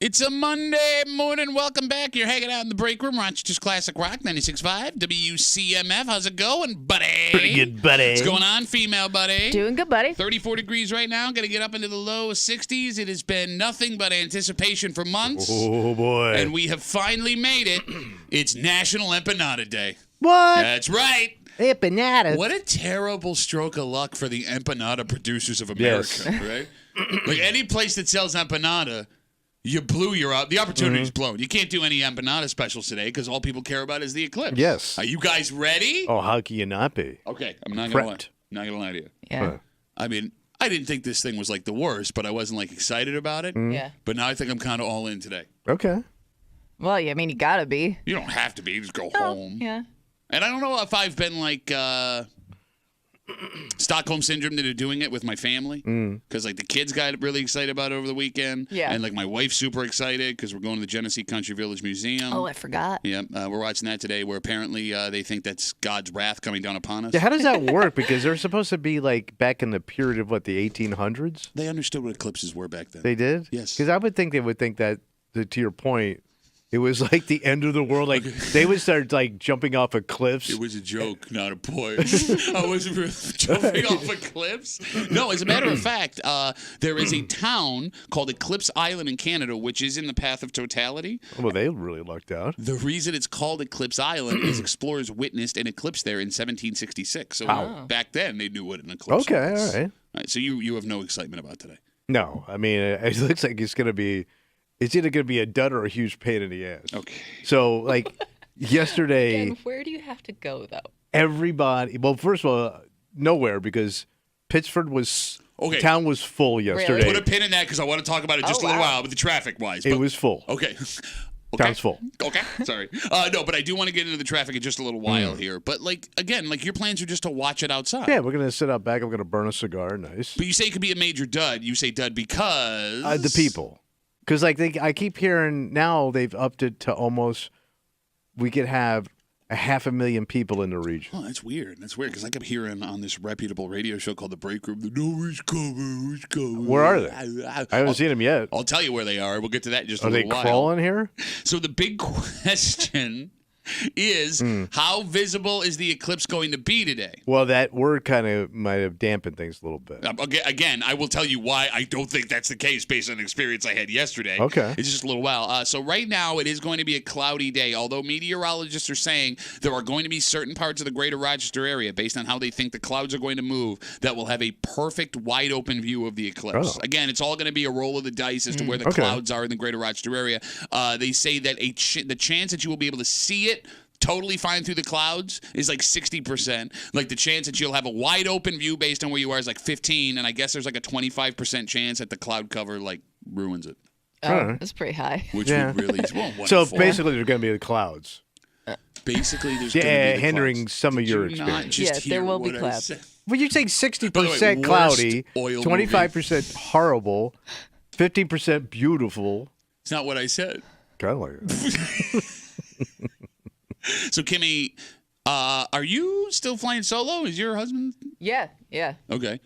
It's a Monday morning. Welcome back. You're hanging out in the break room. Rochester's Classic Rock 96.5 WCMF. How's it going, buddy? Pretty good, buddy. What's going on, female buddy? Doing good, buddy. 34 degrees right now. Going to get up into the low 60s. It has been nothing but anticipation for months. Oh, boy. And we have finally made it. It's National Empanada Day. What? That's right. Empanada. What a terrible stroke of luck for the empanada producers of America, right? Like any place that sells empanada, you blew the opportunity's blown. You can't do any empanada specials today because all people care about is the eclipse. Yes. Are you guys ready? Oh, how can you not be? Okay, I'm not gonna lie to you. Yeah. I mean, I didn't think this thing was like the worst, but I wasn't like excited about it. Yeah. But now I think I'm kind of all in today. Okay. Well, yeah, I mean, you gotta be. You don't have to be. Just go home. Yeah. And I don't know if I've been like Stockholm Syndrome that are doing it with my family. Because like the kids got really excited about it over the weekend. Yeah. And like my wife's super excited because we're going to the Genesee Country Village Museum. Oh, I forgot. Yeah, we're watching that today where apparently they think that's God's wrath coming down upon us. Yeah, how does that work? Because they're supposed to be like back in the period of what, the 1800s? They understood what eclipses were back then. They did? Yes. Because I would think they would think that, to your point, it was like the end of the world. Like they would start like jumping off of cliffs. It was a joke, not a point. I wasn't really jumping off of cliffs. No, as a matter of fact, there is a town called Eclipse Island in Canada, which is in the path of totality. Well, they really lucked out. The reason it's called Eclipse Island is explorers witnessed an eclipse there in 1766. So back then, they knew what an eclipse Okay, was. all right. All right. So you have no excitement about today? No, I mean, it looks like it's going to be, it's either going to be a dud or a huge pain in the ass. Okay. So, like, yesterday, Again, where do you have to go, though? everybody, well, first of all, nowhere because Pittsford was, Okay. town was full yesterday. Put a pin in that because I want to talk about it just a little while with the traffic-wise. It was full. Okay. Town's full. Okay, sorry. No, but I do want to get into the traffic in just a little while here. But, like, again, like your plans are just to watch it outside. Yeah, we're going to sit out back. I'm going to burn a cigar. Nice. But you say it could be a major dud. You say dud because... The people. Because, like, I keep hearing now they've upped it to almost, we could have 500,000 people in the region. Oh, that's weird. That's weird because I kept hearing on this reputable radio show called The Break Room, who's coming? Where are they? I haven't seen them yet. I'll tell you where they are. We'll get to that in just a Are they little while. crawling here? So the big question is how visible is the eclipse going to be today? Well, that word kind of might have dampened things a little bit. Again, I will tell you why I don't think that's the case based on the experience I had yesterday. Okay. It's just a little while. So right now it is going to be a cloudy day, although meteorologists are saying there are going to be certain parts of the greater Rochester area, based on how they think the clouds are going to move, that will have a perfect wide open view of the eclipse. Oh. Again, it's all going to be a roll of the dice as to where the clouds are in the greater Rochester area. They say that the chance that you will be able to see it totally fine through the clouds is like 60%. Like the chance that you'll have a wide open view based on where you are is like 15, and I guess there's like a 25% chance that the cloud cover like ruins it. Oh, that's pretty high. Which would really one So in four. basically, there's going to be the clouds. Basically there's going to be the hindering clouds. some of Did your you not experience. just Yes, hear there will be what I clouds. said? Well, you're saying 60% By the way, cloudy, worst oil 25% horrible, 50% beautiful. It's not what I said. Kind of like it. So Kimmy, are you still flying solo? Is your husband? Yeah. Okay.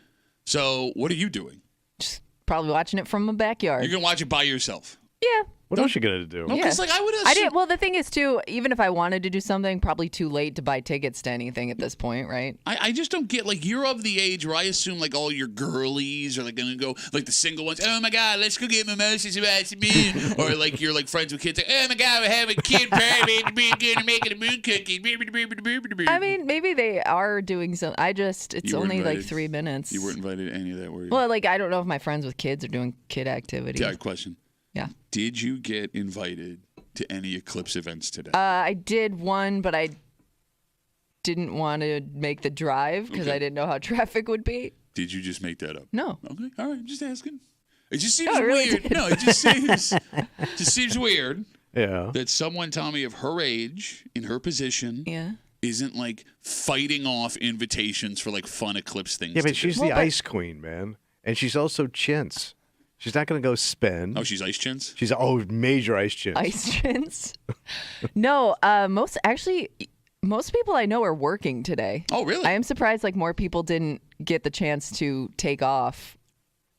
So what are you doing? Just probably watching it from my backyard. You're going to watch it by yourself? Yeah. What else you going to do? No, because like I would have. I did. Well, the thing is, too, even if I wanted to do something, probably too late to buy tickets to anything at this point, right? I just don't get, like, you're of the age where I assume, like, all your girlies are, like, going to go, like, the single ones, oh, my God, let's go get mimosas about some moon. Or, like, you're, like, friends with kids, like, oh, my God, we're having a kid party, we're making a moon cookie. I mean, maybe they are doing something. It's You weren't only like invited. 3 minutes. You weren't invited to any of that, were you? Well, like, I don't know if my friends with kids are doing kid activities. Yeah, question. Yeah. Did you get invited to any eclipse events today? I did one, but I didn't want to make the drive because I didn't know how traffic would be. Did you just make that up? No. Okay, all right, just asking. It just seems I really weird. did. No, it just seems weird Yeah. that someone telling me of her age, in her position, Yeah. isn't like fighting off invitations for like fun eclipse things. Yeah, to but she's do. the ice queen, man. And she's also chintz. She's not going to go spend. Oh, she's ice chins? She's major ice chintz. Ice chins. No, most people I know are working today. Oh, really? I am surprised like more people didn't get the chance to take off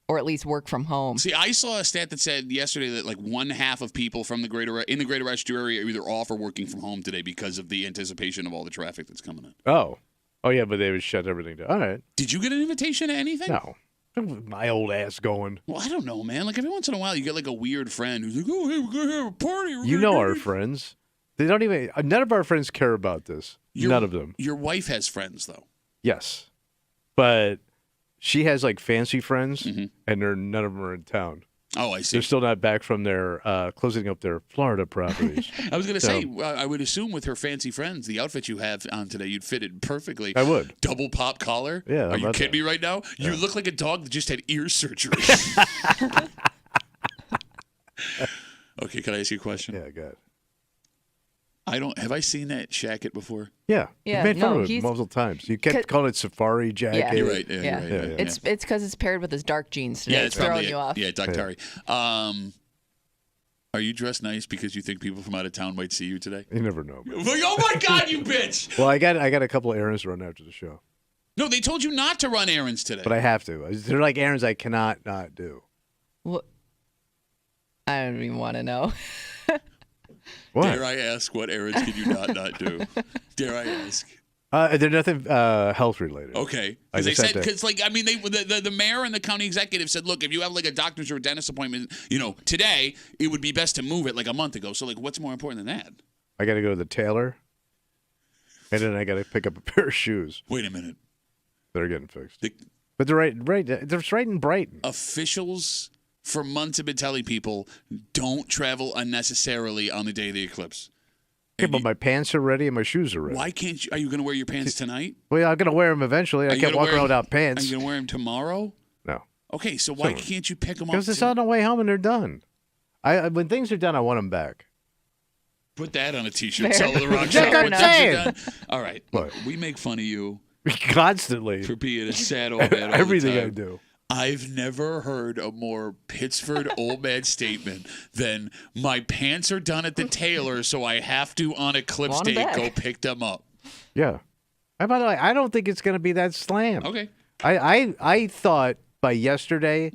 or at least work from home. See, I saw a stat that said yesterday that like 1/2 of people from the greater Rochester area are either off or working from home today because of the anticipation of all the traffic that's coming in. Oh, yeah, but they would shut everything down. All right. Did you get an invitation to anything? No. My old ass going. Well, I don't know, man. Like every once in a while, you get like a weird friend who's like, "Oh, hey, we're gonna have a party." You know our friends. They don't even. None of our friends care about this. None of them. Your wife has friends, though. Yes, but she has like fancy friends, and none of them are in town. Oh, I see. They're still not back from their closing up their Florida properties. I was going to say, I would assume with her fancy friends, the outfit you have on today, you'd fit it perfectly. I would. Double pop collar. Yeah. Are you kidding me right now? Yeah. You look like a dog that just had ear surgery. Okay, can I ask you a question? Yeah, go ahead. Have I seen that jacket before? Yeah. You made fun of it multiple times. You kept calling it safari jacket. Yeah. You're right. Yeah. You're right. It's because it's paired with his dark jeans today. Yeah, it's throwing you off. Yeah, Dr. Are you dressed nice because you think people from out of town might see you today? You never know. Man. Oh my God, you bitch! Well, I got a couple of errands to run after the show. No, they told you not to run errands today. But I have to. They're like errands I cannot not do. What? I don't even want to know. What? Dare I ask, what errands can you not do? Dare I ask? They're nothing health related. Okay. Because they said, the mayor and the county executive said, look, if you have like a doctor's or a dentist appointment, today, it would be best to move it like a month ago. So like, what's more important than that? I got to go to the tailor, and then I got to pick up a pair of shoes. Wait a minute. They're getting fixed. But they're right. They're right in Brighton. Officials for months have been telling people, don't travel unnecessarily on the day of the eclipse. Yeah, but my pants are ready and my shoes are ready. Why can't you? Are you going to wear your pants tonight? Well, I'm going to wear them eventually. I can't walk around without pants. Are you going to wear them tomorrow? No. Okay, so why can't you pick them up? Because it's on the way home and they're done. When things are done, I want them back. Put that on a T-shirt. Tell the rock Jack, I'm saying. All right. What? We make fun of you constantly for being a sad old man. Everything I do. I've never heard a more Pittsford old man statement than my pants are done at the tailor, so I have to, on eclipse day, go pick them up. Yeah. And by the way, I don't think it's going to be that slammed. Okay. I thought by yesterday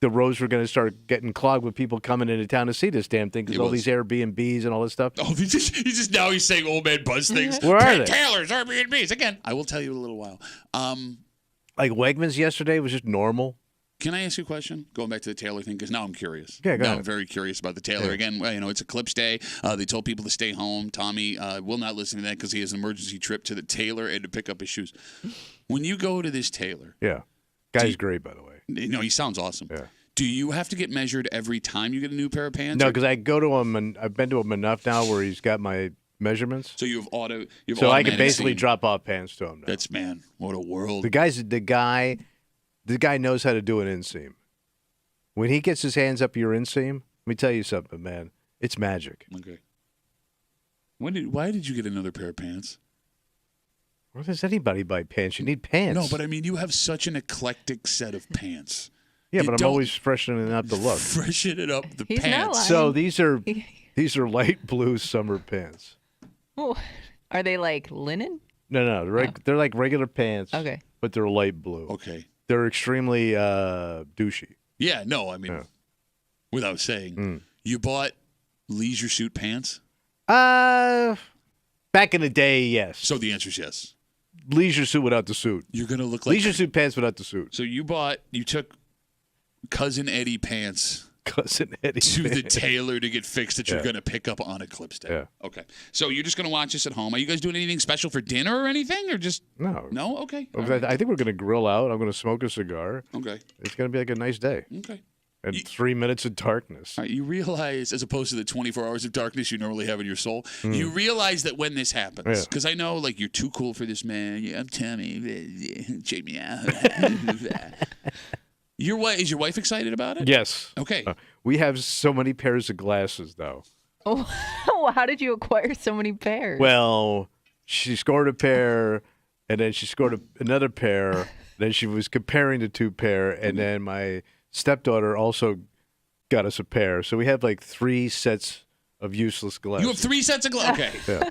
the roads were going to start getting clogged with people coming into town to see this damn thing because all these Airbnbs and all this stuff. Oh, he's saying old man buzz things. Where are they? Tailors, Airbnbs. Again, I will tell you in a little while. Like Wegmans yesterday was just normal. Can I ask you a question? Going back to the Taylor thing, because now I'm curious. Yeah, go ahead. I'm very curious about the Taylor. Again, it's Eclipse Day. They told people to stay home. Tommy will not listen to that because he has an emergency trip to the tailor and to pick up his shoes. When you go to this tailor. Yeah. Guy's great, by the way. No, he sounds awesome. Yeah. Do you have to get measured every time you get a new pair of pants? No, because I go to him, and I've been to him enough now where he's got my measurements. So you have so I can basically drop off pants to him now. That's, man, what a world. The guy knows how to do an inseam. When he gets his hands up your inseam, let me tell you something, man. It's magic. Okay. Why did you get another pair of pants? Why does anybody buy pants? You need pants. No, but I mean, you have such an eclectic set of pants. Yeah, but I'm always freshening up the look. Freshening up the He's pants. not lying. So these are light blue summer pants. Oh, are they like linen? No, they're like regular pants. Okay. But they're light blue. Okay. They're extremely douchey. Yeah, no, I mean, without saying, you bought leisure suit pants? Back in the day, yes. So the answer is yes. Leisure suit without the suit. You're gonna look like leisure suit pants without the suit. So you took Cousin Eddie pants. Cousin Eddie to pants. the tailor to get fixed that you're gonna pick up on Eclipse Day. Yeah. Okay. So you're just gonna watch this at home. Are you guys doing anything special for dinner or anything, or just no? No. Okay. I think we're gonna grill out. I'm gonna smoke a cigar. Okay. It's gonna be like a nice day. Okay. And 3 minutes of darkness. All right, you realize, as opposed to the 24 hours of darkness you normally have in your soul, you realize that when this happens, because I know, like, you're too cool for this, man. I'm Tommy. Check me out. Is your wife excited about it? Yes. Okay. We have so many pairs of glasses, though. Oh, how did you acquire so many pairs? Well, she scored a pair, and then she scored another pair. Then she was comparing the two pair, and then my stepdaughter also got us a pair. So we have like 3 sets of useless glasses. You have 3 sets of glasses? Okay. Yeah.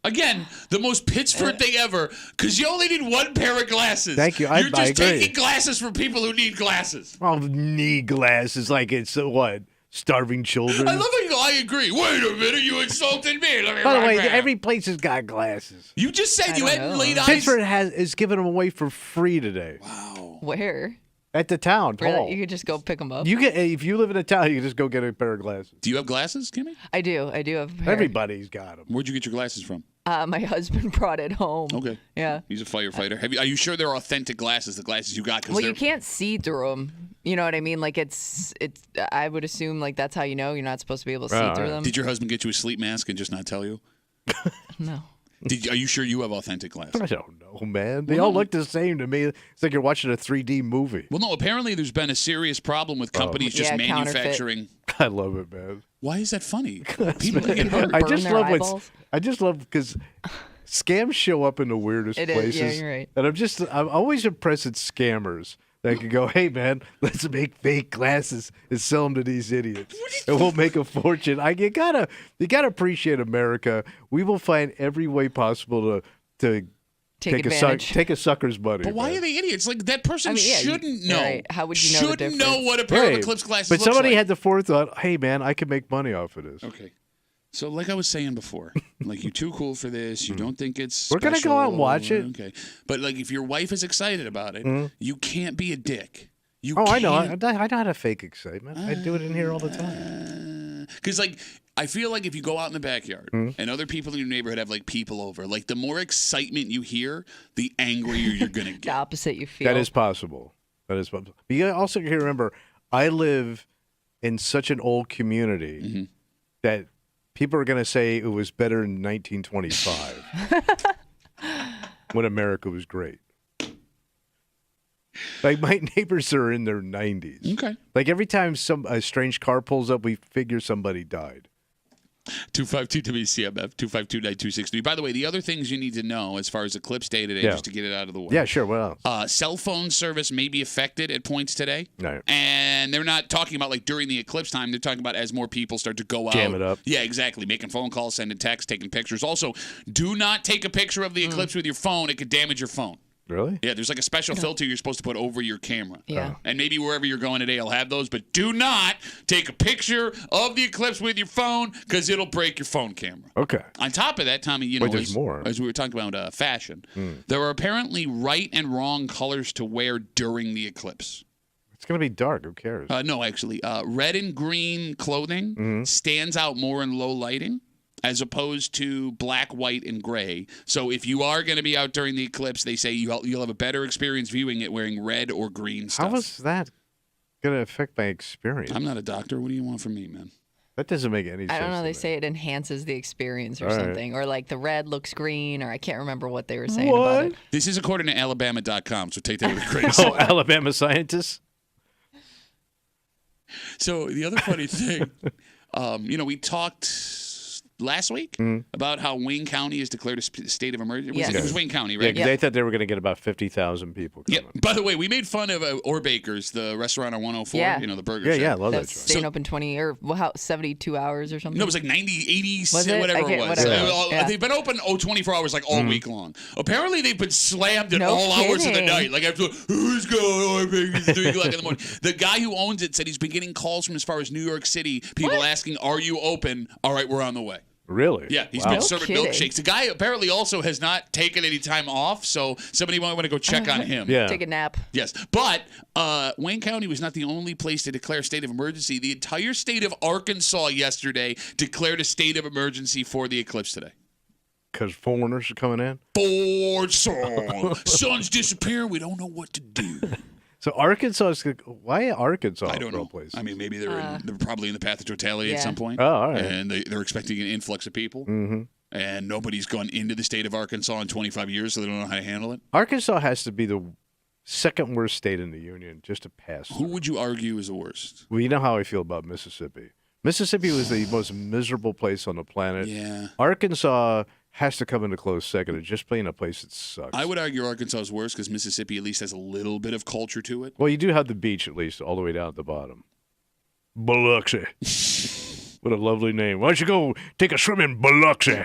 Again, the most Pittsburgh thing ever, because you only need one pair of glasses. Thank you. You're just agree. taking glasses for people who need glasses. Oh, need glasses like it's what? Starving children? I love how you go, I agree. Wait a minute, you insulted me. Let me By the way, back. every place has got glasses. You just said you hadn't laid eyes. Pittsburgh is giving them away for free today. Wow. Where? At the town, Paul. Really? You could just go pick them up. If you live in a town, you can just go get a pair of glasses. Do you have glasses, Kimmy? I do have a pair. Everybody's got them. Where'd you get your glasses from? My husband brought it home. Okay. Yeah. He's a firefighter. Are you sure they're authentic glasses, the glasses you got? Well, you can't see through them. You know what I mean? Like it's. I would assume like that's how you know you're not supposed to be able to see through them. Did your husband get you a sleep mask and just not tell you? No. Are you sure you have authentic glasses? I don't know, man. They all look the same to me. It's like you're watching a 3D movie. Well, no, apparently there's been a serious problem with companies just manufacturing. I love it, man. Why is that funny? People get hurt. I just love because scams show up in the weirdest places. Yeah, you're right. And I'm always impressed at scammers that can go, hey, man, let's make fake glasses and sell them to these idiots. And we'll make a fortune. You gotta appreciate America. We will find every way possible to take a sucker's money. But why are they idiots? Like, that person shouldn't know. Right. How would you know the difference? Shouldn't know what a pair of Eclipse glasses But looks like. somebody had the forethought, hey, man, I can make money off of this. Okay. So, like I was saying before, like, you're too cool for this. You don't think it's We're going to go out and watch it. Okay. But, like, if your wife is excited about it, you can't be a dick. I know. I know how to fake excitement. I do it in here all the time. Because, like, I feel like if you go out in the backyard and other people in your neighborhood have, like, people over, like, the more excitement you hear, the angrier you're going to get. The opposite you feel. That is possible. But you also can remember, I live in such an old community that people are going to say it was better in 1925 when America was great. Like, my neighbors are in their 90s. Okay. Like, every time a strange car pulls up, we figure somebody died. 252 WCMF 252-9263. By the way, the other things you need to know as far as Eclipse Day today, just to get it out of the way. Yeah, sure. What else? Cell phone service may be affected at points today. No. And they're not talking about like during the eclipse time. They're talking about as more people start to go out. Jam it up. Yeah, exactly. Making phone calls, sending texts, taking pictures. Also, do not take a picture of the eclipse with your phone. It could damage your phone. Really? Yeah, there's like a special filter you're supposed to put over your camera. Yeah. And maybe wherever you're going today will have those, but do not take a picture of the eclipse with your phone because it'll break your phone camera. Okay. On top of that, Tommy, there's more. As we were talking about fashion, there are apparently right and wrong colors to wear during the eclipse. It's going to be dark. Who cares? No, actually. Red and green clothing stands out more in low lighting, as opposed to black, white, and gray. So if you are going to be out during the eclipse, they say you'll have a better experience viewing it wearing red or green stuff. How is that going to affect my experience? I'm not a doctor. What do you want from me, man? That doesn't make any sense. I don't know. They say it enhances the experience or something. Or like the red looks green, or I can't remember what they were saying about it. This is according to Alabama.com, so take that with a grain of salt. Alabama scientists? So the other funny thing, we talked last week about how Wayne County has declared a state of emergency. It was Wayne County, right? Yeah, they thought they were going to get about 50,000 people coming. Yeah. By the way, we made fun of Orbaker's, the restaurant on 104, the burger shop. Yeah, yeah, I love that. Staying open 72 hours or something? No, it was like 90, 80, whatever it was. Yeah. They've been open 24 hours like all week long. Apparently, they've been slammed at all hours of the night. Like, after, who's going Orbaker's 3 o'clock in the morning? The guy who owns it said he's been getting calls from as far as New York City, people asking, are you open? All right, we're on the way. Really? Yeah, he's been serving milkshakes. The guy apparently also has not taken any time off, so somebody might want to go check on him. Yeah. Take a nap. Yes, but Wayne County was not the only place to declare a state of emergency. The entire state of Arkansas yesterday declared a state of emergency for the eclipse today. Because foreigners are coming in? Sun's disappearing. We don't know what to do. So Arkansas, why Arkansas? I don't know. Place? I mean, maybe they're probably in the path of totality at some point. Oh, all right. And they're expecting an influx of people. And nobody's gone into the state of Arkansas in 25 years, so they don't know how to handle it. Arkansas has to be the second worst state in the union, just to pass. Who would you argue is the worst? Well, you know how I feel about Mississippi. Mississippi was the most miserable place on the planet. Yeah. Arkansas has to come into close second. It's just being a place that sucks. I would argue Arkansas is worse because Mississippi at least has a little bit of culture to it. Well, you do have the beach at least all the way down at the bottom. Biloxi. What a lovely name. Why don't you go take a swim in Biloxi?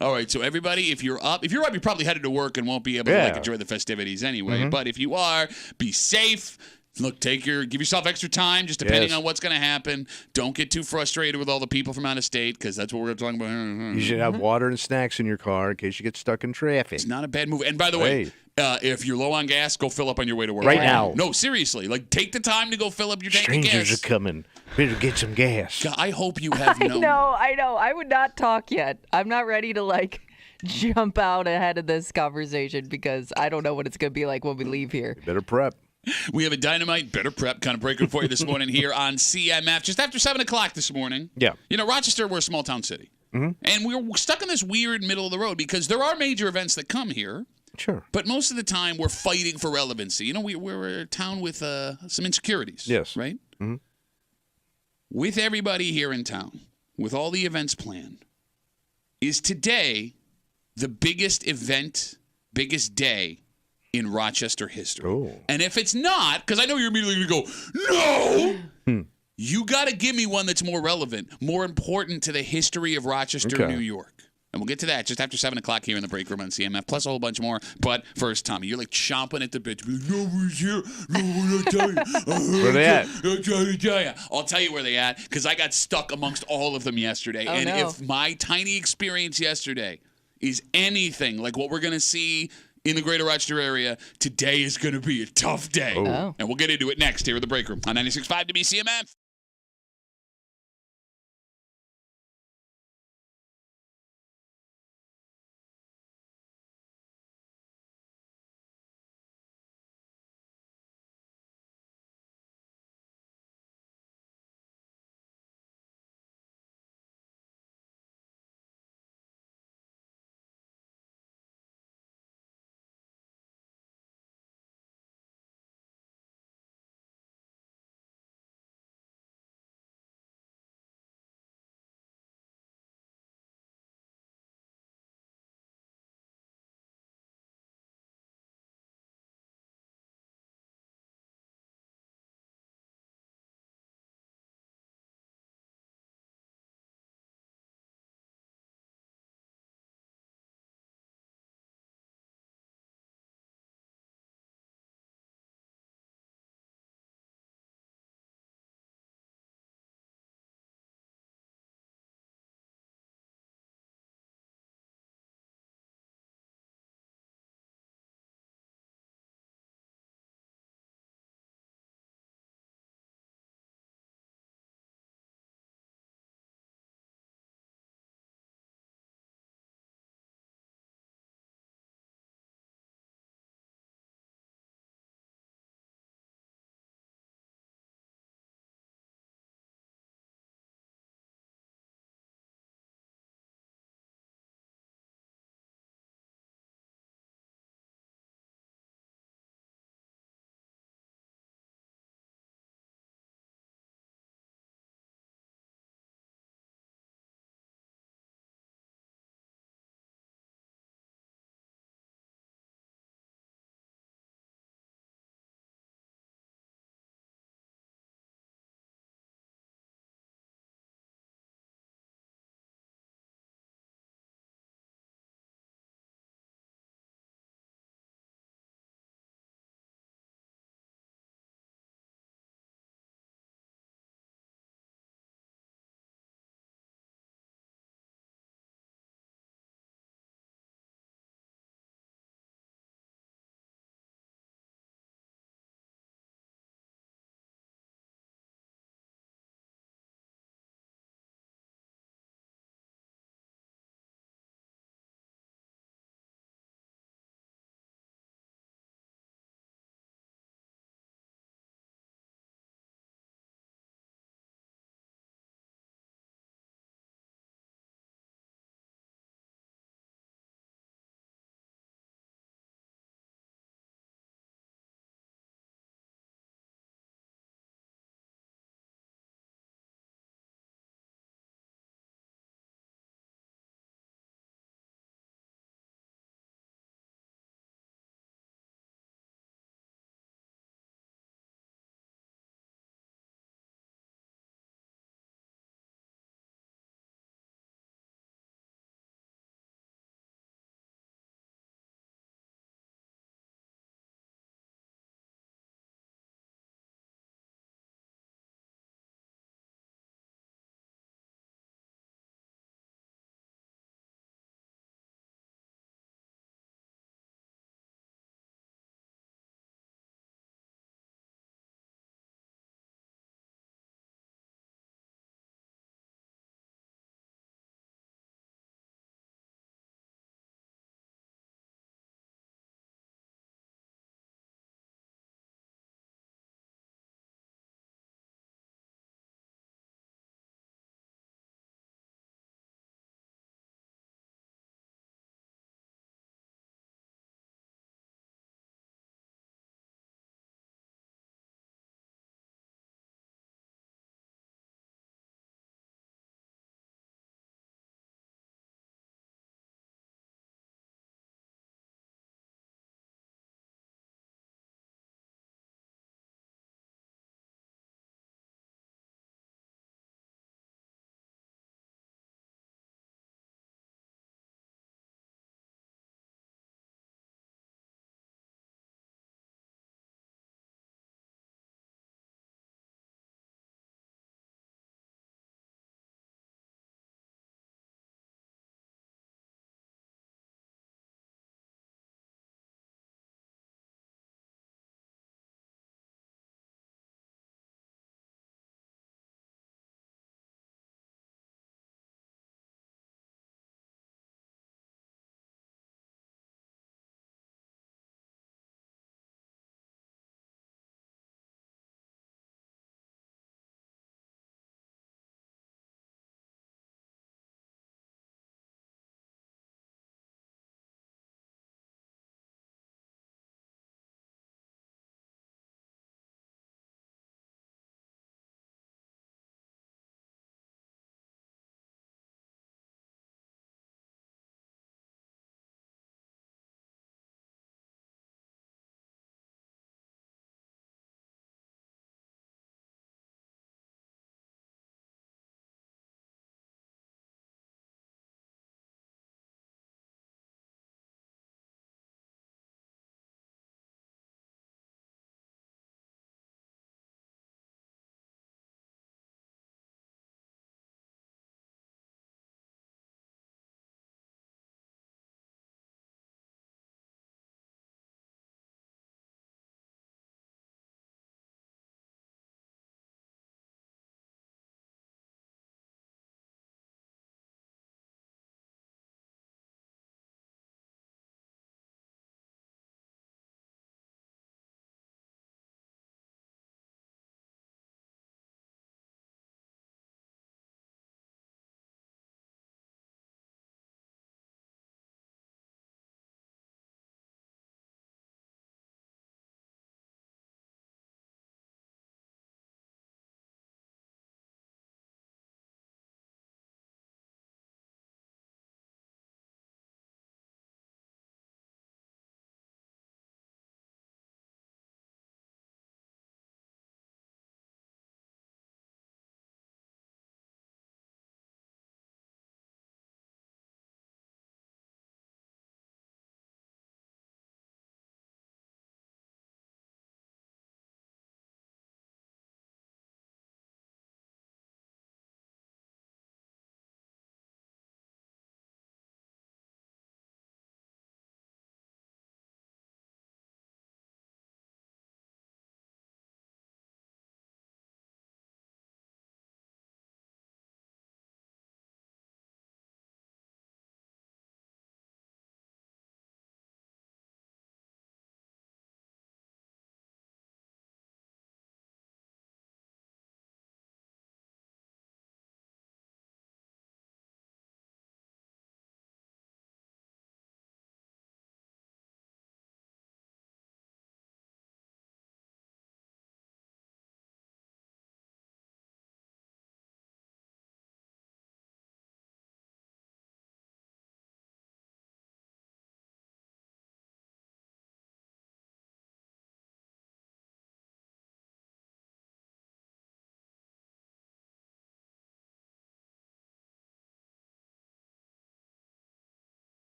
All right, so everybody, if you're up, you're probably headed to work and won't be able to Yeah. enjoy the festivities anyway. But if you are, be safe. Look, give yourself extra time, just depending on what's going to happen. Don't get too frustrated with all the people from out of state, because that's what we're talking about. You should have water and snacks in your car in case you get stuck in traffic. It's not a bad move. And by the way, if you're low on gas, go fill up on your way to work. Right now. No, seriously. Like, take the time to go fill up your tank of gas. Strangers are coming. Better get some gas. God, I hope you have I know. I would not talk yet. I'm not ready to, jump out ahead of this conversation because I don't know what it's going to be like when we leave here. Better prep. We have a dynamite, better prep kind of breaker for you this morning here on CMF, just after 7 o'clock this morning. Yeah. You know, Rochester, we're a small town city. And we're stuck in this weird middle of the road because there are major events that come here. Sure. But most of the time, we're fighting for relevancy. You know, we're a town with some insecurities. Yes. Right? With everybody here in town, with all the events planned, is today the biggest event, biggest day in Rochester history. Oh. And if it's not, because I know you're immediately going to go, no! You got to give me one that's more relevant, more important to the history of Rochester, New York. And we'll get to that just after 7 o'clock here in the break room on CMF, plus a whole bunch more. But first, Tommy, you're like chomping at the bit. Nobody's here. I'll tell you. Where they at? I'll tell you where they at, because I got stuck amongst all of them yesterday. Oh, and no. if my tiny experience yesterday is anything like what we're going to see in the greater Rochester area, today is going to be a tough day. Oh. And we'll get into it next here in the break room on 96.5 WCMF.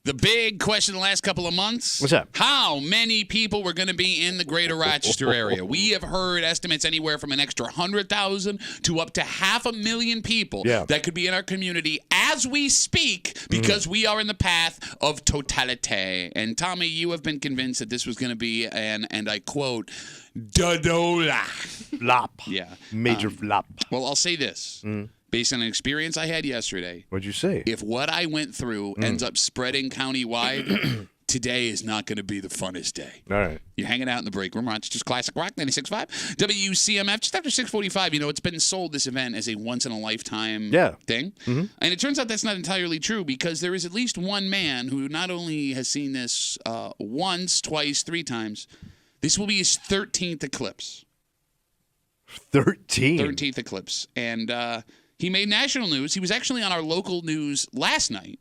The big question the last couple of months. What's up? How many people were going to be in the greater Rochester area? We have heard estimates anywhere from an extra 100,000 to up to 500,000 people that could be in our community as we speak because we are in the path of totality. And Tommy, you have been convinced that this was going to be an, and I quote, Dodola. Flop. Yeah. Major flop. Well, I'll say this. Based on an experience I had yesterday. What'd you say? If what I went through ends up spreading countywide, today is not going to be the funnest day. All right. You're hanging out in the break room. Rochester's Classic Rock 96.5. WCMF, just after 6:45. You know, it's been sold, this event, as a once-in-a-lifetime thing. And it turns out that's not entirely true because there is at least one man who not only has seen this once, twice, 3 times. This will be his 13th eclipse. 13th eclipse. And he made national news. He was actually on our local news last night.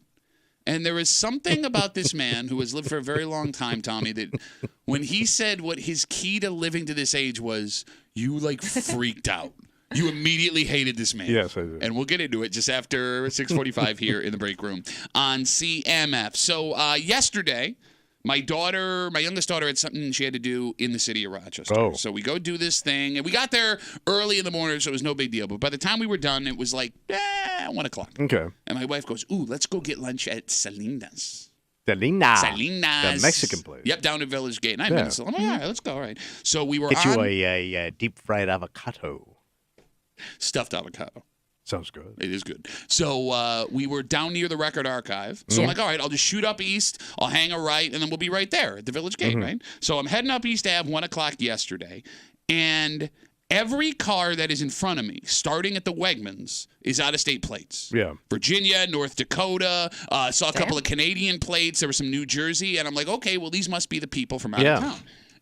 And there is something about this man who has lived for a very long time, Tommy, that when he said what his key to living to this age was, you, like, freaked out. You immediately hated this man. Yes, I did. And we'll get into it just after 6:45 here in the break room on CMF. So yesterday, my youngest daughter had something she had to do in the city of Rochester. Oh. So we go do this thing. And we got there early in the morning, so it was no big deal. But by the time we were done, it was like 1 o'clock. Okay. And my wife goes, ooh, let's go get lunch at Salinas. Salinas. The Mexican place. Yep, down at Village Gate. And I've been to Salinas. All right, let's go. All right. So we were Get on you a deep fried avocado. stuffed avocado. Sounds good. It is good. So we were down near the Record Archive. So I'm like, all right, I'll just shoot up east. I'll hang a right, and then we'll be right there at the Village Gate, right? So I'm heading up East Ave, 1 o'clock yesterday, and every car that is in front of me, starting at the Wegmans, is out-of-state plates. Yeah. Virginia, North Dakota, saw a couple of Canadian plates. There was some New Jersey, and I'm like, okay, well, these must be the people from out of town.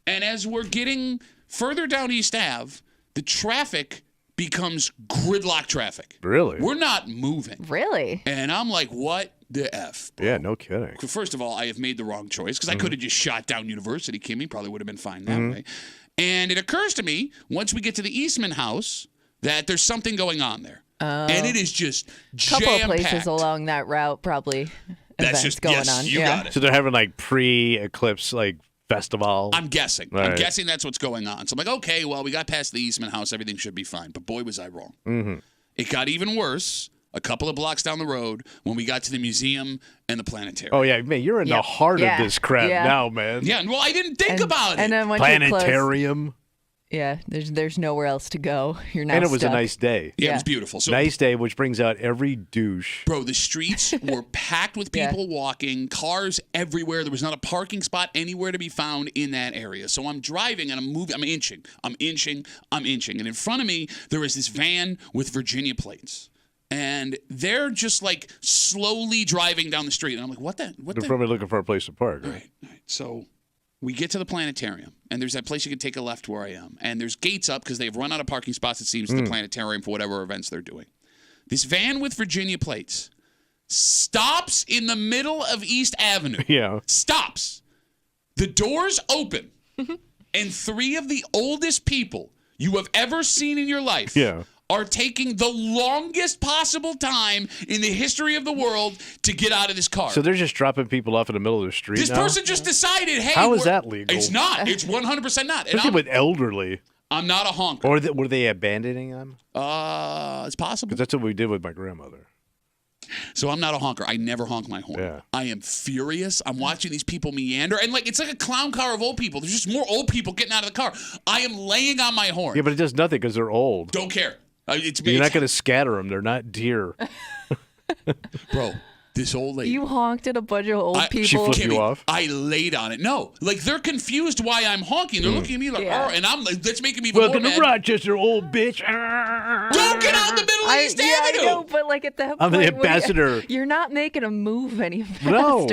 And as we're getting further down East Ave, the traffic becomes gridlock traffic. Really? We're not moving. Really? And I'm like, what the F? Bro? Yeah, no kidding. First of all, I have made the wrong choice because I could have just shot down University, Kimmy. Probably would have been fine that way. And it occurs to me, once we get to the Eastman House, that there's something going on there. And it is just jam-packed. Couple of places along that route probably. That's events just, going yes, on. you got it. So they're having like pre-eclipse like festival. I'm guessing. Right. I'm guessing that's what's going on. So I'm like, okay, well, we got past the Eastman House. Everything should be fine. But boy, was I wrong. It got even worse a couple of blocks down the road when we got to the museum and the planetarium. Oh, yeah, man, you're in the heart of this crap now, man. Yeah, well, I didn't think about it. And then once you're close, Planetarium. yeah, there's nowhere else to go. You're now And it was stuck. a nice day. Yeah, it was beautiful. So, Nice day, which brings out every douche. bro, the streets were packed with people walking, cars everywhere. There was not a parking spot anywhere to be found in that area. So I'm driving and I'm moving. I'm inching. And in front of me, there is this van with Virginia plates. And they're just like slowly driving down the street. And I'm like, what the? They're probably looking for a place to park, right? All right. So we get to the planetarium, and there's that place you can take a left where I am. And there's gates up because they've run out of parking spots, it seems, at the planetarium for whatever events they're doing. This van with Virginia plates stops in the middle of East Avenue. Yeah. Stops. The doors open, and 3 of the oldest people you have ever seen in your life are taking the longest possible time in the history of the world to get out of this car. So they're just dropping people off in the middle of the street This now? person just decided, hey. How is that legal? It's not. It's 100% not. And Especially with elderly. I'm not a honker. Or were they abandoning them? It's possible. Because that's what we did with my grandmother. So I'm not a honker. I never honk my horn. Yeah. I am furious. I'm watching these people meander. And it's like a clown car of old people. There's just more old people getting out of the car. I am laying on my horn. Yeah, but it does nothing because they're old. Don't care. You're not going to scatter them. They're not deer. Bro, this old lady. You honked at a bunch of old people. She flipped you off? I laid on it. No. They're confused why I'm honking. They're looking at me like, oh, and I'm like, that's making me even Welcome more to mad. Rochester, old bitch. Don't get out in the middle of East Avenue. I know, but at that point, I'm the ambassador. You're not making a move any faster. No.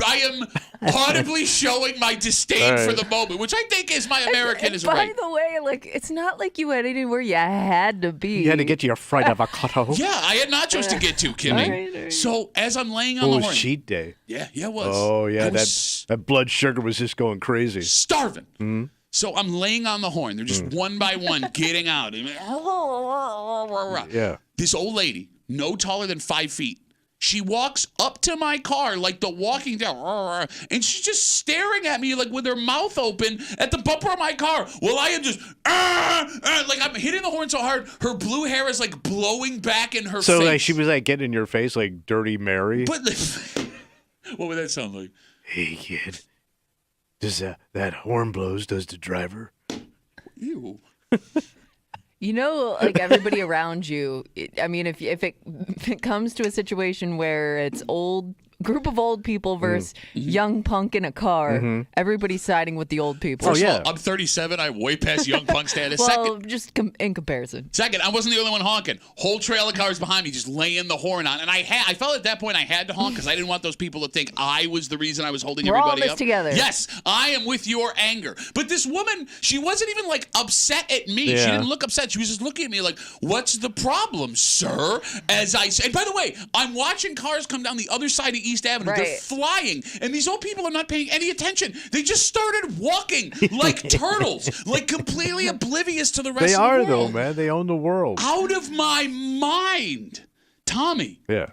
I am audibly showing my disdain for the moment, which I think is my Americanism right. By the way, it's not like you had anywhere you had to be. You had to get to your fried avocado. Yeah, I had nachos to get to, Kimmy. All right. So as I'm laying on It the was horn. cheat day. Yeah, it was. Oh, yeah, I was that blood sugar was just going crazy. starving. Mm-hmm. So I'm laying on the horn. They're just one by one getting out. Yeah. This old lady, no taller than 5 feet, She walks up to my car like the Walking Dead, and she's just staring at me like with her mouth open at the bumper of my car. Well, I am just like I'm hitting the horn so hard, her blue hair is like blowing back in her face. So like she was like getting in your face like Dirty Mary. But what would that sound like? Hey kid, does that horn blows? Does the driver? Ew. You know, like everybody around you. I mean, if it comes to a situation where it's group of old people versus young punk in a car, everybody's siding with the old people. First of all, I'm 37. I'm way past young punk status. Well, Second, just in comparison. Second, I wasn't the only one honking. Whole trail of cars behind me just laying the horn on. And I felt at that point I had to honk because I didn't want those people to think I was the reason I was holding We're all everybody in this up. together. Yes, I am with your anger. But this woman, she wasn't even like upset at me. Yeah. She didn't look upset. She was just looking at me like, what's the problem, sir? As I said, and by the way, I'm watching cars come down the other side of East Avenue. Right. They're flying, and these old people are not paying any attention. They just started walking like turtles, like completely oblivious to the rest They of the are world. though, man. They own the world. Out of my mind. Tommy, Yeah.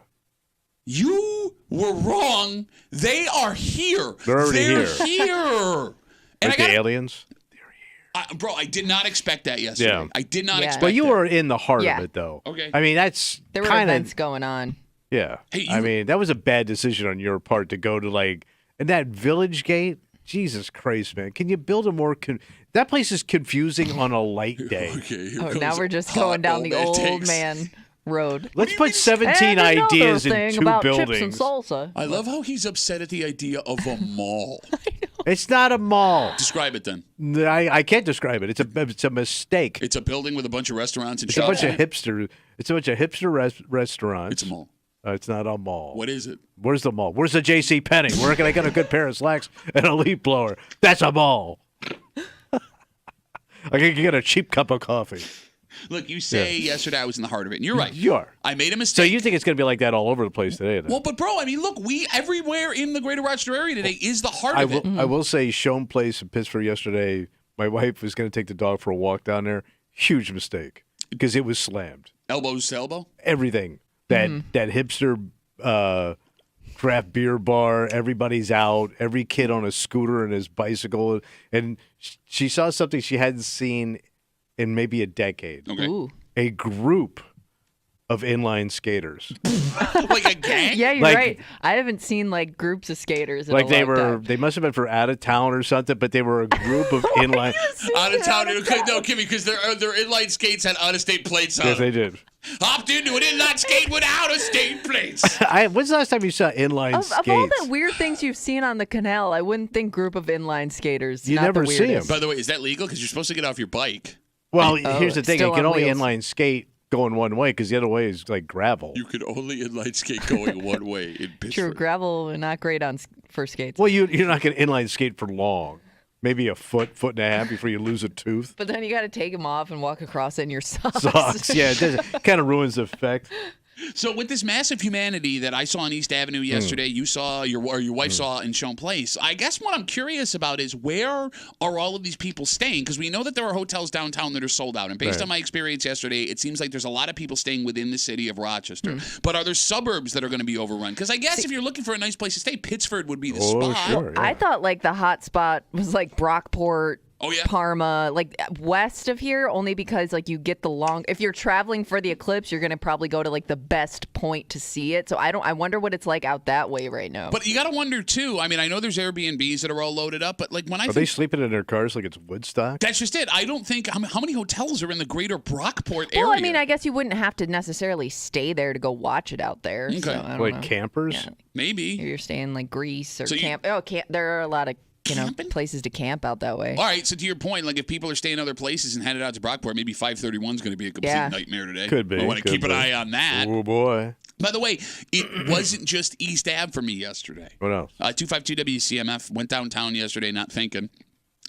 you were wrong. They are here. They're already here. And Like the aliens. bro, I did not expect that yesterday. Yeah. I did not Yeah. expect But you that. were in the heart Yeah. of it, though. Okay. I mean, that's There were kind events of going on. yeah. Hey, I mean, that was a bad decision on your part to go to like and that Village Gate. Jesus Christ, man! Can you build a more? That place is confusing on a light day. Okay, here Oh, goes now we're just hot going down the man old takes. man road. Let's put And 17 another ideas in thing 2 about buildings. chips and salsa. I love how he's upset at the idea of a mall. It's not a mall. Describe it then. I can't describe it. It's a mistake. It's a building with a bunch of restaurants and It's a shops. bunch of hipster. It's a bunch of hipster restaurants. It's a mall. It's not a mall. What is it? Where's the mall? Where's the J.C. Penney? Where can I get a good pair of slacks and a leaf blower? That's a mall. I can get a cheap cup of coffee. Look, you say yesterday I was in the heart of it, and you're right. You are. I made a So mistake. you think it's going to be like that all over the place today? Then? Well, but bro, I mean, look, everywhere in the Greater Rochester area today is the heart of it. I will say, Shone Place in Pittsburgh yesterday. My wife was going to take the dog for a walk down there. Huge mistake because it was slammed. Elbows to elbow. Everything that hipster craft beer bar. Everybody's out. Every kid on a scooter and his bicycle, and she saw something she hadn't seen in maybe a decade. Okay. Ooh. A group of inline skaters. Like a gang? Yeah, you're Like- right. I haven't seen like groups of skaters in Like a they long were, time. they must have been for out of town or something, but they were a group of inline. Out of town. No, Kimmy, because their inline skates had out-of-state plates on Yes, they them. did. Hopped into an inline skate with out-of-state plates. When's the last time you saw inline Of skates? all the weird things you've seen on the canal, I wouldn't think group of inline skaters. You not never the see 'em. weirdest. By the way, is that legal? Because you're supposed to get off your bike. Well, here's the it's thing: you still can on only wheels. inline skate going one way because the other way is like gravel. You could only inline skate going one way in Pittsburgh. True, gravel not great on for skates. Well, you're not going to inline skate for long. Maybe a foot and a half before you lose a tooth. But then you got to take them off and walk across it in your socks. Sucks. Yeah, it kind of ruins the effect. So with this massive humanity that I saw on East Avenue yesterday, you saw your wife saw in Shone Place. I guess what I'm curious about is where are all of these people staying? Because we know that there are hotels downtown that are sold out, and based Right. on my experience yesterday, it seems like there's a lot of people staying within the city of Rochester. But are there suburbs that are going to be overrun? Because I guess if you're looking for a nice place to stay, Pittsford would be the Oh, spot. sure. Yeah. I thought like the hot spot was like Brockport. Oh, yeah? Parma, like west of here, only because like you get the long. If you're traveling for the eclipse, you're gonna probably go to like the best point to see it. So I wonder what it's like out that way right now. But you got to wonder too. I mean, I know there's Airbnbs that are all loaded up, but like when I Are think they sleeping in their cars like it's Woodstock? that's just it. I don't think how many hotels are in the greater Brockport area. well, I mean, I guess you wouldn't have to necessarily stay there to go watch it out there. Okay. So, I don't Like know. campers? Yeah. maybe. You're staying like Greece or So you- camp. There are a lot of Camping? places to camp out that way. All right, so to your point, like if people are staying other places and headed out to Brockport, maybe 531 is going to be a complete Yeah. nightmare today. Could be, I want to could keep an be. eye on that. Oh, boy. By the way, it wasn't just East Ave for me yesterday. What else? 252 WCMF went downtown yesterday, not thinking.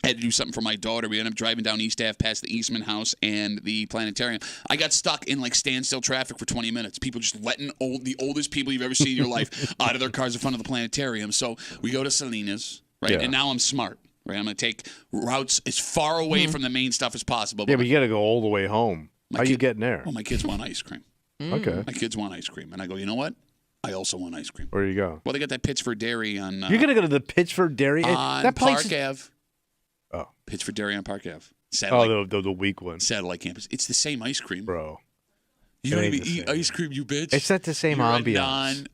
Had to do something for my daughter. We ended up driving down East Ave past the Eastman House and the planetarium. I got stuck in like standstill traffic for 20 minutes. People just letting the oldest people you've ever seen in your life out of their cars in front of the planetarium. So we go to Salinas, right? Yeah. And now I'm smart, right? I'm going to take routes as far away from the main stuff as possible. Yeah, but you got to go all the way home. How you getting there? Well, my kids want ice cream. Okay. My kids want ice cream. And I go, you know what? I also want ice cream. Where you go? Well, they got that Pittsford Dairy on. You're gonna go to the Pittsford Dairy? On That place Park Ave. Oh, Pittsford Dairy on Park Ave. Satellite, the weak one, Satellite Campus. It's the same ice cream, bro. You don't even eat ice cream, you bitch. It's not the same ambiance.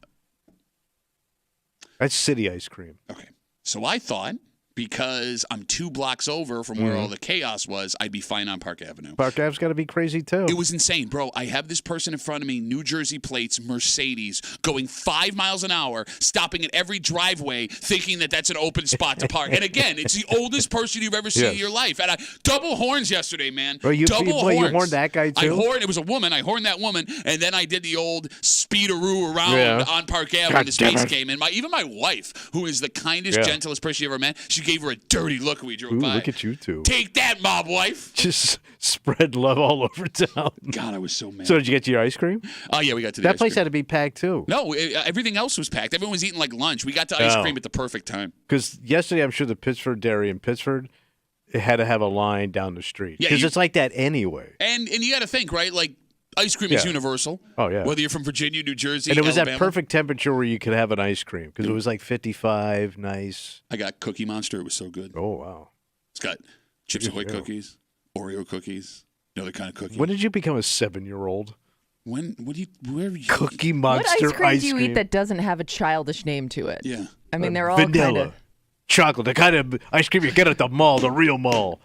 That's city ice cream. Okay, so I thought, because I'm 2 blocks over from where all the chaos was, I'd be fine on Park Avenue. Park Ave's got to be crazy, too. It was insane, bro. I have this person in front of me, New Jersey plates, Mercedes, going 5 miles an hour, stopping at every driveway, thinking that that's an open spot to park. And again, it's the oldest person you've ever seen in your life. And double horns yesterday, man. Well, you horned that guy, too? It was a woman. I horned that woman, and then I did the old speederoo around on Park Avenue when the space came. And even my wife, who is the kindest, gentlest person you ever met, she gave her a dirty look when we drove by. Look at you two. Take that, mob wife. Just spread love all over town. God, I was so mad. So did you get to your ice cream? Oh, yeah, we got to the That ice place cream. had to be packed, too. No, everything else was packed. Everyone was eating like lunch. We got to ice cream at the perfect time. Because yesterday, I'm sure the Pittsford Dairy in Pittsford, it had to have a line down the street. Yeah, Because it's like that anyway. And you got to think, right? Like, ice cream is universal. Oh, yeah. Whether you're from Virginia, New Jersey, And it was Alabama. that perfect temperature where you could have an ice cream. Because it was like 55, nice. I got Cookie Monster. It was so good. Oh, wow. It's got Chips Ahoy cookies, Oreo cookies, another kind of cookie. When did you become a 7-year-old? Where are you? Cookie Monster What ice cream do you eat that doesn't have a childish name to it? Yeah. I mean, they're all vanilla, kind of chocolate, the kind of ice cream you get at the mall, the real mall.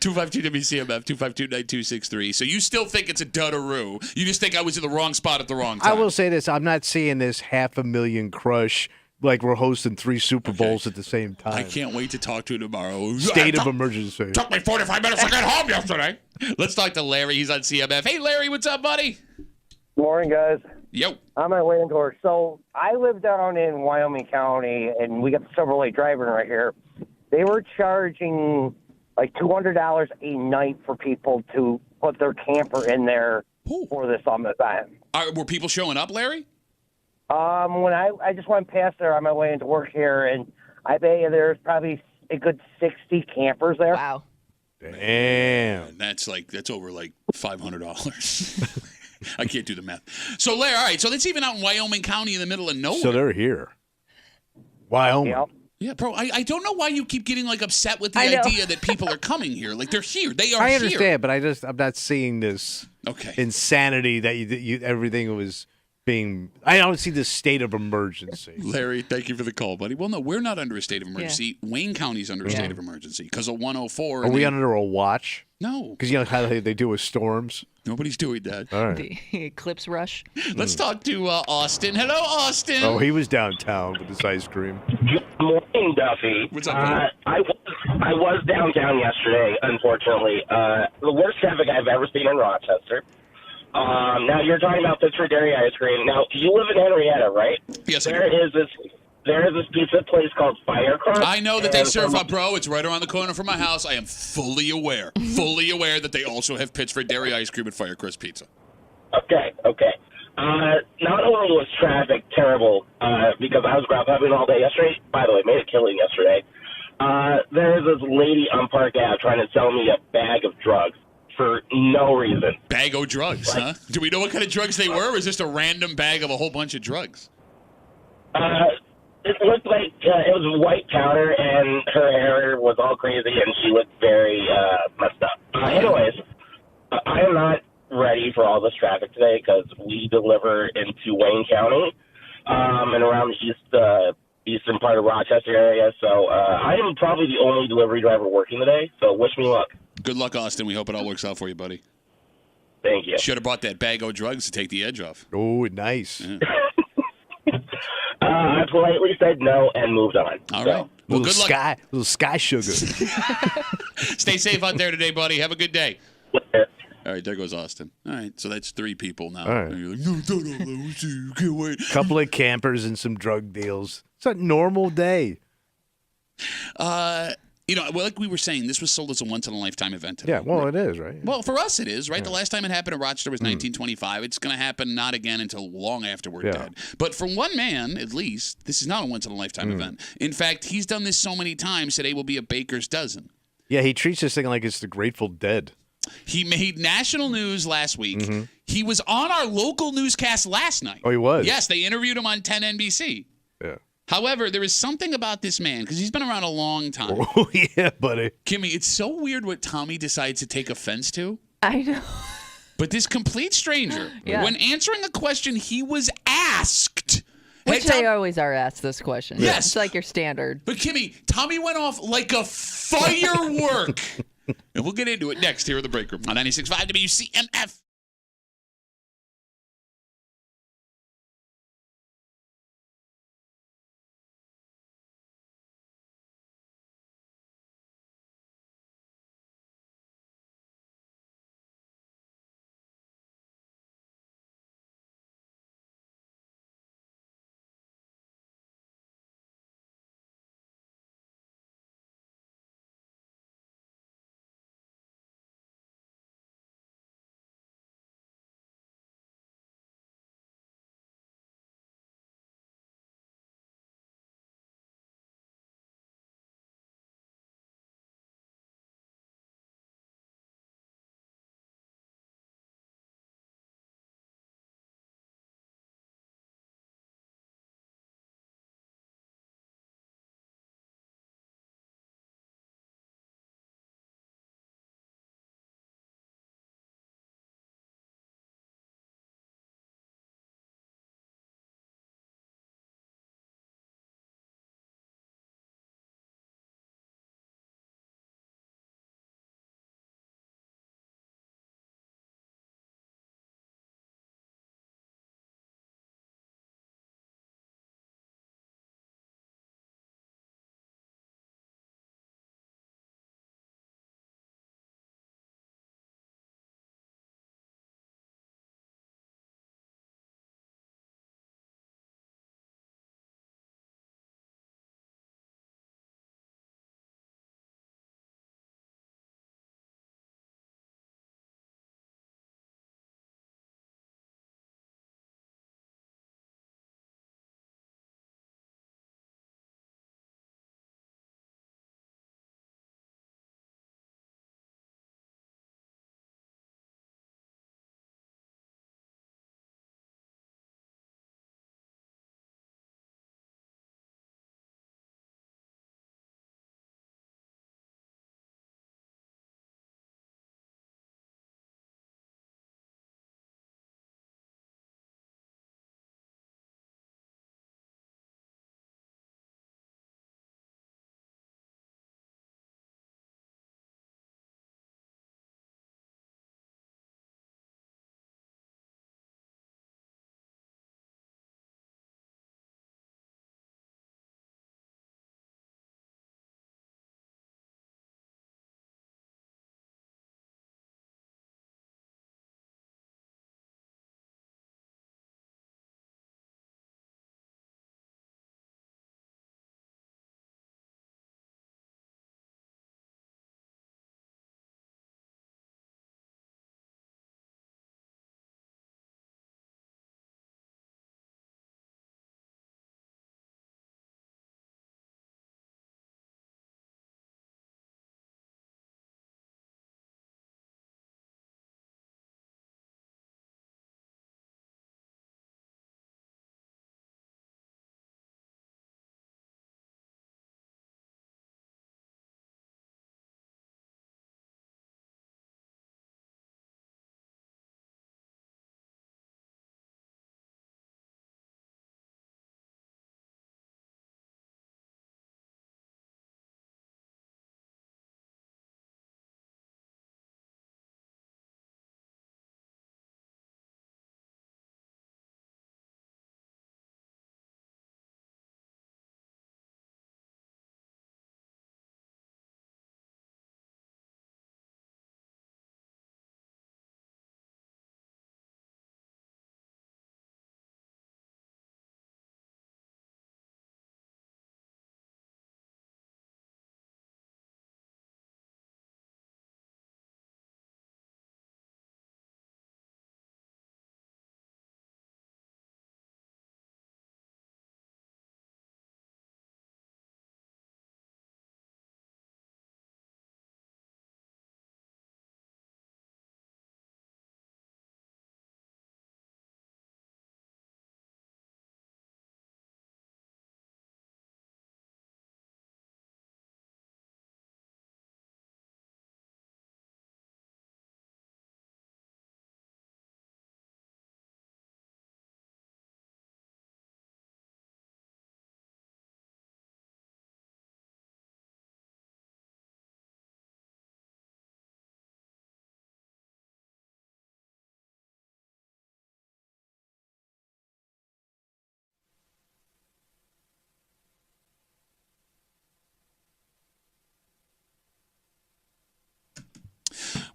252 WCMF 252-9263. So you still think it's a dud-a-roo. You just think I was in the wrong spot at the wrong time. I will say this. I'm not seeing this 500,000 crush like we're hosting 3 Super Bowls at the same time. I can't wait to talk to you tomorrow. State of emergency. Took me 45 minutes to get home yesterday. Let's talk to Larry. He's on CMF. Hey, Larry, what's up, buddy? Morning, guys. Yo. On my way into work. So I live down in Wyoming County, and we got the Silver Lake Drive-In right here. They were charging like $200 a night for people to put their camper in there for this event. Were people showing up, Larry? When I just went past there on my way into work here, and I bet you there's probably a good 60 campers there. wow. Damn. That's over like $500. I can't do the math. So, Larry, all right. So that's even out in Wyoming County in the middle of nowhere. So they're here. Wyoming. Yep. Yeah, bro, I don't know why you keep getting like upset with the idea that people are coming here. Like they're here. They are here. I understand, but I'm not seeing this insanity that you everything was being. I don't see this state of emergency. Larry, thank you for the call, buddy. Well, no, we're not under a state of emergency. Yeah. Wayne County's under a state of emergency because of 104. Are we under a watch? No. Because you know how they do with storms? Nobody's doing that. All right. The eclipse rush. Let's talk to Austin. Hello, Austin. Oh, he was downtown with his ice cream. Good morning, Duffy. What's up, buddy? I was downtown yesterday, unfortunately. The worst traffic I've ever seen in Rochester. Now, you're talking about Pittsburgh Dairy Ice Cream. Now, you live in Henrietta, right? Yes, There is this pizza place called Firecrust. I know that they serve up, bro. It's right around the corner from my house. I am fully aware that they also have Pittsburgh Dairy Ice Cream at Firecrust Pizza. Okay. Not only was traffic terrible because I was ground pumping all day yesterday. By the way, made a killing yesterday. There was this lady on Park Ave trying to sell me a bag of drugs for no reason. Bag of drugs, huh? Do we know what kind of drugs they were, or is this a random bag of a whole bunch of drugs? It looked like it was white powder, and her hair was all crazy, and she looked very messed up. Anyways, I am not ready for all this traffic today because we deliver into Wayne County and around the eastern part of Rochester area. So I am probably the only delivery driver working today, so wish me luck. Good luck, Austin. We hope it all works out for you, buddy. Thank you. Should have bought that bag of drugs to take the edge off. Oh, nice. Yeah. I politely said no and moved on. All right. Well, good luck. Little sky sugar. Stay safe out there today, buddy. Have a good day. All right, there goes Austin. All right, so that's 3 people now. All right. And you're like, no, can't wait. Couple of campers and some drug deals. It's a normal day. Like we were saying, this was sold as a once-in-a-lifetime event today. Yeah, well, it is, right? Well, for us it is, right? Yeah. The last time it happened in Rochester was 1925. It's going to happen not again until long after we're dead. But for one man, at least, this is not a once-in-a-lifetime event. In fact, he's done this so many times, today will be a baker's dozen. Yeah, he treats this thing like it's the Grateful Dead. He made national news last week. He was on our local newscast last night. Oh, he was? Yes, they interviewed him on 10 NBC. Yeah. However, there is something about this man, because he's been around a long time. Oh, yeah, buddy. Kimmy, it's so weird what Tommy decides to take offense to. I know. But this complete stranger, Yeah. when answering a question he was asked. Which Hey, they always are asked this question. Yes. It's like your standard. But Kimmy, Tommy went off like a firework. And we'll get into it next here in the break room on 96.5 WCMF.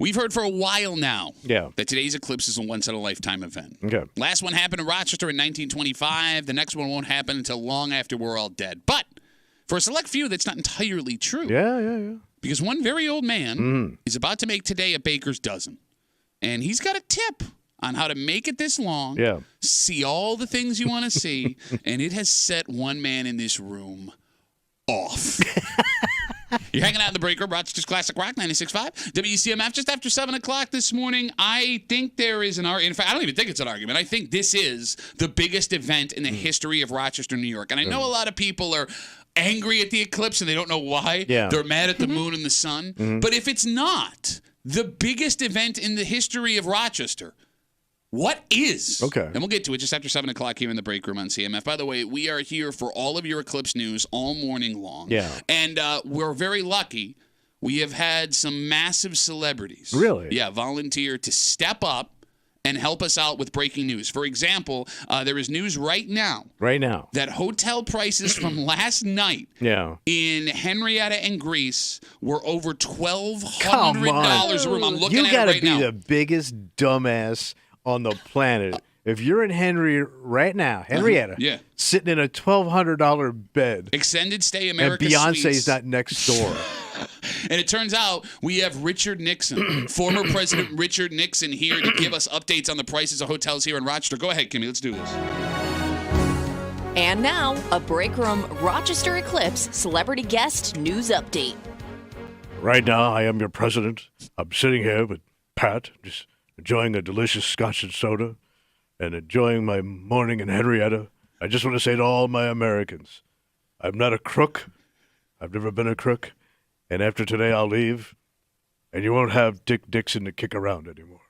We've heard for a while now Yeah. that today's eclipse is a once-in-a-lifetime event. Okay. Last one happened in Rochester in 1925. The next one won't happen until long after we're all dead. But for a select few, that's not entirely true. Yeah. Because one very old man is about to make today a baker's dozen. And he's got a tip on how to make it this long, see all the things you want to see, and it has set one man in this room off. You're hanging out in the break room, Rochester's Classic Rock 96.5. WCMF just after 7 o'clock this morning. I think there is an argument. In fact, I don't even think it's an argument. I think this is the biggest event in the history of Rochester, New York. And I know a lot of people are angry at the eclipse and they don't know why. Yeah. They're mad at the moon and the sun. But if it's not the biggest event in the history of Rochester, what is? Okay. And we'll get to it just after 7 o'clock here in the break room on CMF. By the way, we are here for all of your eclipse news all morning long. Yeah. And we're very lucky. We have had some massive celebrities. Really? Yeah, volunteer to step up and help us out with breaking news. For example, there is news right now that hotel prices from last night in Henrietta and Greece were over $1,200 a room. I'm looking at it right now. You gotta be the biggest dumbass on the planet. If you're in Henrietta, sitting in a $1,200 bed, extended stay America and Beyonce's Suites. not next door. And it turns out we have Richard Nixon, former President Richard Nixon, here to give us updates on the prices of hotels here in Rochester. Go ahead, Kimmy. Let's do this. And now, a break room Rochester Eclipse celebrity guest news update. Right now, I am your president. I'm sitting here with Pat, just enjoying a delicious scotch and soda and enjoying my morning in Henrietta. I just want to say to all my Americans, I'm not a crook. I've never been a crook. And after today, I'll leave, and you won't have Dick Dixon to kick around anymore.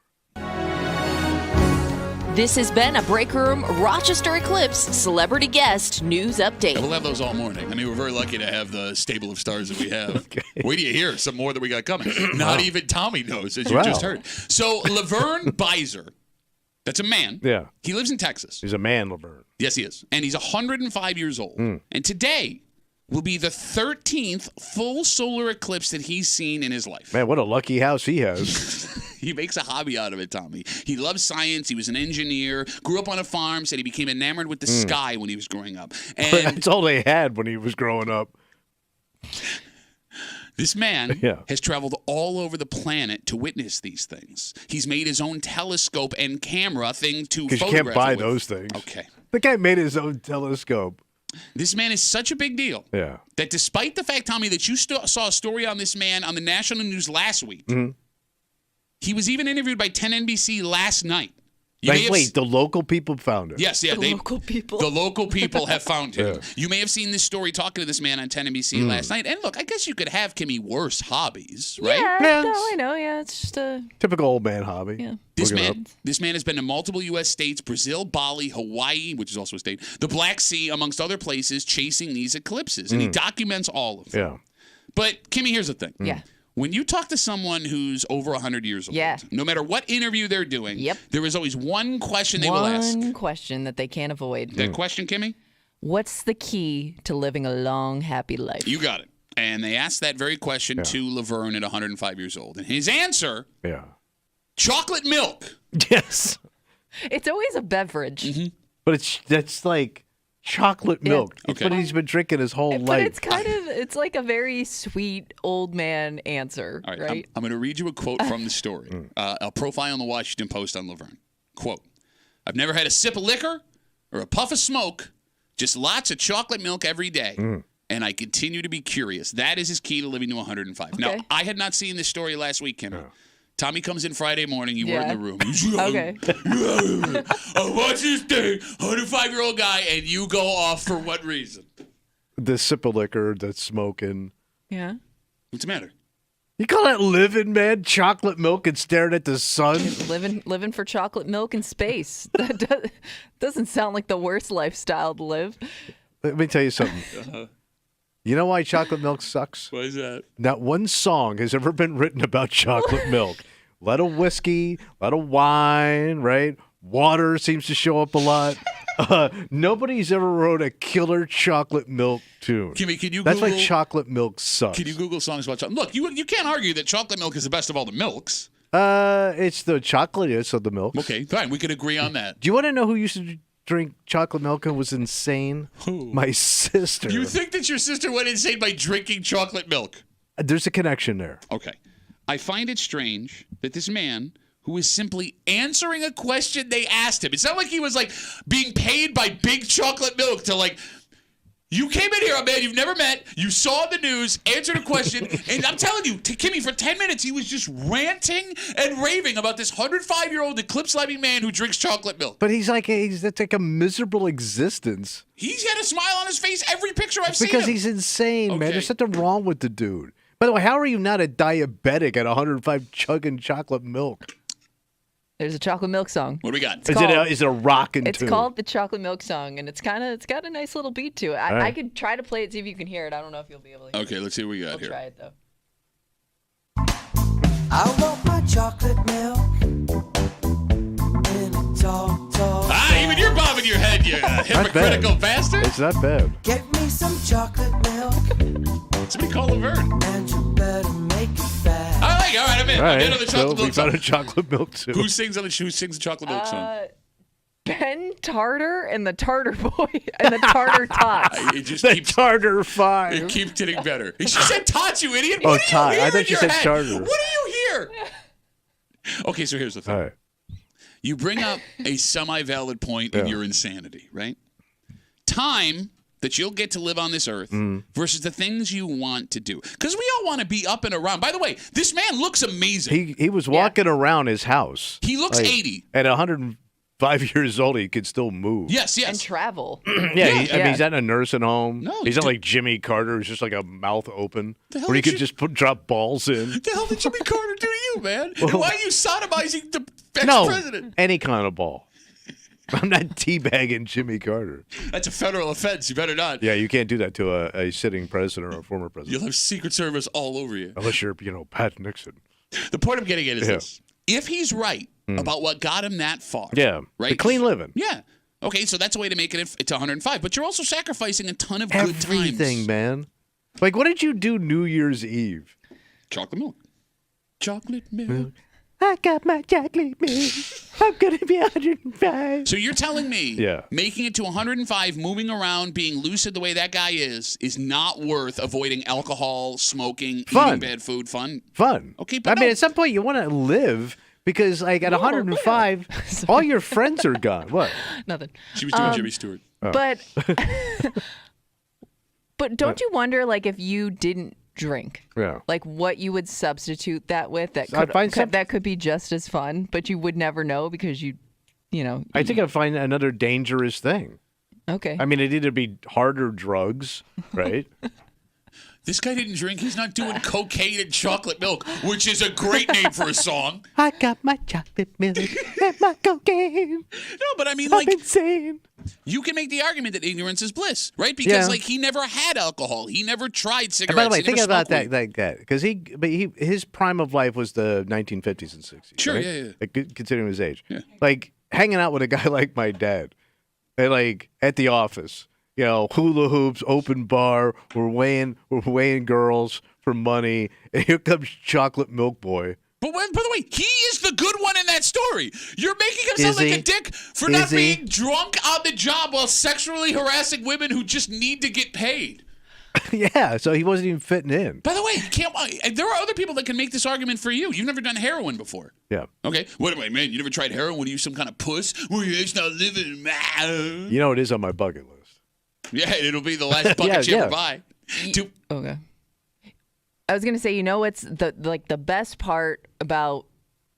This has been a break room Rochester Eclipse celebrity guest news update. We'll have those all morning. I mean, we're very lucky to have the stable of stars that we have. Wait till you hear some more that we got coming. Not even Tommy knows, as you just heard. So Laverne Beiser, that's a man. Yeah. He lives in Texas. He's a man, Laverne. Yes, he is. And he's 105 years old. And today will be the 13th full solar eclipse that he's seen in his life. Man, what a lucky house he has. He makes a hobby out of it, Tommy. He loves science. He was an engineer, grew up on a farm, said he became enamored with the sky when he was growing up. And that's all they had when he was growing up. This man has traveled all over the planet to witness these things. He's made his own telescope and camera thing to photograph. Because you can't buy those things. Okay. The guy made his own telescope. This man is such a big deal that despite the fact, Tommy, that you saw a story on this man on the national news last week, he was even interviewed by 10 NBC last night. Wait, the local people found him? Yes, The local people. The local people have found him. You may have seen this story talking to this man on 10 NBC last night. And look, I guess you could have, Kimmy, worse hobbies, right? Yeah, no, I know. Yeah, it's just a typical old man hobby. Yeah. This man has been to multiple U.S. states, Brazil, Bali, Hawaii, which is also a state, the Black Sea, amongst other places, chasing these eclipses. And he documents all of them. Yeah. But, Kimmy, here's the thing. Yeah. When you talk to someone who's over 100 years old, no matter what interview they're doing, there is always one question they will ask. One question that they can't avoid. That question, Kimmy? What's the key to living a long, happy life? You got it. And they asked that very question to Laverne at 105 years old. And his answer, chocolate milk. Yes. It's always a beverage. But that's like chocolate milk. It's what he's been drinking his whole life. But it's kind of, it's like a very sweet old man answer, All right? I'm going to read you a quote from the story. A profile on the Washington Post on Laverne. Quote, I've never had a sip of liquor or a puff of smoke, just lots of chocolate milk every day. And I continue to be curious. That is his key to living to 105. Okay. Now, I had not seen this story last week, Kim. Tommy comes in Friday morning. You were in the room. Okay. I watch this thing, 105-year-old guy, and you go off for what reason? The sip of liquor, the smoking. Yeah. What's the matter? You call that living, man? Chocolate milk and staring at the sun? Living for chocolate milk in space. That doesn't sound like the worst lifestyle to live. Let me tell you something. You know why chocolate milk sucks? Why is that? Not one song has ever been written about chocolate milk. A lot of whiskey, a lot of wine, right? Water seems to show up a lot. Nobody's ever wrote a killer chocolate milk tune. Kimmy, can you That's Google, why chocolate milk sucks. Can you Google songs about chocolate? Look, you can't argue that chocolate milk is the best of all the milks. It's the chocolatiest of the milk. Okay, fine. We can agree on that. Do you want to know who used to drink chocolate milk and was insane? Who? My sister. You think that your sister went insane by drinking chocolate milk? There's a connection there. Okay. I find it strange that this man who is simply answering a question they asked him. It's not like he was like being paid by Big Chocolate Milk to like, you came in here, a man you've never met, you saw the news, answered a question, and I'm telling you, Kimmy, for 10 minutes, he was just ranting and raving about this 105-year-old eclipse-loving man who drinks chocolate milk. But that's like a miserable existence. He's got a smile on his face every picture I've seen Because him. he's insane, man. Okay. There's something wrong with the dude. By the way, how are you not a diabetic at 105 chugging chocolate milk? There's a chocolate milk song. What do we got? Is it a rockin' It's tune? called the Chocolate Milk Song, and it's got a nice little beat to it. I could try to play it, see if you can hear it. I don't know if you'll be able to hear it. Okay, let's see what we got We'll here. try it, though. I want my chocolate milk in a tall Even you're bobbing your head, you hypocritical bastard. It's not bad. Get me some chocolate milk, Somebody call Laverne. and you better make it fast. All right, I'm in. All I'm right, in on the so chocolate we milk found song. a chocolate milk too. Who sings the chocolate milk song? Ben Tartar and the Tartar Boy and the Tartar Tots. It just The keeps Tartar 5. it keeps getting better. She said tots, you idiot. Oh, What do you tot. hear I thought in you your said head? charter. What do you hear? Okay, so here's the thing. All right. You bring up a semi-valid point in your insanity, right? Time that you'll get to live on this earth versus the things you want to do. Because we all want to be up and around. By the way, this man looks amazing. He was walking around his house. He looks like, 80. At 105 years old, he could still move. Yes. And travel. I mean, he's at a nursing home. No, he's not dude. like Jimmy Carter, who's just like a mouth open, The hell where he did could you- just drop balls in. What the hell did Jimmy Carter do to you, man? And why are you sodomizing the No, ex-president? any kind of ball. I'm not teabagging Jimmy Carter. That's a federal offense. You better not. Yeah, you can't do that to a sitting president or a former president. You'll have Secret Service all over you. Unless you're, Pat Nixon. The point I'm getting at is Yeah. this. If he's right about what got him that far. Yeah, Right? the clean living. Yeah. Okay, so that's a way to make it to 105. But you're also sacrificing a ton of Everything, good times. man. Like, what did you do New Year's Eve? Chocolate milk. Chocolate milk. I got my chocolate milk. I'm going to be 105. So you're telling me Yeah. making it to 105, moving around, being lucid the way that guy is not worth avoiding alcohol, smoking, Fun. eating bad food, fun? Fun. Okay, but I mean, no. at some point, you want to live because, like, at 105, all your friends are gone. What? Nothing. She was doing Jimmy Stewart. But but don't you wonder, like, if you didn't drink, Yeah. like what you would substitute that with that I'd find that could be just as fun, but you would never know because you know. I think I'd find another dangerous thing. Okay. I mean, it'd either be harder drugs, right? This guy didn't drink. He's not doing cocaine and chocolate milk, which is a great name for a song. I got my chocolate milk and my cocaine. No, but I mean, I'm like, insane. you can make the argument that ignorance is bliss, right? Because, Yeah. like, he never had alcohol. He never tried And cigarettes. by the way, he think never about smoked that, weed. because his prime of life was the 1950s and 60s. Sure, right? yeah. Like, considering his age, Yeah. like hanging out with a guy like my dad, and like at the office, hula hoops, open bar, we're weighing girls for money, and here comes Chocolate Milk Boy. But by the way, he is the good one in that story. You're making him sound Is like he? a dick for Is not he? being drunk on the job while sexually harassing women who just need to get paid. Yeah, so he wasn't even fitting in. By the way, there are other people that can make this argument for you. You've never done heroin before. Yeah. Okay. What am I, man? You never tried heroin? Are you some kind of puss? Well, it's not living. You know, it is on my bucket list. Yeah, it'll be the last bucket you yeah. ever buy. Okay. I was gonna say, what's the best part about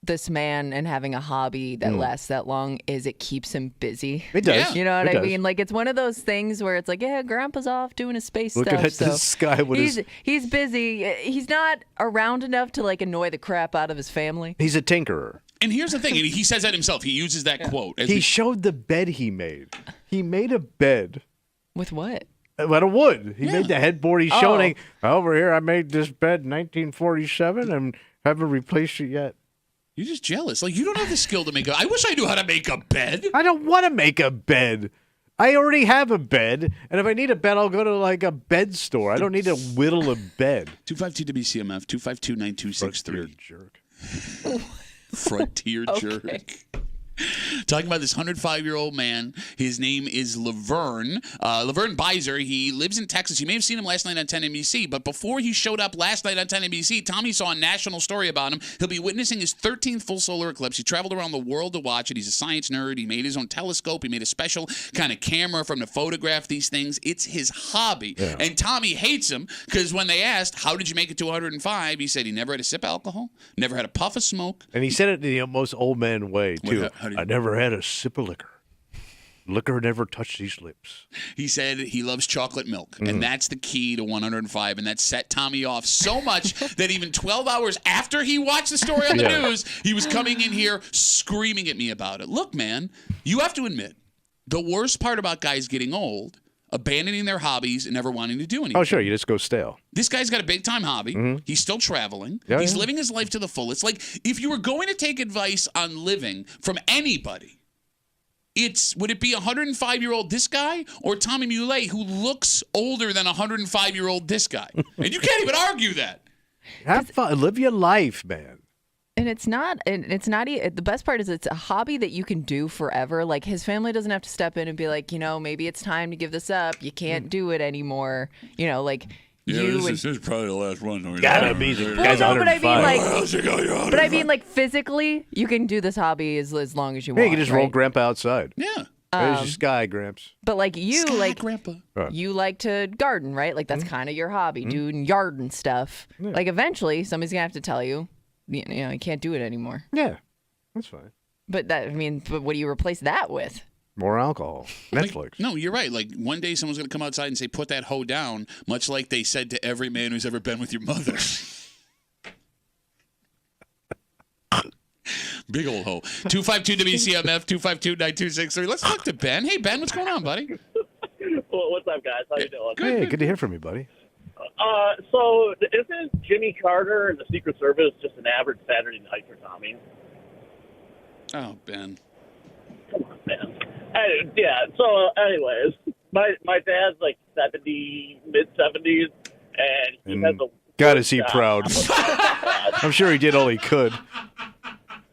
this man and having a hobby that lasts that long is it keeps him busy. It does. Yeah. You know what It I does. mean? Like, it's one of those things where it's like, yeah, Grandpa's off doing his space Looking stuff. at the so sky with he's busy. He's not around enough to like annoy the crap out of his family. He's a tinkerer. And here's the thing, and he says that himself. He uses that quote. He showed the bed he made. He made a bed With what? out of wood. He made the headboard. He's Oh. showing, over here, I made this bed in 1947 and haven't replaced it yet. You're just jealous. Like, you don't have the skill to make I wish I knew how to make a bed. I don't want to make a bed. I already have a bed, and if I need a bed, I'll go to like a bed store. I don't need to whittle a bed. 252 WCMF, 252-9263. You're a jerk. Frontier jerk. Talking about this 105-year-old man. His name is Laverne. Laverne Beiser. He lives in Texas. You may have seen him last night on 10 NBC. But before he showed up last night on 10 NBC, Tommy saw a national story about him. He'll be witnessing his 13th full solar eclipse. He traveled around the world to watch it. He's a science nerd. He made his own telescope. He made a special kind of camera from to photograph these things. It's his hobby. Yeah. And Tommy hates him because when they asked, how did you make it to 105? He said he never had a sip of alcohol, never had a puff of smoke. And he said it in the most old man way, too. I never had a sip of liquor. Liquor never touched these lips. He said he loves chocolate milk, and that's the key to 105, and that set Tommy off so much that even 12 hours after he watched the story on the news, he was coming in here screaming at me about it. Look, man, you have to admit, the worst part about guys getting old, abandoning their hobbies and never wanting to do anything. Oh, sure, you just go stale. This guy's got a big-time hobby. He's still traveling. He's living his life to the fullest. Like, if you were going to take advice on living from anybody, would it be 105-year-old this guy or Tommy Muley, who looks older than 105-year-old this guy? And you can't even argue that. Have fun. Live your life, man. And it's not the best part is it's a hobby that you can do forever. Like, his family doesn't have to step in and be like, maybe it's time to give this up. You can't do it anymore. Like, this is probably the last one. Gotta be the guy's 105. But I mean, like, physically, you can do this hobby as long as you want. Yeah, you can just roll Grandpa outside. Yeah. There's your sky, Gramps. But like Grandpa. You like to garden, right? Like, that's kind of your hobby, doing yard and stuff. Yeah. Like, eventually, somebody's gonna have to tell you, you can't do it anymore. Yeah, that's fine. But but what do you replace that with? More alcohol. Netflix. Like, no, you're right. Like, one day someone's going to come outside and say, put that hoe down, much like they said to every man who's ever been with your mother. Big old hoe. 252 WCMF, 252-9263. Let's talk to Ben. Hey, Ben, what's going on, buddy? Well, what's up, guys? How you doing? Hey, good to hear from you, buddy. So isn't Jimmy Carter and the Secret Service just an average Saturday night for Tommy? Oh, Ben. Come on, man. So anyways, my dad's like 70, mid-70s, and he has a... God, is he proud. I'm sure he did all he could.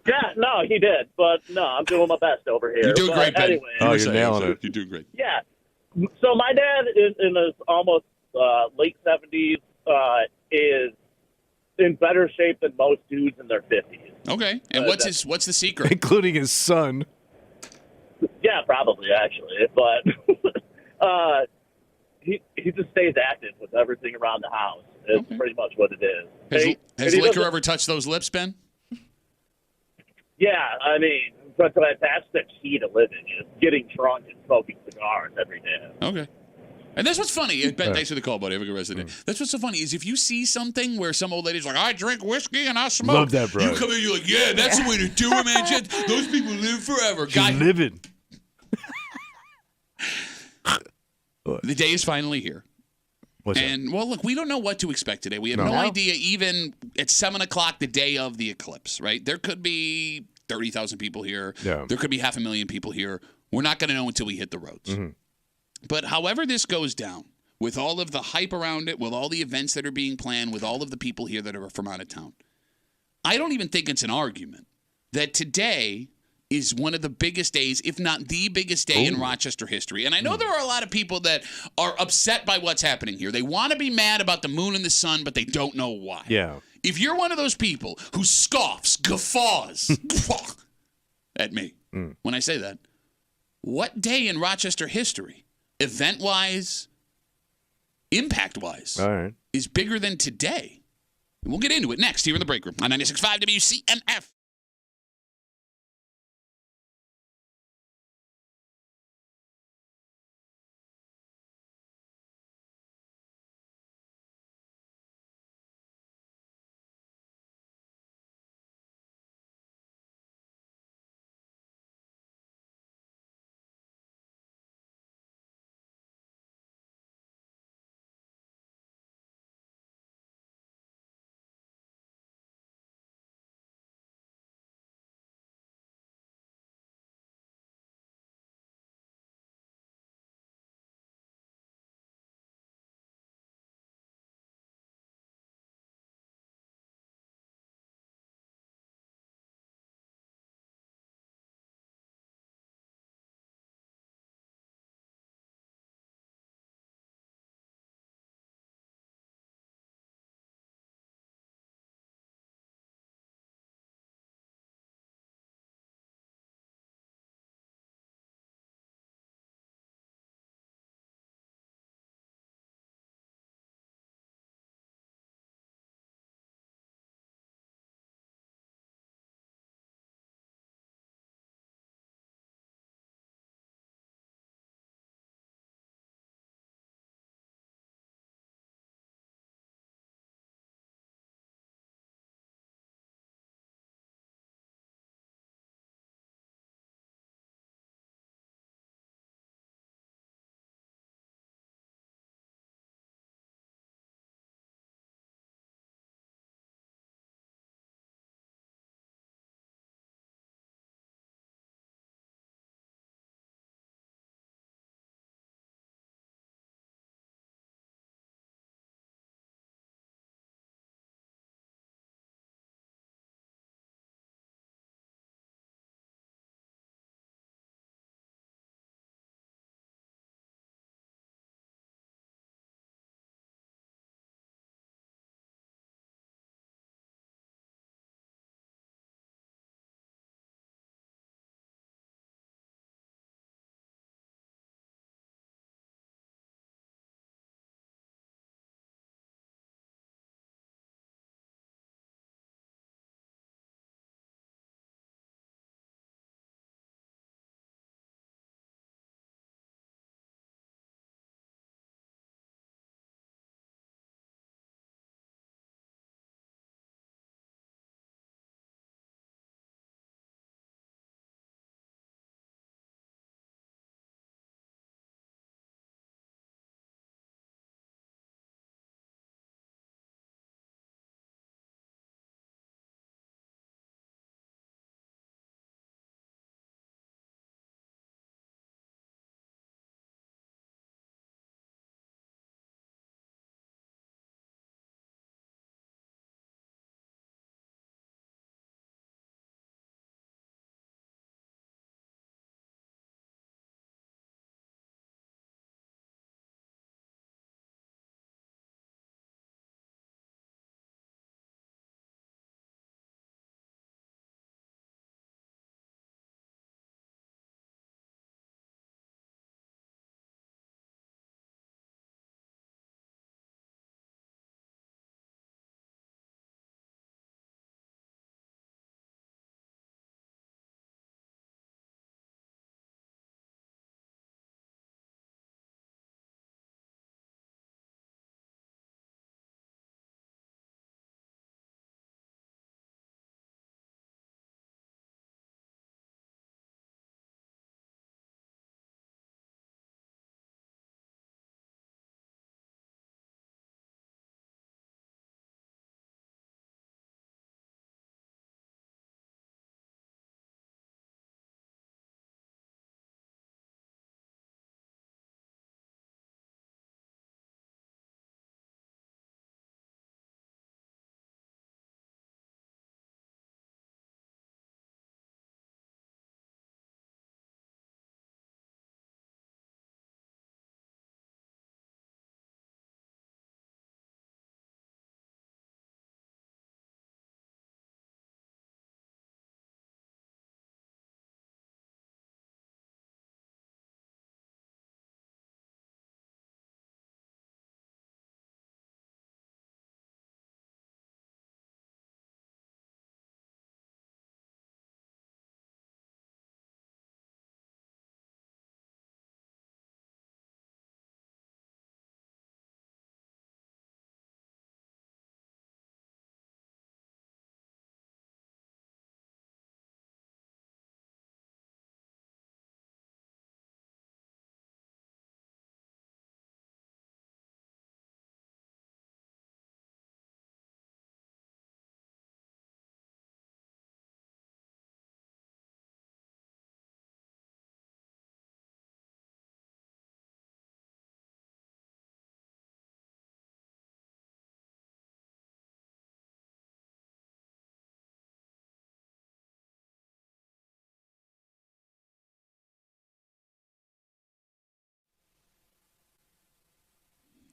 Yeah, no, he did. But no, I'm doing my best over here. You're doing great, Ben. Anyways, you're nailing it. You're doing great. Yeah. So my dad is in his almost late 70s, is in better shape than most dudes in their 50s. Okay. And what's the secret? Including his son. Yeah, probably, actually. But he just stays active with everything around the house. It's pretty much what it is. Has liquor ever touched those lips, Ben? Yeah, I mean, but that's the key to living, is getting drunk and smoking cigars every day. Okay. And that's what's funny. Ben, thanks for the call, buddy. Have a good rest of the day. That's what's so funny is if you see something where some old lady's like, I drink whiskey and I smoke. Love that, bro. You come in, you're like, yeah, that's the way to do it, man. Those people live forever. She's living. The day is finally here. Well, look, we don't know what to expect today. We have no idea, even at 7 o'clock, the day of the eclipse, right? There could be 30,000 people here. Yeah. There could be 500,000 people here. We're not going to know until we hit the roads. Mm-hmm. But however this goes down, with all of the hype around it, with all the events that are being planned, with all of the people here that are from out of town, I don't even think it's an argument that today is one of the biggest days, if not the biggest day in Rochester history. And I know there are a lot of people that are upset by what's happening here. They want to be mad about the moon and the sun, but they don't know why. Yeah. If you're one of those people who scoffs, guffaws at me when I say that, what day in Rochester history, event-wise, impact-wise, is bigger than today? And we'll get into it next here in the break room on 96.5 WCMF.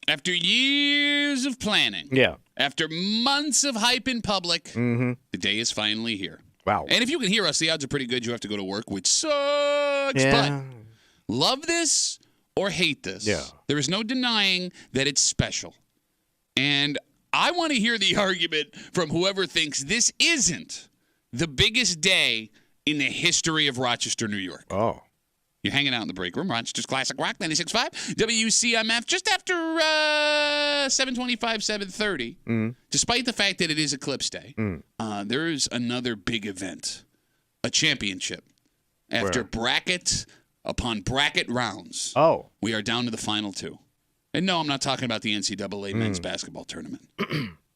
After years of planning, after months of hype in public, the day is finally here. Wow. And if you can hear us, the odds are pretty good you have to go to work, which sucks. Yeah. But love this or hate this, there is no denying that it's special. And I want to hear the argument from whoever thinks this isn't the biggest day in the history of Rochester, New York. Oh. You're hanging out in the break room. Rochester's Classic Rock 96.5. WCMF just after 7:25, 7:30. Despite the fact that it is Eclipse Day, there is another big event, a championship. After bracket upon bracket rounds, we are down to the final two. And no, I'm not talking about the NCAA men's basketball tournament.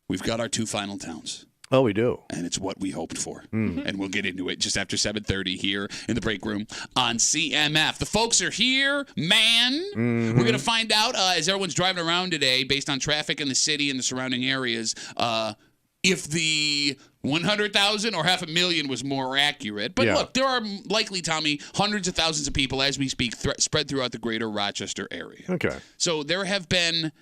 We've got our two final towns. Oh, we do. And it's what we hoped for. And we'll get into it just after 7:30 here in the break room on CMF. The folks are here, man. We're going to find out as everyone's driving around today, based on traffic in the city and the surrounding areas, if the 100,000 or 500,000 was more accurate. But look, there are likely, Tommy, hundreds of thousands of people as we speak spread throughout the greater Rochester area. Okay. So there have been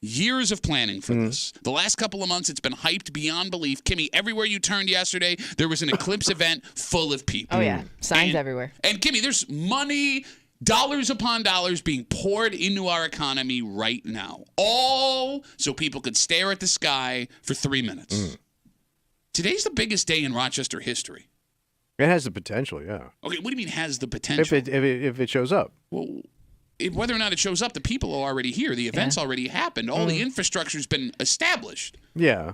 years of planning for this. The last couple of months, it's been hyped beyond belief. Kimmy, everywhere you turned yesterday, there was an Eclipse event full of people. Oh, yeah. Signs everywhere. And Kimmy, there's money, dollars upon dollars being poured into our economy right now. All so people could stare at the sky for 3 minutes. Today's the biggest day in Rochester history. It has the potential, yeah. Okay, what do you mean has the potential? If it shows up. Well, whether or not it shows up, the people are already here. The event's already happened. All the infrastructure's been established. Yeah.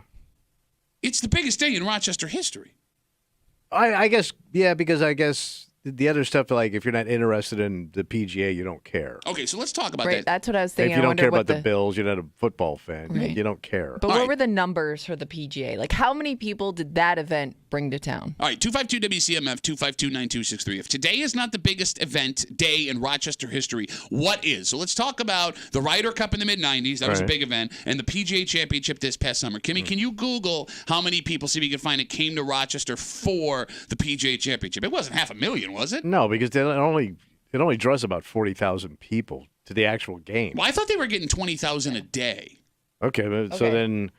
It's the biggest day in Rochester history. I guess, yeah, because I guess the other stuff, like if you're not interested in the PGA, you don't care. Okay, so let's talk about Right, that. that's what I was thinking. If you I don't wonder care what about the Bills, you're not a football fan. Right. You don't care. But what were the numbers for the PGA? Like, how many people did that event bring to town? All right, 252-WCMF, 252-9263. If today is not the biggest day in Rochester history, what is? So let's talk about the Ryder Cup in the mid-'90s. That was a big event. And the PGA Championship this past summer. Kimmy, can you Google how many people, see if you can find it, came to Rochester for the PGA Championship? It wasn't 500,000, was it? No, because it only draws about 40,000 people to the actual game. Well, I thought they were getting 20,000 a day. Okay, so then...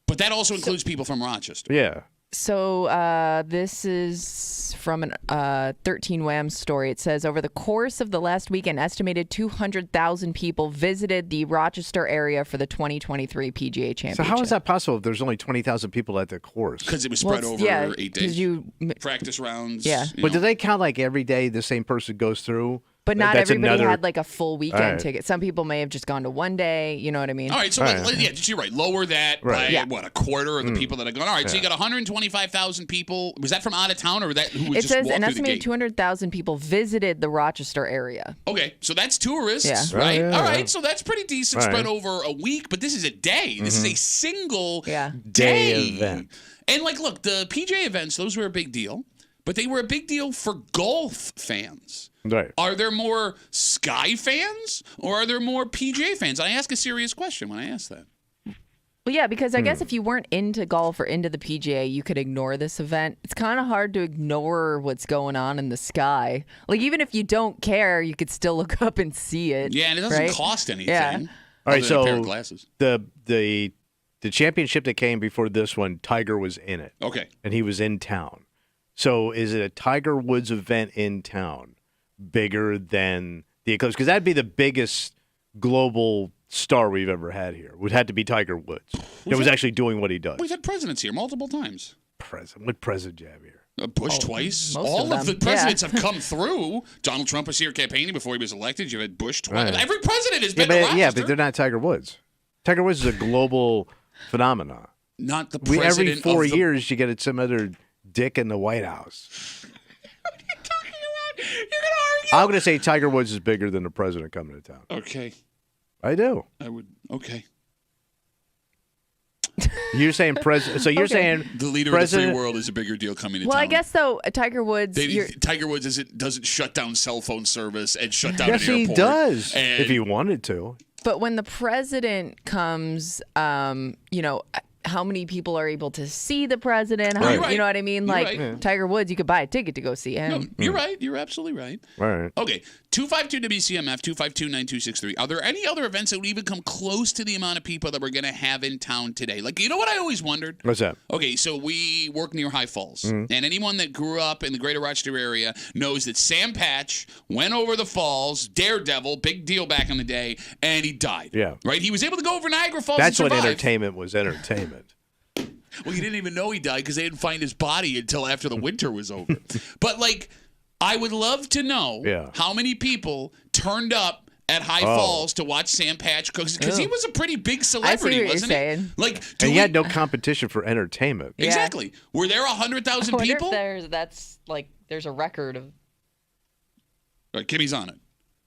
But that also includes people from Rochester. Yeah. So this is from a 13 Wham story. It says, over the course of the last week, an estimated 200,000 people visited the Rochester area for the 2023 PGA Championship. So how is that possible if there's only 20,000 people at the course? Because it was spread over 8 days. Practice rounds. Yeah. But do they count like every day the same person goes through? But not everybody had like a full weekend ticket. Some people may have just gone to one day. You know what I mean? All right. So, you're right. Lower that by, a quarter of the people that are going. All right. So you got 125,000 people. Was that from out of town or that who was just walked through the gate? It says an estimated 200,000 people visited the Rochester area. Okay. So that's tourists, yeah. right? All right. So that's pretty decent spread over a week. But this is a day. This is a single day event. And, look, the PGA events, those were a big deal. But they were a big deal for golf fans. Right. Are there more Sky fans or are there more PGA fans? I ask a serious question when I ask that. Well, yeah, because I guess if you weren't into golf or into the PGA, you could ignore this event. It's kind of hard to ignore what's going on in the sky. Like, even if you don't care, you could still look up and see it. Yeah, and it doesn't cost anything. Yeah. All right, so a pair of glasses. The championship that came before this one, Tiger was in it. Okay. And he was in town. So is it a Tiger Woods event in town bigger than the Eclipse? Because that'd be the biggest global star we've ever had here. Would have to be Tiger Woods. That was actually doing what he does. We've had presidents here multiple times. What president do you have here? Bush twice. most All of of the them. presidents have come through. Donald Trump was here campaigning before he was elected. You had Bush twice. Right. Every president has been to Rochester. Yeah, but they're not Tiger Woods. Tiger Woods is a global phenomenon. Not the president every 4 years, you get some other dick in the White House. What are you talking about? You're going to argue? I'm going to say Tiger Woods is bigger than the president coming to town. Okay. I do. I would. Okay. You're saying president. So you're saying the leader of the free world is a bigger deal coming to town. Well, I guess though, Tiger Woods. Tiger Woods doesn't shut down cell phone service and shut down yes, an airport. Yes, he does. If he wanted to. But when the president comes, how many people are able to see the president. How, Right. You know what I mean? You're Like right. Yeah. Tiger Woods, you could buy a ticket to go see him. No, you're right. You're absolutely right. Right. Okay, 252 WCMF, 252-9263. Are there any other events that would even come close to the amount of people that we're going to have in town today? Like, you know what I always wondered? What's that? Okay, so we work near High Falls, and anyone that grew up in the greater Rochester area knows that Sam Patch went over the falls, daredevil, big deal back in the day, and he died. Yeah. Right? He was able to go over Niagara Falls That's and when survive. entertainment was entertainment. Well, you didn't even know he died because they didn't find his body until after the winter was over. But, like, I would love to know how many people turned up at High Falls to watch Sam Patch because he was a pretty big celebrity, wasn't he? Like, and he had no competition for entertainment. Exactly. Were there 100,000 I wonder people? if there's a record of. All right, Kimmy's on it.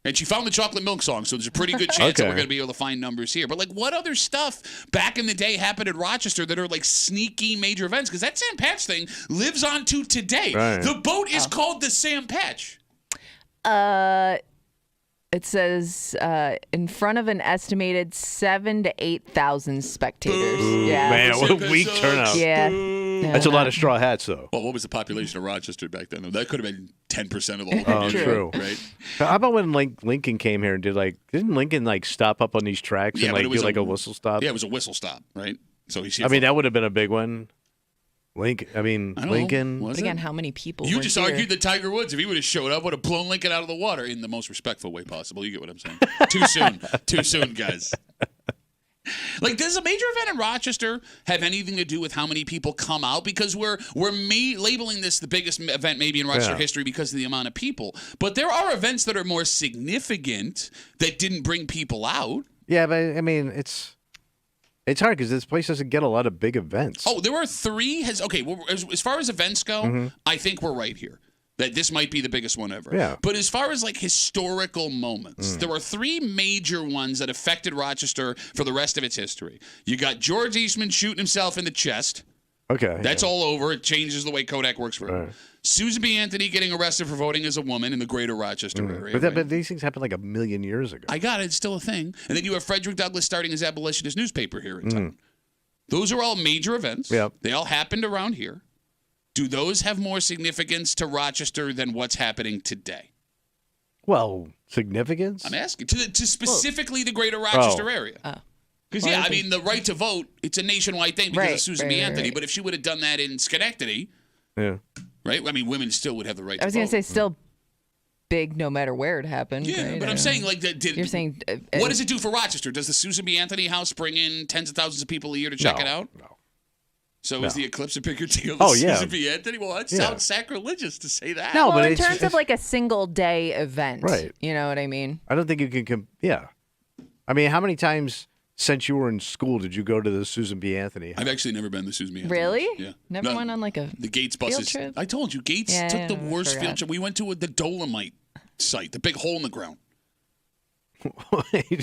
And she found the chocolate milk song, so there's a pretty good chance that we're going to be able to find numbers here. But, like, what other stuff back in the day happened in Rochester that are, like, sneaky major events? Because that Sam Patch thing lives on to today. Right. The boat is called the Sam Patch. It says in front of an estimated 7,000 to 8,000 spectators. Yeah. Man, what a weak turnout. Yeah. That's a lot of straw hats, though. Well, what was the population of Rochester back then? That could have been 10% of the whole Oh, community. true. Right? How about when Lincoln came here and didn't Lincoln stop up on these tracks and but it do was a whistle stop? Yeah, it was a whistle stop, right? So I mean, that would have been a big one. Lincoln. Was Again, it? how many people? You were just here? argued that Tiger Woods, if he would have showed up, would have blown Lincoln out of the water in the most respectful way possible. You get what I'm saying? Too soon, guys. Like, does a major event in Rochester have anything to do with how many people come out? Because we're labeling this the biggest event maybe in Rochester history because of the amount of people. But there are events that are more significant that didn't bring people out. Yeah, but I mean, it's hard because this place doesn't get a lot of big events. Oh, there are three. Well, as far as events go, I think we're right here. That this might be the biggest one ever. Yeah. But as far as like historical moments, there are three major ones that affected Rochester for the rest of its history. You got George Eastman shooting himself in the chest. Okay. That's all over. It changes the way Kodak works for him. Right. Susan B. Anthony getting arrested for voting as a woman in the greater Rochester area. But these things happened like a million years ago. I got it. It's still a thing. And then you have Frederick Douglass starting his abolitionist newspaper here in town. Those are all major events. Yep. They all happened around here. Do those have more significance to Rochester than what's happening today? Well, significance? I'm asking. To specifically the greater Rochester area. Because, Well, I mean, the right to vote, it's a nationwide thing because of Susan B. Anthony. Right. But if she would have done that in Schenectady, Yeah. right? I mean, women still would have the right to vote. I was going to say still big no matter where it happened. Yeah, right? but I'm saying, like, You're saying. what does it do for Rochester? Does the Susan B. Anthony house bring in tens of thousands of people a year to check it out? No. So is the eclipse a bigger deal than Oh, yeah. Susan B. Anthony? Well, that sounds sacrilegious to say that. No, Well, but in it's- terms of like a single day event. Right. You know what I mean? I don't think you can. Yeah. I mean, how many times since you were in school did you go to the Susan B. Anthony house? I've actually never been to Susan B. Anthony. Really? Yeah. Never No, went on like a. the Gates field buses. trip? I told you, Gates Yeah, took the I worst forgot. field trip. We went to the Dolomite site, the big hole in the ground.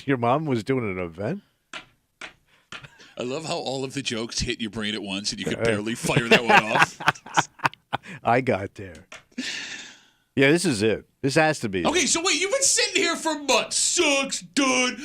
Your mom was doing an event? I love how all of the jokes hit your brain at once and you could barely fire that one off. I got there. Yeah, this is it. This has to be. Okay, so wait, you've been sitting here for months. Sucks, done.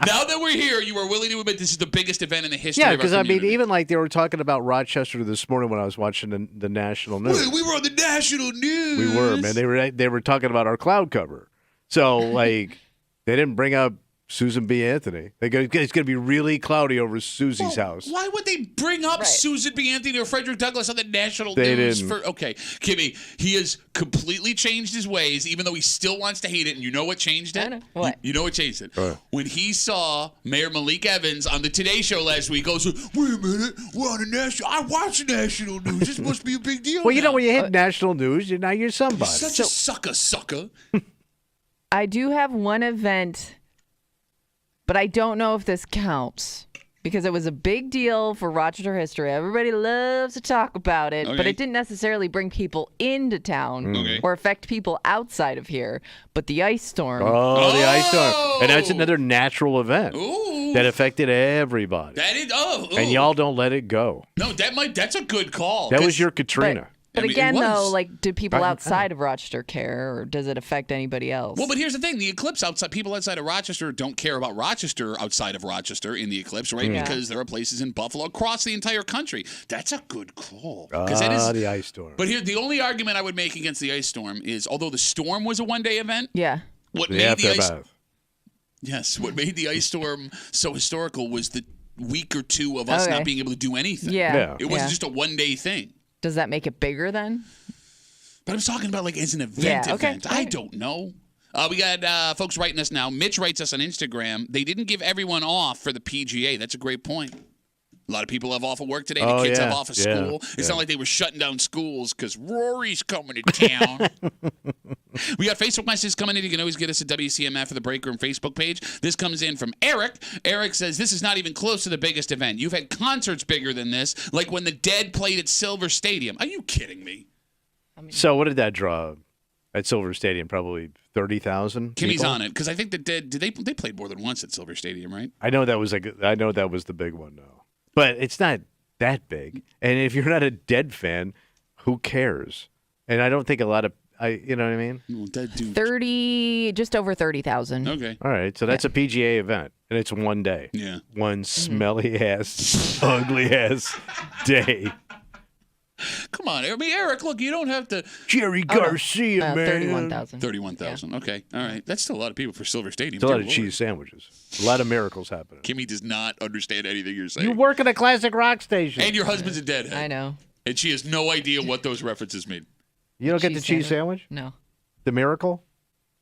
Now that we're here, you are willing to admit this is the biggest event in the history Yeah, of our because I mean, community. even like they were talking about Rochester this morning when I was watching the national news. Wait, we were on the national news. We were, man. They were talking about our cloud cover. So like, they didn't bring up Susan B. Anthony. They go, it's going to be really cloudy over Susie's house. Why would they bring up Right. Susan B. Anthony or Frederick Douglass on the national They news? didn't. Okay, Kimmy, he has completely changed his ways, even though he still wants to hate it. And you know what changed it? I know. What? You know what changed it? What? When he saw Mayor Malik Evans on the Today Show last week, goes, "Wait a minute, we're on the national. I watch the national news. This must be a big deal." Well, you know, now." when you hit national news, now you're somebody. Such a sucker. I do have one event, but I don't know if this counts because it was a big deal for Rochester history. Everybody loves to talk about it, but Okay. it didn't necessarily bring people into town Okay. or affect people outside of here. But the ice storm. Oh, the ice storm. And that's another natural event Ooh. that affected everybody. That is, And y'all don't let it go. No, that's a good call. That was 'cause your Katrina. But I mean, again, it was. though, like, do people outside of Rochester care, or does it affect anybody else? Well, but here's the thing: the eclipse people outside of Rochester don't care about Rochester outside of Rochester in the eclipse, right? Yeah. Because there are places in Buffalo across the entire country. That's a good call. Because it is the ice storm. But here, the only argument I would make against the ice storm is, although the storm was a one-day event, yeah. what The made the ice aftermath. Yes, what made the ice storm so historical was the week or two of us Okay. not being able to do anything. Yeah. It wasn't just a one-day thing. Does that make it bigger then? But I'm talking about like as an event. Yeah, okay. I don't know. We got folks writing us now. Mitch writes us on Instagram. They didn't give everyone off for the PGA. That's a great point. A lot of people have off of work today. The kids have off of school. It's not like they were shutting down schools because Rory's coming to town. We got Facebook messages coming in. You can always get us at WCMF or the Break Room Facebook page. This comes in from Eric. Eric says, this is not even close to the biggest event. You've had concerts bigger than this, like when the Dead played at Silver Stadium. Are you kidding me? So what did that draw at Silver Stadium? Probably 30,000. Kimmy's on it because I think the Dead they played more than once at Silver Stadium, right? I know that was the big one now, but it's not that big. And if you're not a Dead fan, who cares? And I don't think a lot of you know what I mean? Well, Dead dude. 30, just over 30,000. Okay. All right, so that's a PGA event, and it's one day. Yeah. One smelly ass, ugly ass day. Come on, I mean, Eric. Look, you don't have to. Jerry Garcia, man. 31,000. 31,000. Okay. All right. That's still a lot of people for Silver Stadium. It's a lot Dear of Lord. cheese sandwiches. A lot of miracles happening. Kimmy does not understand anything you're saying. You work at a classic rock station. And your husband's a deadhead. I know. And she has no idea what those references mean. You don't get the cheese sandwich? No. The miracle?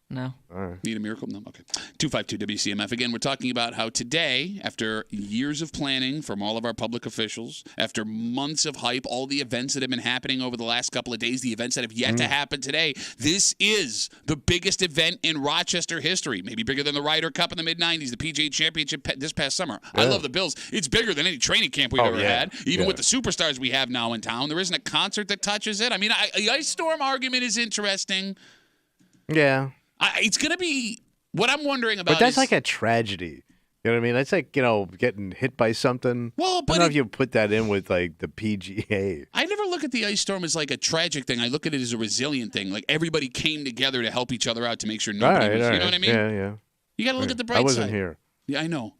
No. All right. Need a miracle? No? Okay. 252 WCMF. Again, we're talking about how today, after years of planning from all of our public officials, after months of hype, all the events that have been happening over the last couple of days, the events that have yet to happen today, this is the biggest event in Rochester history. Maybe bigger than the Ryder Cup in the mid-'90s, the PGA Championship this past summer. I love the Bills. It's bigger than any training camp we've ever had. Even with the superstars we have now in town, there isn't a concert that touches it. I mean, the Ice Storm argument is interesting. Yeah. It's going to be what I'm wondering about. But that's is, like a tragedy. You know what I mean? That's like, getting hit by something. Well, I but don't know if you put that in with like the PGA. I never look at the ice storm as like a tragic thing. I look at it as a resilient thing. Like everybody came together to help each other out to make sure nobody was. You know what I mean? Yeah. You got to look at the bright I side. wasn't here. Yeah, I know.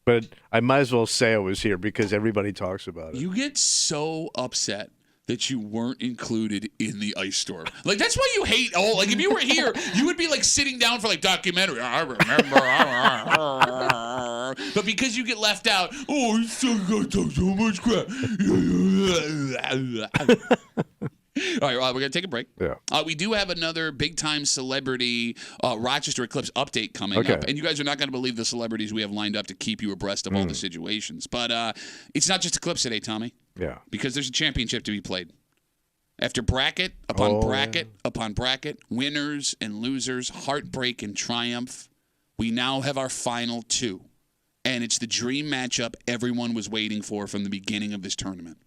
But I might as well say I was here because everybody talks about it. You get so upset that you weren't included in the ice storm. Like, that's why you hate like, if you were here, you would be, like, sitting down for, like, documentary. I remember. But because you get left out, you still got to talk so much crap. All right, we're going to take a break. Yeah. We do have another big-time celebrity Rochester Eclipse update coming up. And you guys are not going to believe the celebrities we have lined up to keep you abreast of all the situations. But it's not just Eclipse today, Tommy. Yeah. Because there's a championship to be played. After bracket upon bracket upon bracket, winners and losers, heartbreak and triumph, we now have our final two. And it's the dream matchup everyone was waiting for from the beginning of this tournament.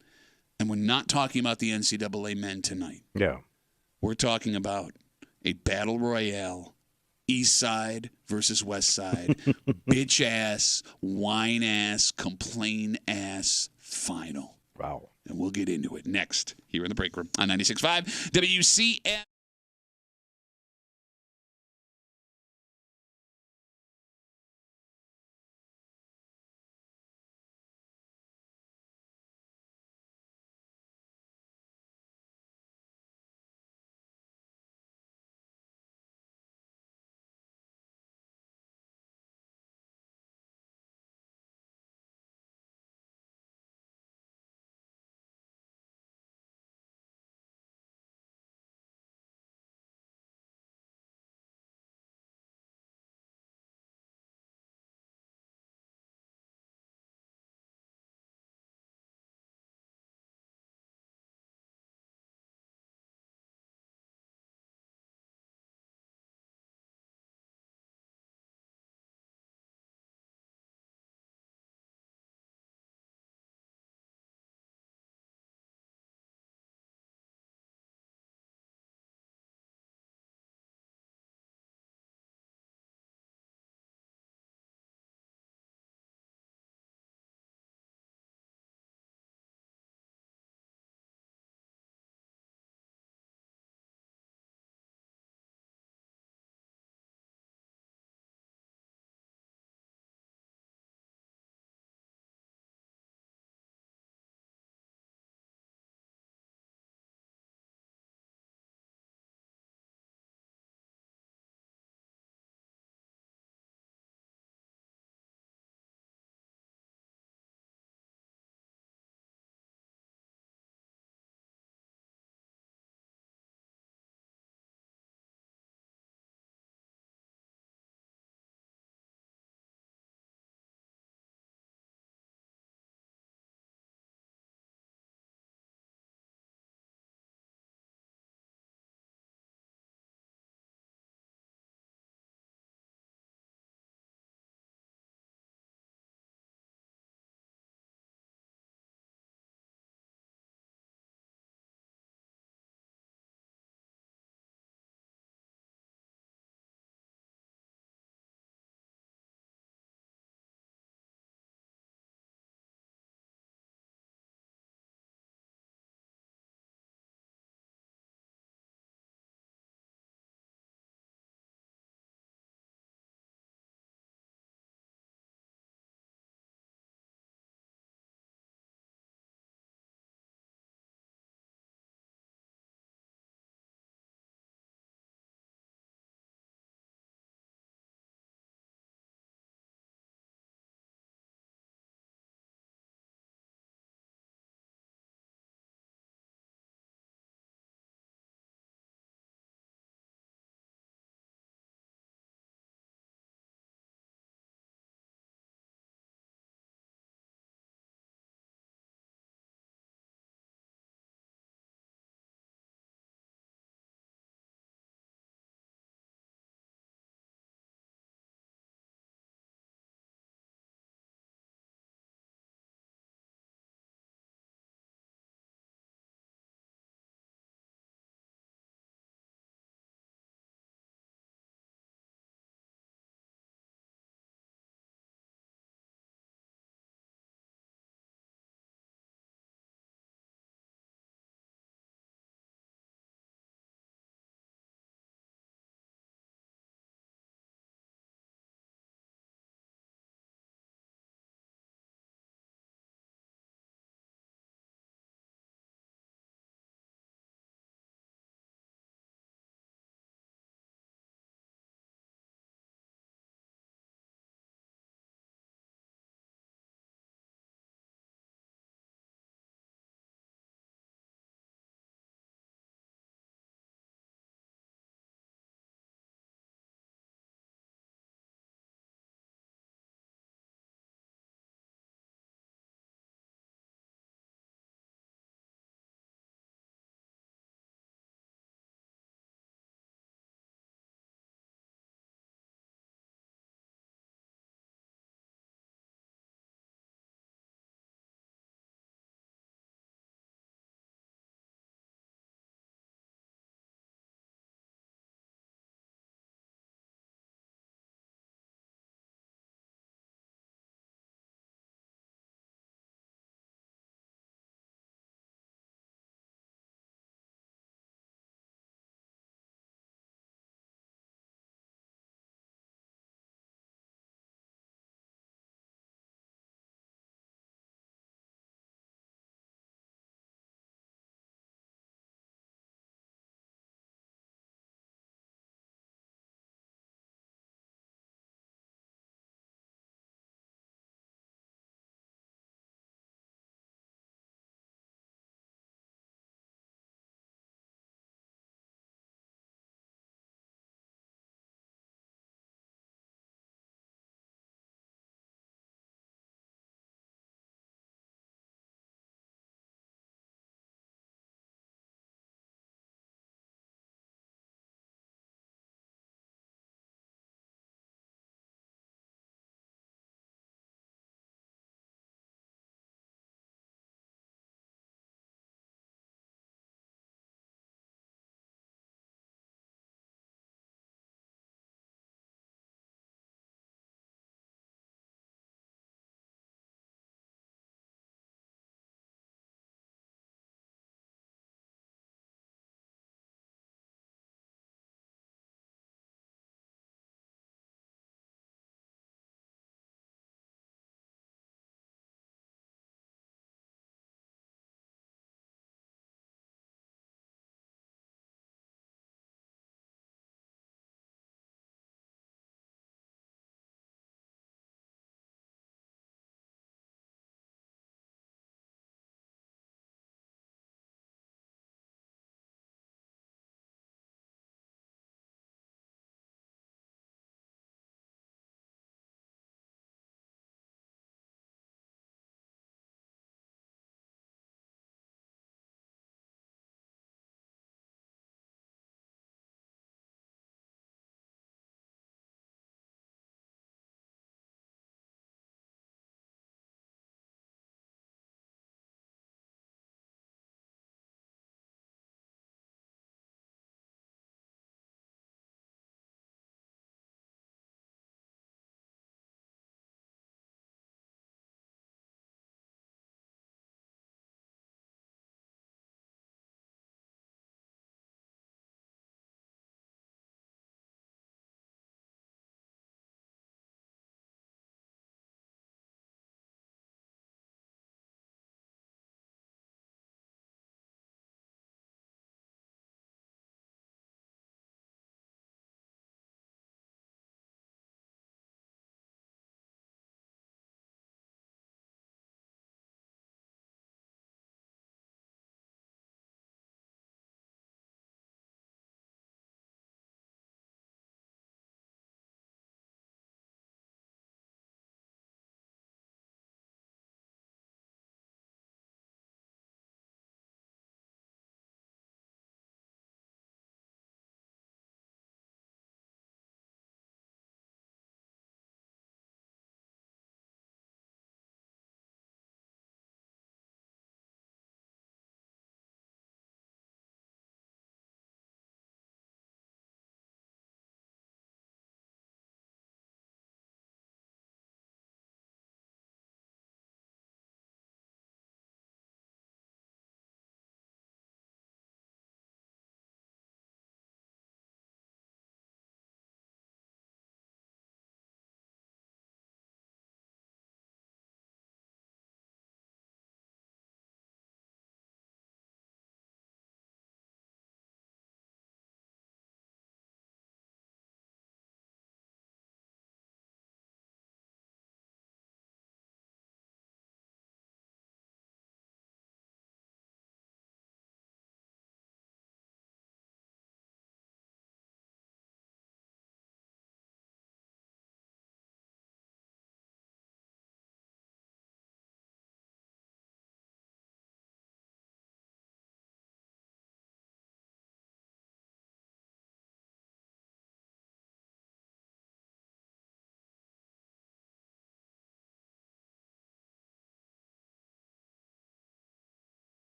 And we're not talking about the NCAA men tonight. Yeah. We're talking about a battle royale, East Side versus West Side, bitch ass, whine ass, complain ass final. Wow. And we'll get into it next here in the break room on 96.5 WCMF.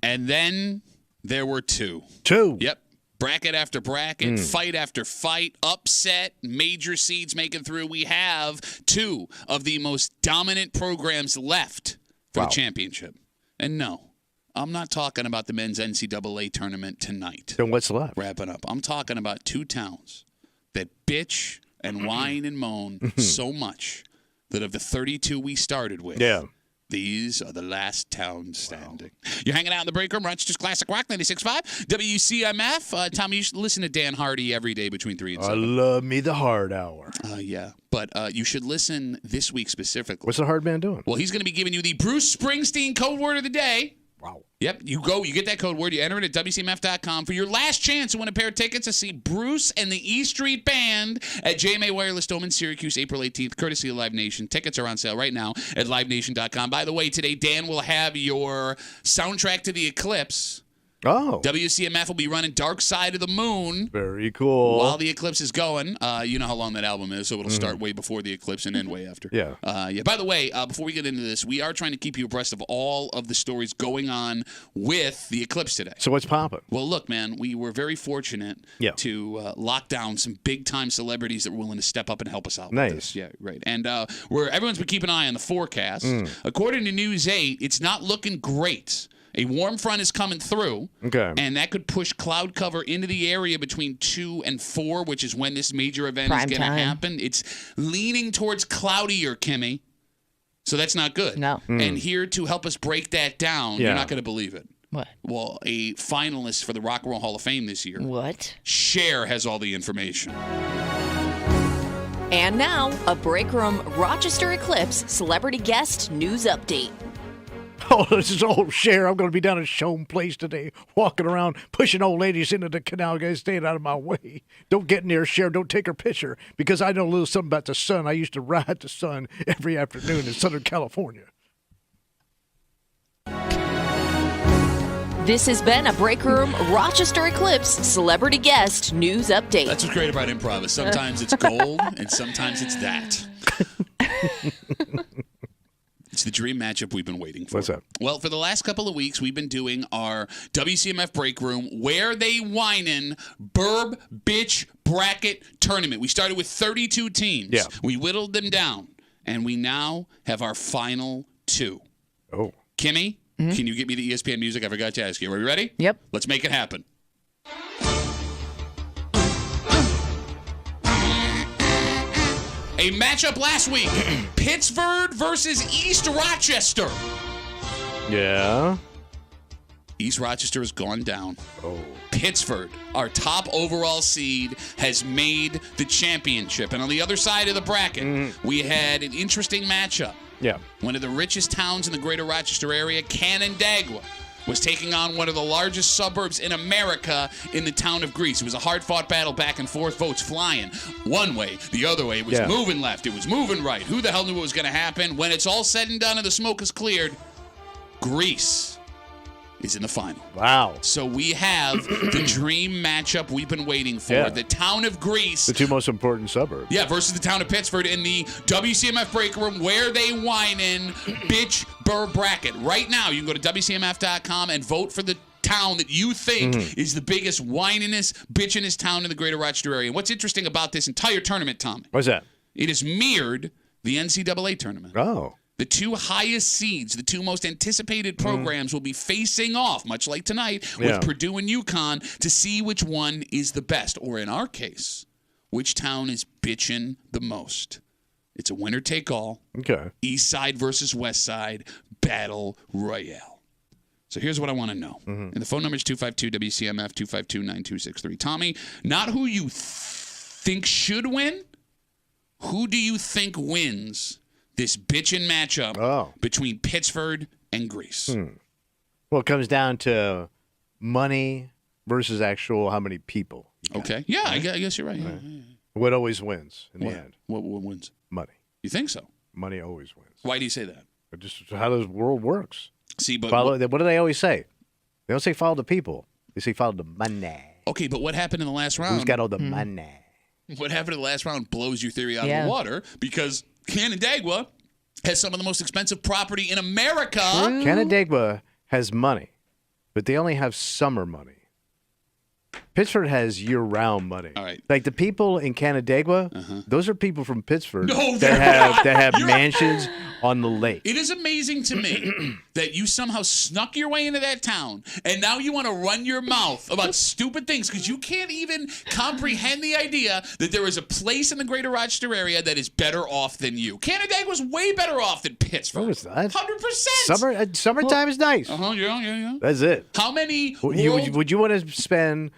And then there were two. Two. Yep. Bracket after bracket, fight after fight, upset, major seeds making through. We have two of the most dominant programs left for the championship. And no, I'm not talking about the men's NCAA tournament tonight. Then what's left? Wrapping up. I'm talking about two towns that bitch and whine and moan so much that of the 32 we started with, these are the last towns standing. You're hanging out in the break room, Rochester's Classic Rock 96.5, WCMF. Tommy, you should listen to Dan Hardy every day between 3 and 7. I love me the hard hour. Yeah, but you should listen this week specifically. What's the hard man doing? Well, he's going to be giving you the Bruce Springsteen code word of the day. Wow. Yep, you get that code word, you enter it at WCMF.com for your last chance to win a pair of tickets to see Bruce and the E Street Band at JMA Wireless Dome in Syracuse, April 18th, courtesy of Live Nation. Tickets are on sale right now at LiveNation.com. By the way, today Dan will have your soundtrack to the eclipse. Oh. WCMF will be running Dark Side of the Moon. Very cool. While the eclipse is going. You know how long that album is, so it'll start way before the eclipse and end way after. Yeah. By the way, before we get into this, we are trying to keep you abreast of all of the stories going on with the eclipse today. So what's popping? Well, look, man, we were very fortunate to lock down some big-time celebrities that were willing to step up and help us out with this. Yeah, right. And everyone's been keeping an eye on the forecast. According to News 8, it's not looking great. A warm front is coming through, and that could push cloud cover into the area between 2 and 4, which is when this major event is going to happen. It's leaning towards cloudier, Kimmy, so that's not good. No. And here to help us break that down, you're not going to believe it. What? Well, a finalist for the Rock and Roll Hall of Fame this year. What? Cher has all the information. And now, a Break Room Rochester Eclipse celebrity guest news update. Oh, this is old Cher. I'm going to be down at Shone Place today, walking around, pushing old ladies into the canal. Guys, staying out of my way. Don't get near Cher. Don't take her picture, because I know a little something about the sun. I used to ride the sun every afternoon in Southern California. This has been a Break Room Rochester Eclipse celebrity guest news update. That's what's great about improv. Sometimes it's gold, and sometimes it's that. It's the dream matchup we've been waiting for. What's that? Well, for the last couple of weeks, we've been doing our WCMF Break Room Where They Whinin' Burb Bitch Bracket Tournament. We started with 32 teams. Yeah. We whittled them down, and we now have our final 2. Oh. Kimmy, can you get me the ESPN music? I forgot to ask you. Are we ready? Yep. Let's make it happen. A matchup last week, Pittsburgh versus East Rochester. Yeah. East Rochester has gone down. Oh. Pittsburgh, our top overall seed, has made the championship. And on the other side of the bracket, we had an interesting matchup. Yeah. One of the richest towns in the greater Rochester area, Canandaigua, was taking on one of the largest suburbs in America in the town of Greece. It was a hard-fought battle back and forth, votes flying one way, the other way. It was moving left, it was moving right. Who the hell knew what was going to happen? When it's all said and done and the smoke is cleared, Greece is in the final. Wow. So we have the dream matchup we've been waiting for. Yeah. The town of Greece. The two most important suburbs. Yeah, versus the town of Pittsburgh in the WCMF Break Room Where They Whinin' Bitch Burr Bracket. Right now, you can go to WCMF.com and vote for the town that you think is the biggest whininest, bitchinest town in the greater Rochester area. And what's interesting about this entire tournament, Tommy? What's that? It has mirrored the NCAA tournament. Oh. The two highest seeds, the two most anticipated programs will be facing off, much like tonight, with Purdue and UConn to see which one is the best. Or in our case, which town is bitching the most. It's a winner-take-all. Okay. East side versus west side battle royale. So here's what I want to know. And the phone number is 252-WCMF, 252-9263. Tommy, not who you think should win. Who do you think wins this bitchin' matchup between Pittsburgh and Greece? Well, it comes down to money versus actual how many people. Okay. Yeah, I guess you're right. Right. What always wins in the end? What wins? Money. You think so? Money always wins. Why do you say that? Just how the world works. See, but what do they always say? They don't say follow the people. They say follow the money. Okay, but what happened in the last round? Who's got all the money? What happened in the last round blows your theory out of the water, because Canandaigua has some of the most expensive property in America. Canandaigua has money. but they only have summer money. Pittsford has year-round money. All right. Like the people in Canandaigua, those are people from Pittsford No, that have mansions on the lake. It is amazing to me that you somehow snuck your way into that town, and now you want to run your mouth about stupid things because you can't even comprehend the idea that there is a place in the greater Rochester area that is better off than you. Canandaigua was way better off than Pittsford. No, it's not. 100%. Summertime is nice. Yeah. That's it. How many Would you want to spend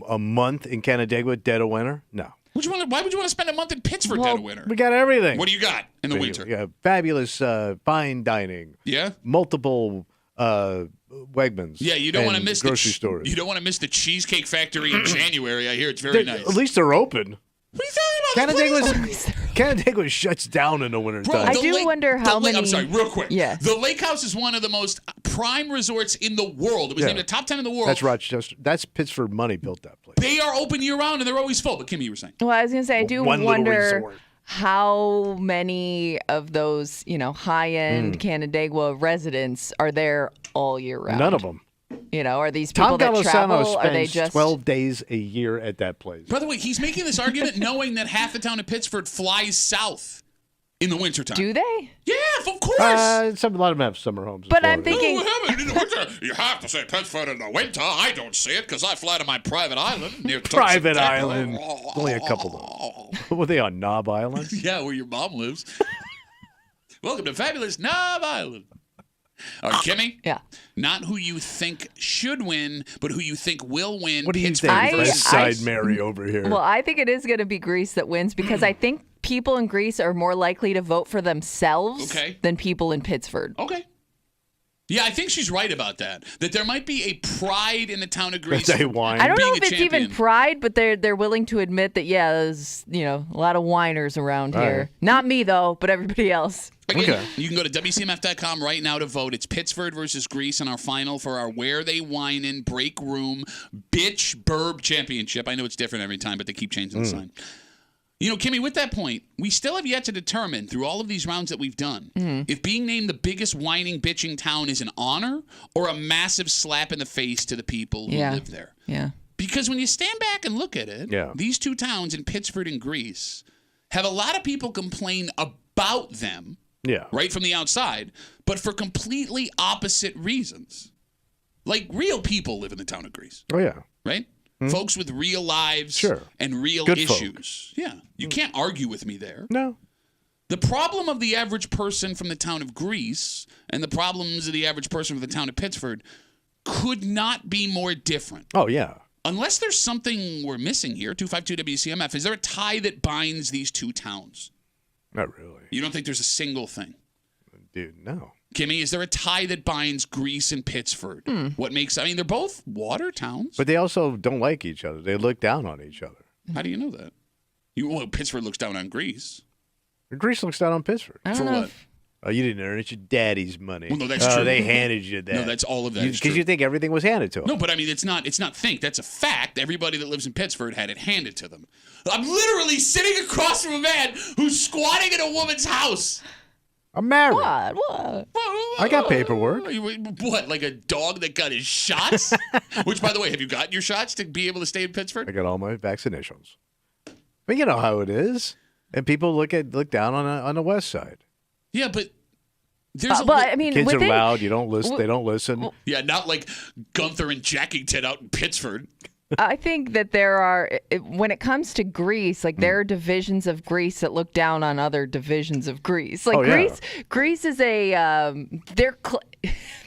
a month in Canandaigua dead of winter? No. Why would you want to spend a month in Pittsford dead of winter? We got everything. What do you got in the winter? We got fabulous fine dining. Yeah. Multiple Wegmans. Yeah, you don't want to miss grocery stores. You don't want to miss the Cheesecake Factory in January. I hear it's very nice. At least they're open. What are you talking about? Canandaigua shuts down in the wintertime. I do wonder how many. I'm sorry, real quick. Yeah. The Lake House is one of the most prime resorts in the world. It was named a top 10 in the world. That's Rochester. That's Pittsford money built that place. They are open year round and they're always full. But Kimmy, you were saying. Well, I was going to say, I do One little wonder resort. how many of those, high-end Canandaigua residents are there all year round. None of them. Are these people Tom that travel? Golisano Are they spends just 12 days a year at that place. By the way, he's making this argument knowing that half the town of Pittsford flies south in the wintertime. Do they? Yeah, of course. A lot of them have summer homes. But I'm thinking. No, we haven't in the winter. You have to say Pittsford in the winter. I don't see it because I fly to my private island near Private island. Only a couple though. Were they on Knob Island? Yeah, where your mom lives. Welcome to fabulous Knob Island. All right, Kimmy. Yeah. Not who you think should win, but who you think will win. What do you Pittsburgh think? versus Side Mary over here. Well, I think it is going to be Greece that wins because I think people in Greece are more likely to vote for themselves than people in Pittsford. Okay. Yeah, I think she's right about that. That there might be a pride in the town of Greece. They whine. I don't know being if a it's champion. even pride, but they're willing to admit that there's a lot of whiners around here. right. Not me though, but everybody else. Again, you can go to WCMF.com right now to vote. It's Pittsford versus Greece in our final for our Where They Whinin' Break Room Bitch Burb Championship. I know it's different every time, but they keep changing the sign. Kimmy, with that point, we still have yet to determine through all of these rounds that we've done if being named the biggest whining, bitching town is an honor or a massive slap in the face to the people who live there. Yeah. Because when you stand back and look at it, these two towns in Pittsford and Greece have a lot of people complain about them. Yeah. Right from the outside, but for completely opposite reasons. Like real people live in the town of Greece. Oh, yeah. Right? Folks with real lives and real Good issues. Folk. Yeah. You can't argue with me there. No. The problem of the average person from the town of Greece and the problems of the average person from the town of Pittsford could not be more different. Oh, yeah. Unless there's something we're missing here, 252 WCMF, is there a tie that binds these two towns? Not really. You don't think there's a single thing? Dude, no. Kimmy, is there a tie that binds Greece and Pittsford? What makes, they're both water towns. But they also don't like each other. They look down on each other. How do you know that? Pittsford looks down on Greece. Greece looks down on Pittsford. I don't For know what? if- Oh, you didn't earn it. It's your daddy's money. Well, no, that's true. They handed you that. No, that's all of that is true. Because you think everything was handed to them. No, but it's not think. That's a fact. Everybody that lives in Pittsford had it handed to them. I'm literally sitting across from a man who's squatting in a woman's house. I'm married. What? I got paperwork. What, like a dog that got his shots? Which, by the way, have you gotten your shots to be able to stay in Pittsford? I got all my vaccinations. But you know how it is. And people look down on the west side. Yeah, but there's kids are loud. You don't listen. They don't listen. Yeah, not like Gunther and Jackington out in Pittsford. I think that there are, when it comes to Greece, there are divisions of Greece that look down on other divisions of Greece. Greece is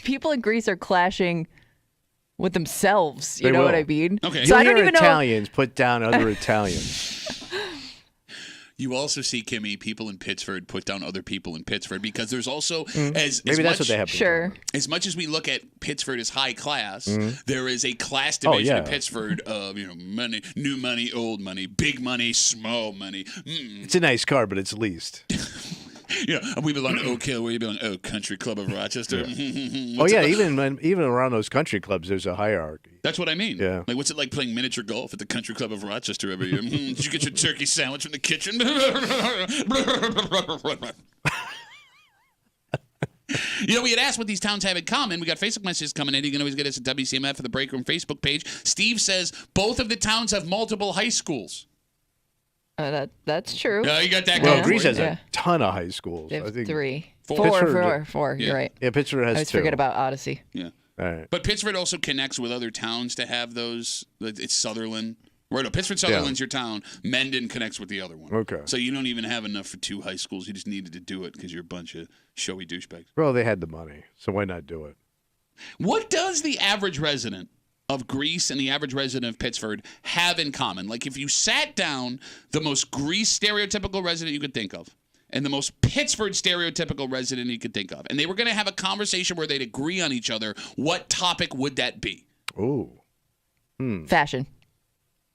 people in Greece are clashing with themselves. You know what I mean? Okay. So I don't even Italians put down other Italians. You also see, Kimmy, people in Pittsford put down other people in Pittsford because there's also Maybe that's what they have. Sure. As much as we look at Pittsford as high class, there is a class division in Pittsford of money, new money, old money, big money, small money. It's a nice car, but it's leased. We belong to Oak Hill. We belong to Oak Country Club of Rochester. Even around those country clubs, there's a hierarchy. That's what I mean. Yeah. Like, what's it like playing miniature golf at the Country Club of Rochester every year? Did you get your turkey sandwich from the kitchen? We had asked what these towns have in common. We got Facebook messages coming in. You can always get us at WCMF or the Break Room Facebook page. Steve says both of the towns have multiple high schools. That's true. You got that Well, going. Greece has a ton of high schools. They have I think 3. Pittsburgh- 4. Yeah. You're right. Yeah, Pittsburgh has I always 2. forget about Odyssey. Yeah. All right. But Pittsford also connects with other towns to have those. It's Sutherland. Right, no, Pittsford Sutherland's your town. Mendon connects with the other one. Okay. So you don't even have enough for 2 high schools. You just needed to do it because you're a bunch of showy douchebags. Well, they had the money, so why not do it? What does the average resident of Greece and the average resident of Pittsford have in common? Like if you sat down the most Greece stereotypical resident you could think of and the most Pittsford stereotypical resident you could think of, and they were going to have a conversation where they'd agree on each other, what topic would that be? Ooh. Fashion.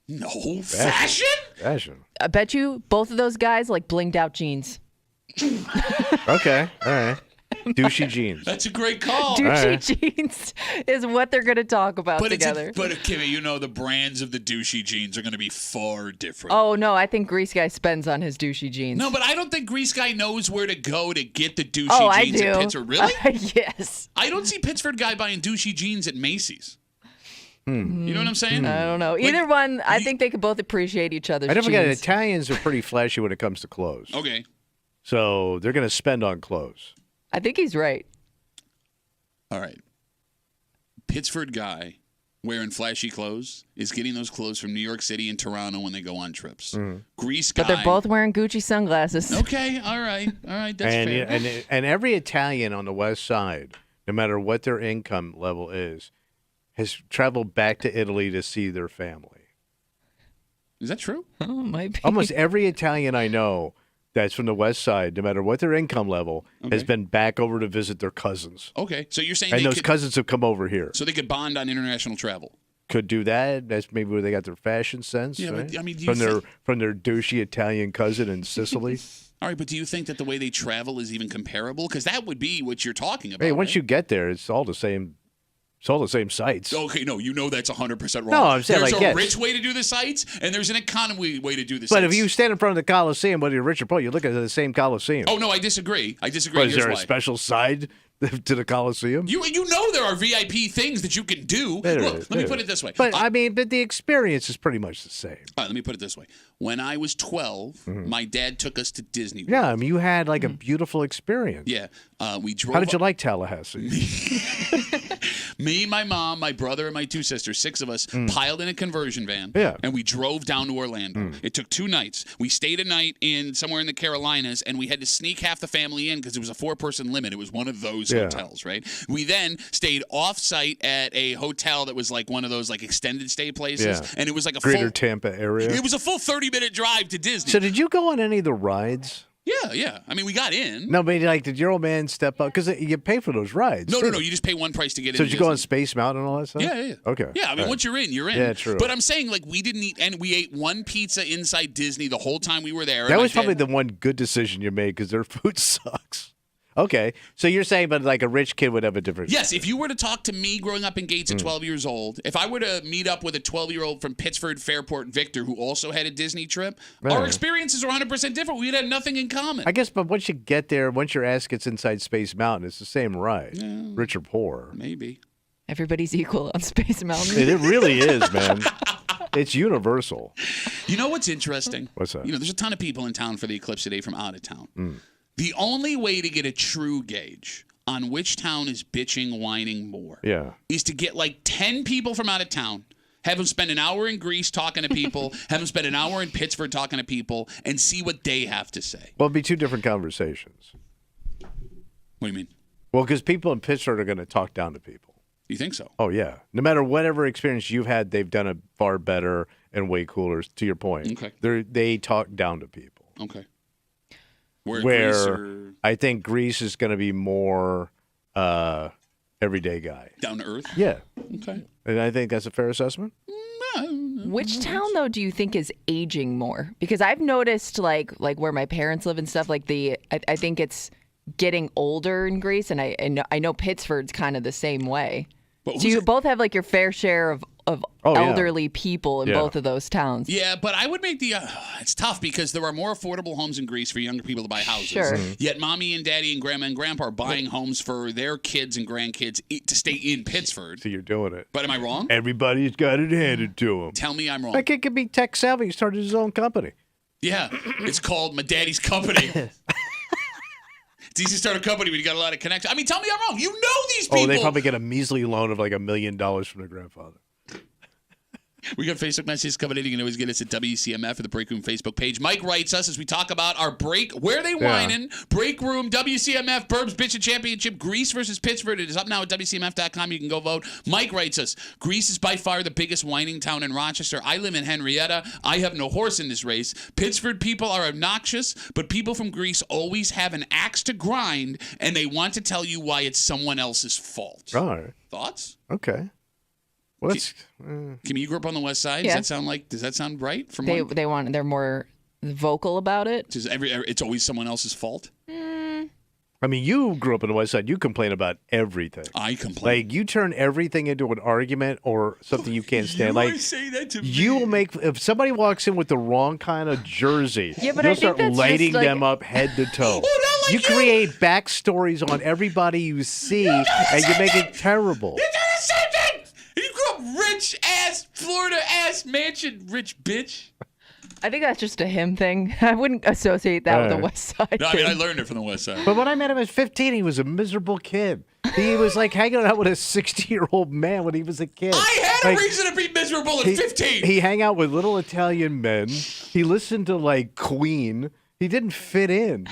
No, fashion? Fashion. I bet you both of those guys like blinged out jeans. Okay. All right. Douchey jeans. That's a great call. Douchey jeans is what they're going to talk about together. But Kimmy, the brands of the douchey jeans are going to be far different. Oh, no, I think Grease Guy spends on his douchey jeans. No, but I don't think Grease Guy knows where to go to get the douchey I jeans do. in Pittsford. Really? Yes. I don't see Pittsford Guy buying douchey jeans at Macy's. You know what I'm saying? I don't know. Either one, I think they could both appreciate each other's I don't forget, jeans. Italians are pretty flashy when it comes to clothes. Okay. So they're going to spend on clothes. I think he's right. All right. Pittsford Guy wearing flashy clothes is getting those clothes from New York City and Toronto when they go on trips. Grease Guy. But they're both wearing Gucci sunglasses. Okay. All right. That's fair. And every Italian on the West Side, no matter what their income level is, has traveled back to Italy to see their family. Is that true? Oh, might be. Almost every Italian I know that's from the West Side, no matter what their income level, has been back over to visit their cousins. Okay. So you're saying And they those could, cousins have come over here. so they could bond on international travel. Could do that. That's maybe where they got their fashion sense. Yeah, right? but, I mean, do you from their douchey Italian cousin in Sicily. All right, but do you think that the way they travel is even comparable? Because that would be what you're talking about. Hey, once right? you get there, it's all the same. It's all the same sites. Okay, no, that's 100% wrong. No, I'm saying there's like, a yes. rich way to do the sites, and there's an economy way to do the sites. But if you stand in front of the Coliseum, whether you're rich or poor, you look at the same Coliseum. Oh, no, I disagree. But Here's is there why. a special side to the Coliseum? You know there are VIP things that you can do. There Look, is, let me there put is. it this way. But but the experience is pretty much the same. All right, let me put it this way. When I was 12, my dad took us to Disney World. Yeah, I mean, you had like a beautiful experience. Yeah, we drove. How did you like Tallahassee? Me, my mom, my brother, and my 2 sisters, 6 of us, piled in a conversion van. Yeah. And we drove down to Orlando. It took 2 nights. We stayed a night in somewhere in the Carolinas, and we had to sneak half the family in because it was a 4-person limit. It was one of those hotels, right? We then stayed off-site at a hotel that was like one of those like extended stay places, and it was like a Greater full Tampa area. It was a full 30-minute drive to Disney. So did you go on any of the rides? Yeah. I mean, we got in. No, but like, did your old man step up? Because you pay for those rides. No. too. You just pay one price to get in. So did you go on Space Mountain and all that stuff? Yeah. Okay. Yeah, I mean, All once you're in, you're in. Yeah, true. But I'm saying, like, we didn't eat, and we ate one pizza inside Disney the whole time we were there. That was probably the one good decision you made because their food sucks. Okay. So you're saying, but like a rich kid would have a different. Yes, if you were to talk to me growing up in Gates at 12 years old, if I were to meet up with a 12-year-old from Pittsford, Fairport, Victor, who also had a Disney trip, our experiences are 100% different. We'd had nothing in common. I guess, but once you get there, once your ass gets inside Space Mountain, it's the same ride. Yeah. Rich or poor. Maybe. Everybody's equal on Space Mountain. It really is, man. It's universal. You know what's interesting? What's that? There's a ton of people in town for the eclipse today from out of town. The only way to get a true gauge on which town is bitching, whining more is to get like 10 people from out of town, have them spend an hour in Greece talking to people, have them spend an hour in Pittsburgh talking to people, and see what they have to say. Well, it'd be 2 different conversations. What do you mean? Well, because people in Pittsburgh are going to talk down to people. You think so? Oh, yeah. No matter whatever experience you've had, they've done it far better and way cooler, to your point. Okay. They talk down to people. Okay. Where I think Greece is going to be more everyday guy. Down to earth? Yeah. Okay. And I think that's a fair assessment. Which town though do you think is aging more? Because I've noticed like where my parents live and stuff, like I think it's getting older in Greece, and I know Pittsford's kind of the same way. Do you both have like your fair share of of Oh, yeah. elderly people in Yeah. both of those towns. Yeah, but I would make the. It's tough because there are more affordable homes in Greece for younger people to buy houses. Sure. Yet, mommy and daddy and grandma and grandpa are buying homes for their kids and grandkids to stay in Pittsford. So you're doing it. But am I wrong? Everybody's got it handed to him. Tell me I'm wrong. That kid could be tech savvy. He started his own company. Yeah, it's called My Daddy's Company. It's easy to start a company when you got a lot of connections. I mean, tell me I'm wrong. You know these people. Oh, they probably get a measly loan of like $1 million from their grandfather. We got Facebook messages coming in. You can always get us at WCMF or the Break Room Facebook page. Mike writes us as we talk about our break. Where are they whining? Break Room, WCMF, Burbs Bitchin' Championship, Greece versus Pittsburgh. It is up now at WCMF.com. You can go vote. Mike writes us, Greece is by far the biggest whining town in Rochester. I live in Henrietta. I have no horse in this race. Pittsburgh people are obnoxious, but people from Greece always have an axe to grind, and they want to tell you why it's someone else's fault. All right. Thoughts? Okay. Well, that's, Kim, you grew up on the West Side. Yeah. Does that sound right? From They're more vocal about it. it's always someone else's fault. I mean, you grew up on the West Side. You complain about everything. I complain. Like, you turn everything into an argument or something you can't stand. You Like, always say that to me. you will make, if somebody walks in with the wrong kind of jersey, Yeah, but you'll I think start that's lighting just, like- them up head to toe. Oh, not like you. create backstories on everybody you see, and you make it terrible. You do the same thing. You grew up rich ass Florida ass mansion, rich bitch. I think that's just a him thing. I wouldn't associate that with the Right. West Side No, I thing. mean I learned it from the West Side. But when I met him at 15, he was a miserable kid. He was like hanging out with a 60-year-old man when he was a kid. I had Like, a reason to be miserable at 15. He hang out with little Italian men. He listened to like Queen. He didn't fit in.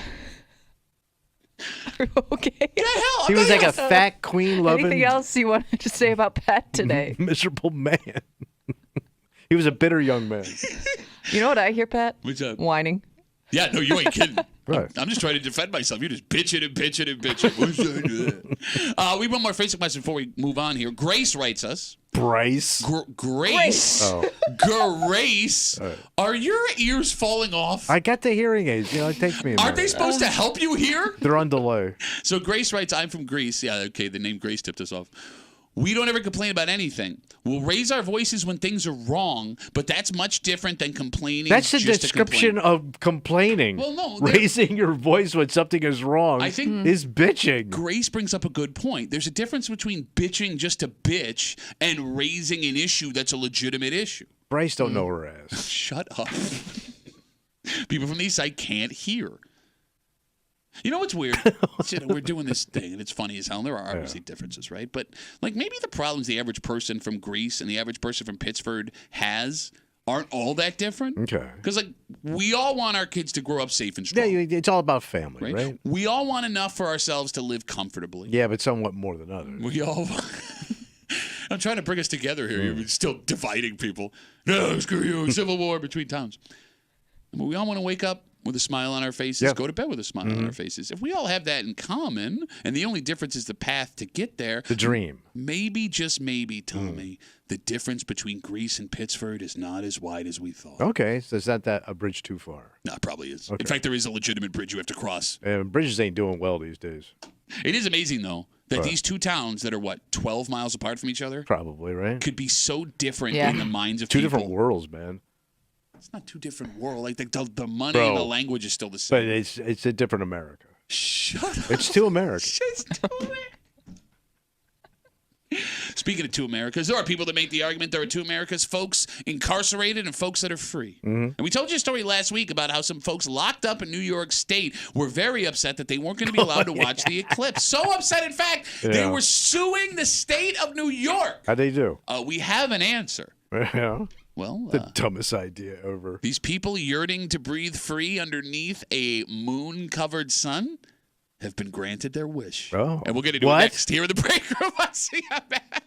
Okay. the hell? He was like a fat Queen loving Anything else you wanted to say about Pat today? miserable man. He was a bitter young man. You know what I hear, Pat? What's up? Whining. Yeah, no, you ain't kidding. Right. I'm just trying to defend myself. You're just bitching and bitching and bitching. What should I do? We have one more Facebook message before we move on here. Grace writes us. Bryce. Grace. Oh. Grace. Are your ears falling off? I got the hearing aids. You know, it takes me a Aren't they minute. supposed to help you hear? They're on delay. So Grace writes, I'm from Greece. Yeah, okay, the name Grace tipped us off. We don't ever complain about anything. We'll raise our voices when things are wrong, but that's much different than complaining. That's the just to description complain. of complaining. Well, no, raising your voice when something is wrong I think is bitching. Grace brings up a good point. There's a difference between bitching just to bitch and raising an issue that's a legitimate issue. Bryce don't know her ass. Shut up. People from the east side can't hear. You know what's weird? We're doing this thing, and it's funny as hell. And there are obviously differences, right? But like maybe the problems the average person from Greece and the average person from Pittsburgh has aren't all that different. Okay. Because like we all want our kids to grow up safe and Yeah, strong. it's all about family, right? We all want enough for ourselves to live comfortably. Yeah, but somewhat more than others. We all. I'm trying to bring us together here. You're still dividing people. No, screw you. Civil war between towns. But we all want to wake up with a smile on our faces, go to bed with a smile on our faces. If we all have that in common, and the only difference is the path to get there, The dream. maybe, just maybe, Tommy, the difference between Greece and Pittsburgh is not as wide as we thought. Okay, so is that a bridge too far? No, it probably is. Okay. In fact, there is a legitimate bridge you have to cross. And bridges ain't doing well these days. It is amazing, though, that these two towns that are, 12 miles apart from each other Probably, right? could be so different Yeah. in the minds of Two people. different worlds, man. It's not two different worlds. Like the money Bro. and the language is still the But same. it's a different America. Shut up. It's two America. It's two Speaking of two Americas, there are people that make the argument there are two Americas, folks incarcerated and folks that are free. And we told you a story last week about how some folks locked up in New York State were very upset that they weren't going to be allowed to watch the eclipse. So upset, in fact, they Yeah. were suing the state of New York. How'd they do? We have an answer. Yeah. Well, The dumbest idea ever. these people yearning to breathe free underneath a moon-covered sun have been granted their wish. Oh. And we'll get into What? it next here in the break room on CMF.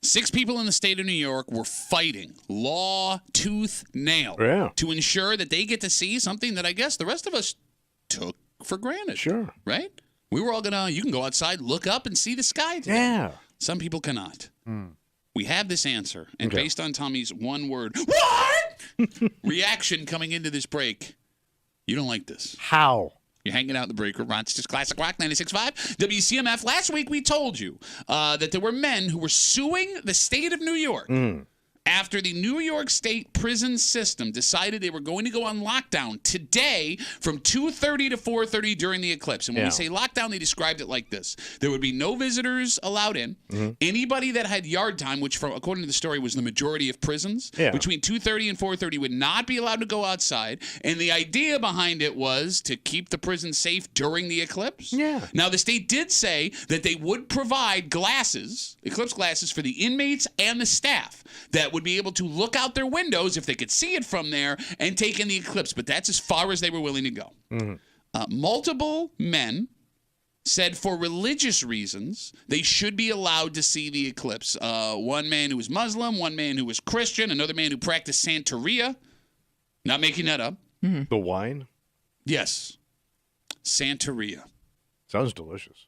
6 people in the state of New York were fighting law tooth nail to ensure that they get to see something that I guess the rest of us took for granted. Sure. Right? We were all you can go outside, look up, and see the sky today. Yeah. Some people cannot. We have this answer, and based on Tommy's one word, what? reaction coming into this break, you don't like this. How? You're hanging out in the break room. Rochester's Classic Rock 96.5. WCMF. Last week we told you that there were men who were suing the state of New York after the New York State prison system decided they were going to go on lockdown today from 2:30 to 4:30 during the eclipse. And when we say lockdown, they described it like this. There would be no visitors allowed in. Anybody that had yard time, which according to the story was the majority of prisons, between 2:30 and 4:30 would not be allowed to go outside. And the idea behind it was to keep the prison safe during the eclipse. Now, the state did say that they would provide glasses, eclipse glasses, for the inmates and the staff that would be able to look out their windows if they could see it from there and take in the eclipse. But that's as far as they were willing to go. Multiple men said for religious reasons they should be allowed to see the eclipse. One man who was Muslim, one man who was Christian, another man who practiced Santeria. Not making that up. The wine? Yes. Santeria. Sounds delicious.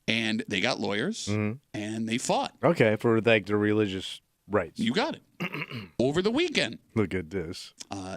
And they got lawyers, and they fought. Okay, for like the religious rights. You got it. Over the weekend. Look at this.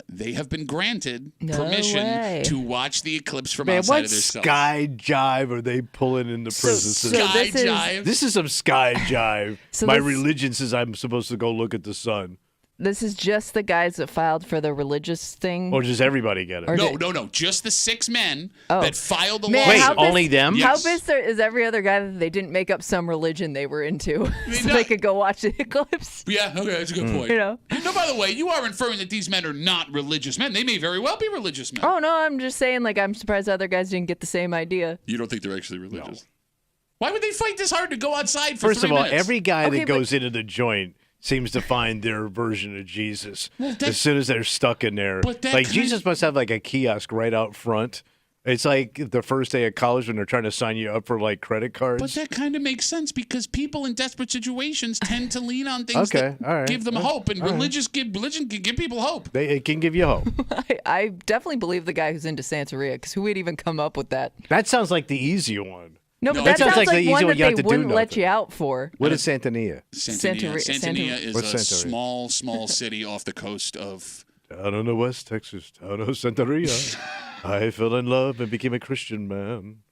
They have been granted permission to watch the eclipse from Man, outside what of their cells. sky jive are they pulling in the prison system? Sky jive? This is some sky jive. My religion says I'm supposed to go look at the sun. This is just the guys that filed for the religious thing? Or does everybody get it? No. Just the 6 men that filed the Man, Wait, lawsuit. only them? How pissed is every other guy that they didn't make up some religion they were into so they could go watch the eclipse? Yeah, okay, that's a good point. You know? No, by the way, you are inferring that these men are not religious men. They may very well be religious men. Oh, no, I'm just saying, like, I'm surprised other guys didn't get the same idea. You don't think they're actually religious? No. Why would they fight this hard to go outside for First 3 of all, minutes? every guy that goes into the joint seems to find their version of Jesus as soon as they're stuck in there. Like, Jesus must have, like, a kiosk right out front. It's like the first day of college when they're trying to sign you up for, like, credit cards. But that kind of makes sense because people in desperate situations tend to lean on things that give them hope. And religion can give people hope. It can give you hope. I definitely believe the guy who's into Santeria, because who would even come up with that? That sounds like the easy one. No, but that sounds like the one easy that you have they to wouldn't do let nothing. you out for. What is Santanilla? Santanilla is What's a Santeria? small city off the coast of... Down in the West Texas, town of Santeria, I fell in love and became a Christian man.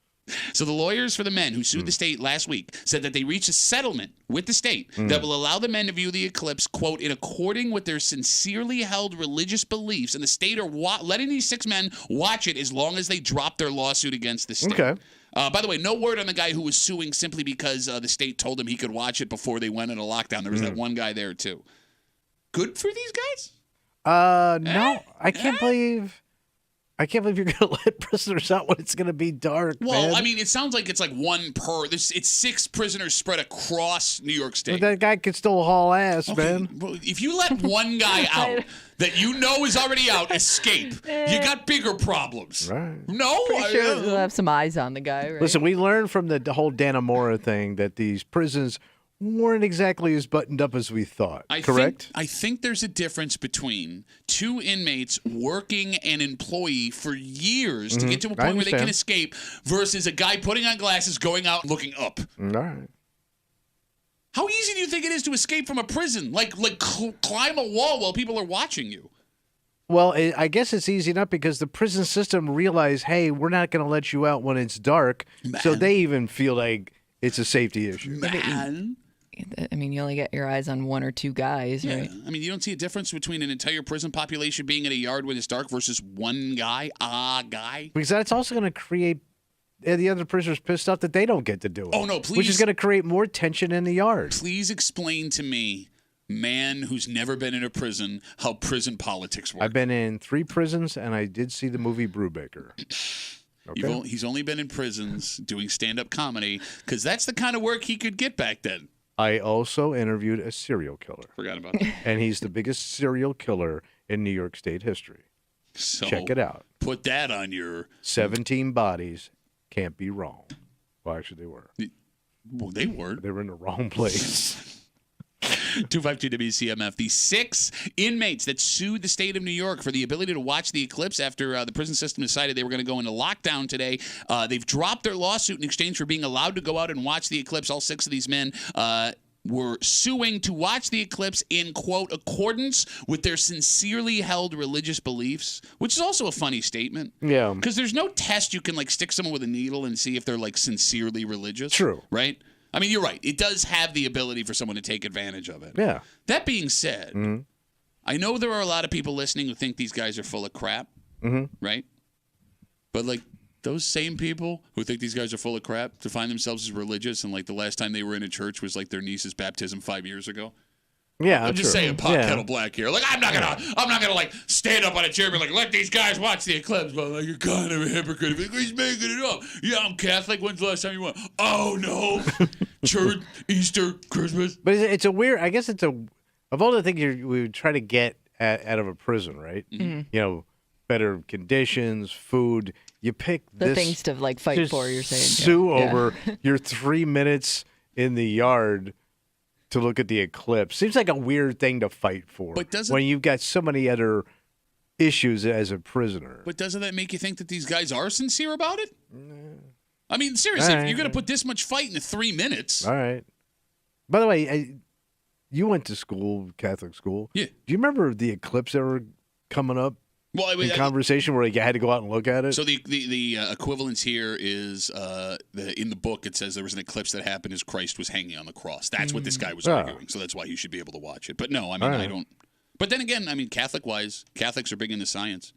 So the lawyers for the men who sued the state last week said that they reached a settlement with the state that will allow the men to view the eclipse, quote, in according with their sincerely held religious beliefs. And the state are letting these 6 men watch it as long as they drop their lawsuit against the state. Okay. By the way, no word on the guy who was suing simply because the state told him he could watch it before they went into lockdown. There was that one guy there, too. Good for these guys? No, I can't believe you're going to let prisoners out when it's going to be dark. Well, man. I mean, it sounds like it's like one per. It's 6 prisoners spread across New York State. But that guy could still haul ass, man. Well, if you let one guy out that you know is already out escape, you got bigger problems. Right. No? Pretty sure we'll have some eyes on the guy, right? Listen, we learned from the whole Dannemora thing that these prisons weren't exactly as buttoned up as we thought. Correct? I think there's a difference between 2 inmates working an employee for years to get to a point where they can escape versus a guy putting on glasses, going out and looking up. All right. How easy do you think it is to escape from a prison? Like climb a wall while people are watching you? Well, I guess it's easy enough because the prison system realized, hey, we're not going to let you out when it's dark. Man. So they even feel like it's a safety issue. Man. I mean, you only get your eyes on 1 or 2 guys, right? I mean, you don't see a difference between an entire prison population being in a yard when it's dark versus one guy, Because that's also going to create the other prisoners pissed off that they don't get to do it. Oh, no, please. Which is going to create more tension in the yard. Please explain to me, man who's never been in a prison, how prison politics work. I've been in 3 prisons, and I did see the movie Brubaker. Okay. He's only been in prisons doing stand-up comedy because that's the kind of work he could get back then. I also interviewed a serial killer. Forgot about that. And he's the biggest serial killer in New York State history. So check it out. Put that on your... 17 bodies. Can't be wrong. Well, actually, they were. Well, they weren't. They were in the wrong place. 252 WCMF. The 6 inmates that sued the state of New York for the ability to watch the eclipse after the prison system decided they were going to go into lockdown today. They've dropped their lawsuit in exchange for being allowed to go out and watch the eclipse. All 6 of these men were suing to watch the eclipse in, quote, accordance with their sincerely held religious beliefs, which is also a funny statement. Yeah. Because there's no test you can, like, stick someone with a needle and see if they're, like, sincerely religious. True. Right? I mean, you're right. It does have the ability for someone to take advantage of it. Yeah. That being said, I know there are a lot of people listening who think these guys are full of crap, right? But, like, those same people who think these guys are full of crap to find themselves as religious and, like, the last time they were in a church was, like, their niece's baptism 5 years ago. Yeah, I'm just saying, pot kettle black here. Like, I'm not gonna like stand up on a chair and be like, let these guys watch the eclipse. But like, you're kind of a hypocrite. Like, he's making it up. Yeah, I'm Catholic. When's the last time you went? Oh no, church, Easter, Christmas. But it's a weird. I guess it's of all the things we would try to get out of a prison, right? You know, better conditions, food. You pick the things to like fight for. You're saying sue over your 3 minutes in the yard to look at the eclipse. Seems like a weird thing to fight for. But when you've got so many other issues as a prisoner. But doesn't that make you think that these guys are sincere about it? I mean, seriously, if you're going to put this much fight into 3 minutes. All right. By the way, you went to school, Catholic school. Yeah. Do you remember the eclipse ever coming up? Well, in conversation where you had to go out and look at it? So the equivalence here is in the book it says there was an eclipse that happened as Christ was hanging on the cross. That's what this guy was arguing. So that's why he should be able to watch it. But no, I mean, I don't. But then again, I mean, Catholic-wise, Catholics are big into science.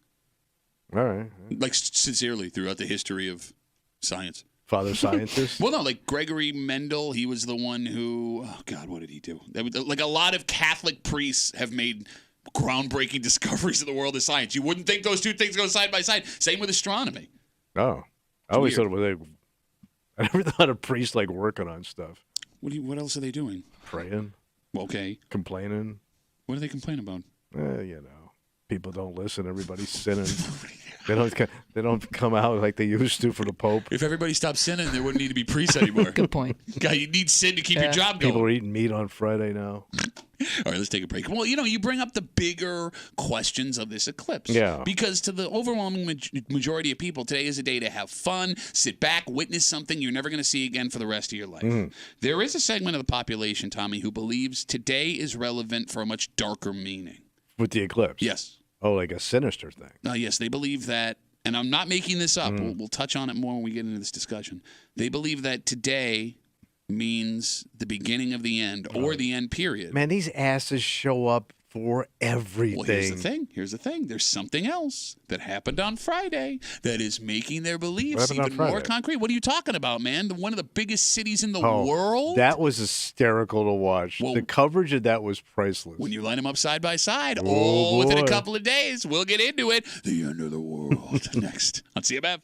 All right. Like, sincerely, throughout the history of science. Father scientist? Well, no, like Gregory Mendel, he was the one who, oh, God, what did he do? Like, a lot of Catholic priests have made groundbreaking discoveries in the world of science. You wouldn't think those two things go side by side. Same with astronomy. Oh. I always thought it was I never thought of priests like working on stuff. What else are they doing? Praying. Okay. Complaining. What do they complain about? You know, people don't listen. Everybody's sinning. They don't come out like they used to for the Pope. If everybody stopped sinning, there wouldn't need to be priests anymore. Good point. God, you need sin to keep your job going. People are eating meat on Friday now. All right, let's take a break. Well, you know, you bring up the bigger questions of this eclipse. Yeah. Because to the overwhelming majority of people, today is a day to have fun, sit back, witness something you're never going to see again for the rest of your life. There is a segment of the population, Tommy, who believes today is relevant for a much darker meaning. With the eclipse? Yes. Oh, like a sinister thing. Yes, they believe that, and I'm not making this up. We'll touch on it more when we get into this discussion. They believe that today means the beginning of the end or the end period. Man, these asses show up for everything. Well, here's the thing. There's something else that happened on Friday that is making their beliefs even more concrete. What are you talking about, man? One of the biggest cities in the world? That was hysterical to watch. Well, the coverage of that was priceless. When you line them up side by side, within a couple of days, we'll get into it. The end of the world. Next on CMF.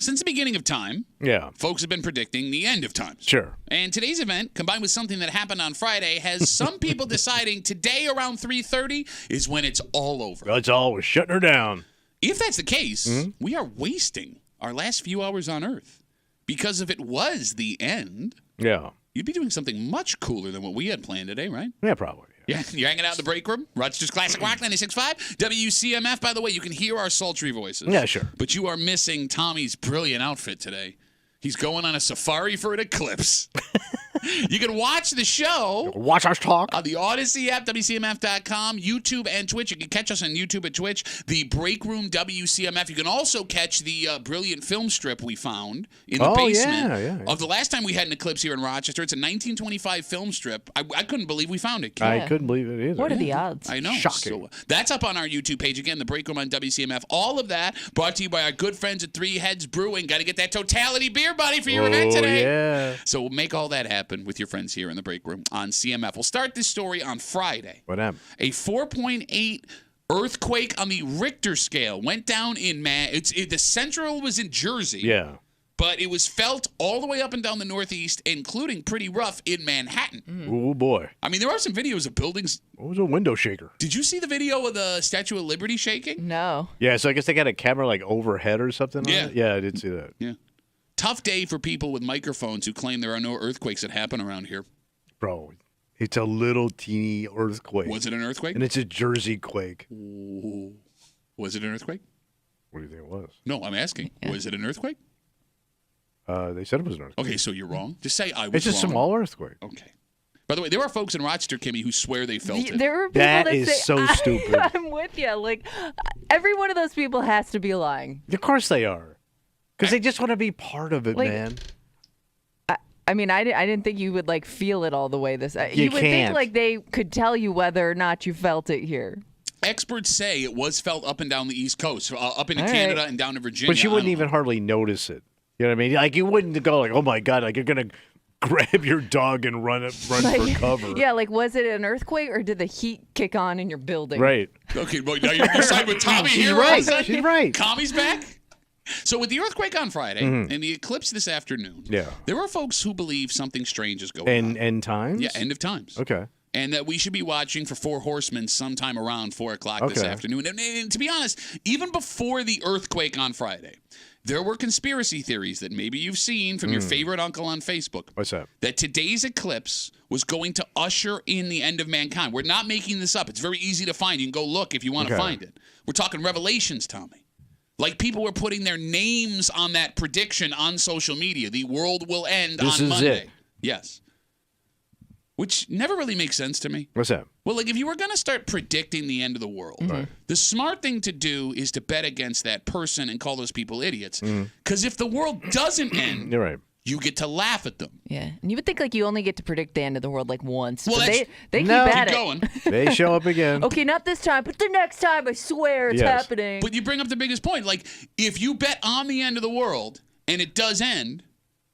Since the beginning of time, folks have been predicting the end of times. Sure. And today's event, combined with something that happened on Friday, has some people deciding today around 3:30 is when it's all over. That's all. We're shutting her down. If that's the case, we are wasting our last few hours on Earth. Because if it was the end, you'd be doing something much cooler than what we had planned today, right? Yeah, probably. Yeah, you're hanging out in the break room. Rochester's Classic Rock 96.5. WCMF, by the way, you can hear our sultry voices. Yeah, sure. But you are missing Tommy's brilliant outfit today. He's going on a safari for an eclipse. You can watch the show. Watch us talk. On the Odyssey app, WCMF.com, YouTube, and Twitch. You can catch us on YouTube and Twitch. The Break Room WCMF. You can also catch the brilliant film strip we found in the basement of the last time we had an eclipse here in Rochester. It's a 1925 film strip. I couldn't believe we found it. I couldn't believe it either. What are the odds? I know. Shocking. So, that's up on our YouTube page. Again, the Break Room on WCMF. All of that brought to you by our good friends at Three Heads Brewing. Got to get that Totality beer, buddy, for your event today. Yeah. So we'll make all that happen with your friends here in the Break Room on CMF. We'll start this story on Friday. What happened? A 4.8 earthquake on the Richter scale went down in the central was in Jersey. Yeah. But it was felt all the way up and down the Northeast, including pretty rough in Manhattan. Oh, boy. I mean, there are some videos of buildings. What was a window shaker? Did you see the video of the Statue of Liberty shaking? No. Yeah, so I guess they got a camera like overhead or something. Yeah. On it? Yeah, I did see that. Yeah. Tough day for people with microphones who claim there are no earthquakes that happen around here. Bro, it's a little teeny earthquake. Was it an earthquake? And it's a Jersey quake. Ooh. Was it an earthquake? What do you think it was? No, I'm asking. Yeah. Was it an earthquake? They said it was an earthquake. Okay, so you're wrong. Just say I was wrong. It's a small earthquake. Okay. By the way, there are folks in Rochester, Kimmy, who swear they felt it. There are people that is say, so stupid. I'm with you. Like, every one of those people has to be lying. Of course they are. Because they just want to be part of it, man. I mean, I didn't think you would, like, feel it all the way this. You would think, like, they could tell you whether or not you felt it here. Experts say it was felt up and down the East Coast, up into Canada and down to Virginia. But you wouldn't even hardly notice it. You know what I mean? Like, you wouldn't go like, oh, my God, like, you're going to grab your dog and run for cover. Yeah, like, was it an earthquake or did the heat kick on in your building? Right. Okay, well, now you're side with Tommy She's here. Right. She's right. Tommy's back. So with the earthquake on Friday and the eclipse this afternoon, there are folks who believe something strange is going on. End times? Yeah, end of times. Okay. And that we should be watching for Four Horsemen sometime around 4 o'clock this afternoon. And to be honest, even before the earthquake on Friday, there were conspiracy theories that maybe you've seen from your favorite uncle on Facebook. What's that? That today's eclipse was going to usher in the end of mankind. We're not making this up. It's very easy to find. You can go look if you want to find it. We're talking Revelations, Tommy. Like people were putting their names on that prediction on social media. The world will end on Monday. It. Yes. Which never really makes sense to me. What's that? Well, like if you were going to start predicting the end of the world, the smart thing to do is to bet against that person and call those people idiots. Because if the world doesn't end, you're right. You get to laugh at them. Yeah, and you would think like you only get to predict the end of the world like once. Well, but they keep at keep it. going. They show up again. Okay, not this time, but the next time, I swear it's happening. But you bring up the biggest point. Like, if you bet on the end of the world and it does end,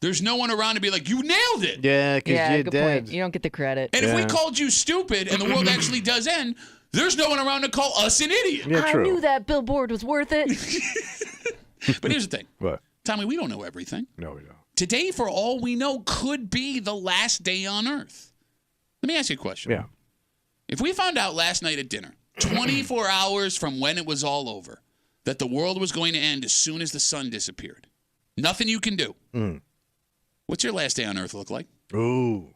there's no one around to be like, you nailed it. Yeah, because you're good dead. point. You don't get the credit. And if we called you stupid and the world actually does end, there's no one around to call us an idiot. Yeah, true. I knew that billboard was worth it. But here's the thing. What? Tommy, we don't know everything. No, we don't. Today, for all we know, could be the last day on Earth. Let me ask you a question. Yeah. If we found out last night at dinner, 24 hours from when it was all over, that the world was going to end as soon as the sun disappeared, nothing you can do. What's your last day on Earth look like? Ooh.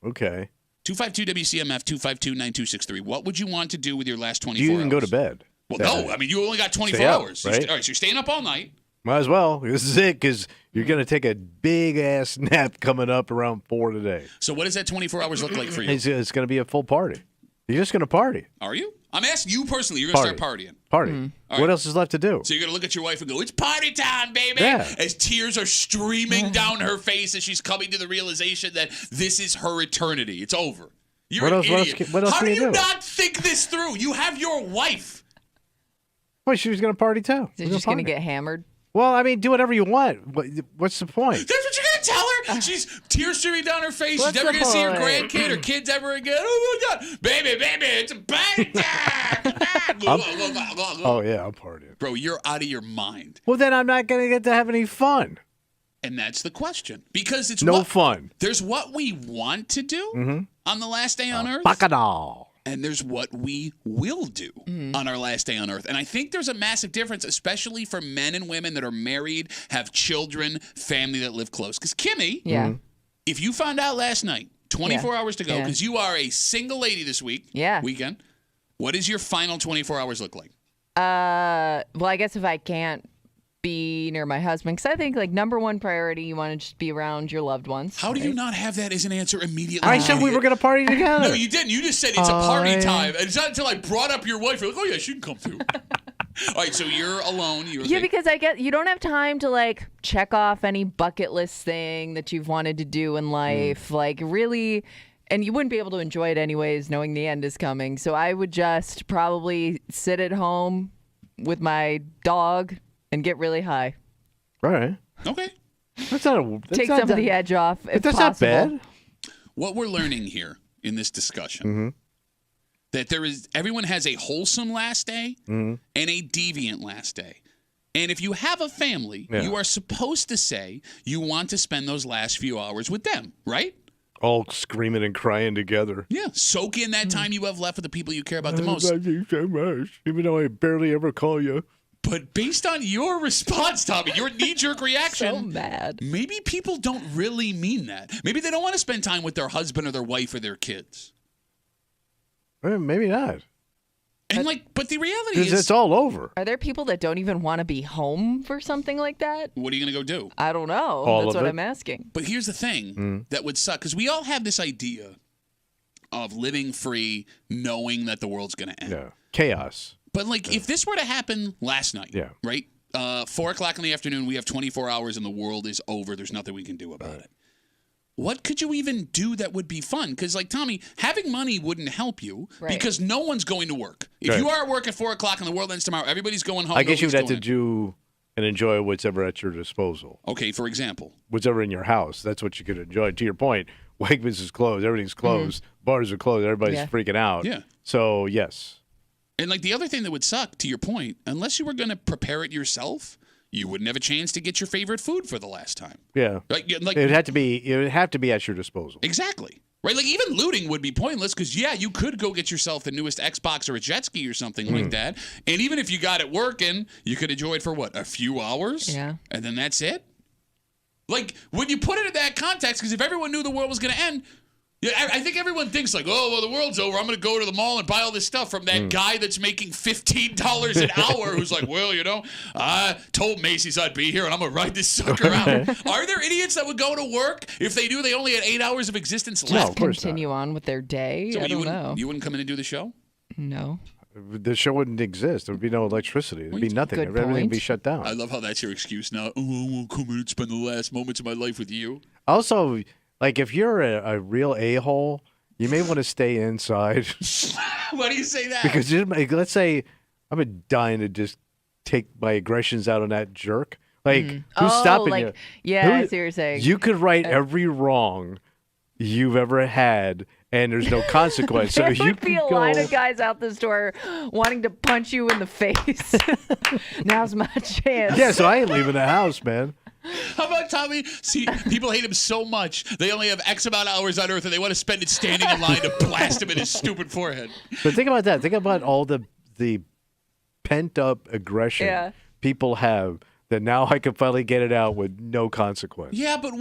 Okay. 252-WCMF, 252-9263. What would you want to do with your last 24 hours? Do you even go to bed? Well, no. I mean, you only got 24 Stay up, hours. right? All right, so you're staying up all night. Might as well. This is it, because you're going to take a big-ass nap coming up around 4 today. So what does that 24 hours look like for you? It's going to be a full party. You're just going to party. Are you? I'm asking you personally. You're going to start partying. Party. What else is left to do? So you're going to look at your wife and go, it's party time, baby. Yeah. As tears are streaming down her face as she's coming to the realization that this is her eternity. It's over. You're an idiot. What else How can do you you do? not think this through? You have your wife. Well, she was going to party too. She's just going to get hammered. Well, I mean, do whatever you want. What's the point? That's what you're going to tell her? She's tears streaming down her face. She's What's never the going to see her point? grandkid or kids ever again. Oh, my God. Baby, it's a party time. Come on. Oh, yeah, I'm partying. Bro, you're out of your mind. Well, then I'm not going to get to have any fun. And that's the question. Because it's no fun. There's what we want to do on the last day on Earth. Bacchanal. And there's what we will do on our last day on Earth. And I think there's a massive difference, especially for men and women that are married, have children, family that live close. Because Kimmy, if you found out last night, 24 hours to go, because you are a single lady this weekend, what does your final 24 hours look like? Well, I guess if I can't be near my husband, because I think like number one priority, you want to just be around your loved ones. How do you not have that as an answer immediately? I said we were going to party together. No, you didn't. You just said it's a party time. And it's not until I brought up your wife, you're like, oh yeah, she can come through. All right, so you're alone. Because I get you don't have time to like check off any bucket list thing that you've wanted to do in life. Like really, and you wouldn't be able to enjoy it anyways, knowing the end is coming. So I would just probably sit at home with my dog and get really high. All right. Okay. Take some of the edge off. If that's possible. not bad. What we're learning here in this discussion, that everyone has a wholesome last day and a deviant last day. And if you have a family, you are supposed to say you want to spend those last few hours with them, right? All screaming and crying together. Yeah. Soak in that time you have left with the people you care about the most. I love you so much, even though I barely ever call you. But based on your response, Tommy, your knee-jerk reaction, so mad. Maybe people don't really mean that. Maybe they don't want to spend time with their husband or their wife or their kids. Maybe not. And but the reality is, it's all over. Are there people that don't even want to be home for something like that? What are you going to go do? I don't know. That's what I'm asking. But here's the thing that would suck, because we all have this idea of living free, knowing that the world's going to end. Yeah. Chaos. But if this were to happen last night, right? 4 o'clock in the afternoon, we have 24 hours and the world is over. There's nothing we can do about it. What could you even do that would be fun? Because, Tommy, having money wouldn't help you because no one's going to work. If you are at work at 4 o'clock and the world ends tomorrow, everybody's going home. I guess you'd have to do and enjoy whatever at your disposal. Okay, for example. Whatever in your house. That's what you could enjoy. To your point, Wegmans is closed. Everything's closed. Bars are closed. Everybody's freaking out. Yeah. So, yes. And the other thing that would suck, to your point, unless you were going to prepare it yourself, you wouldn't have a chance to get your favorite food for the last time. Yeah. it would have to be at your disposal. Exactly. Right? Even looting would be pointless because, you could go get yourself the newest Xbox or a jet ski or something like that. And even if you got it working, you could enjoy it for a few hours? Yeah. And then that's it? When you put it in that context, because if everyone knew the world was going to end, I think everyone thinks the world's over. I'm going to go to the mall and buy all this stuff from that guy that's making $15 an hour who's I told Macy's I'd be here and I'm going to ride this sucker out. Are there idiots that would go to work if they knew they only had 8 hours of existence left? No, of course continue on with their day? So I don't know. You wouldn't come in and do the show? No. The show wouldn't exist. There would be no electricity. There'd be nothing. Good Everything would be point. shut down. I love how that's your excuse now. Oh, I won't come in and spend the last moments of my life with you. Also, if you're a real a-hole, you may want to stay inside. Why do you say that? Because let's say I'm dying to just take my aggressions out on that jerk. Who's stopping you? Yeah, I see what you're saying. You could right every wrong you've ever had, and there's no consequence. There so would be a line of guys out the store wanting to punch you in the face. Now's my chance. Yeah, so I ain't leaving the house, man. How about Tommy? See, people hate him so much, they only have X amount of hours on Earth, and they want to spend it standing in line to blast him in his stupid forehead. But think about that. Think about all the pent-up aggression people have that now I can finally get it out with no consequence. Yeah, but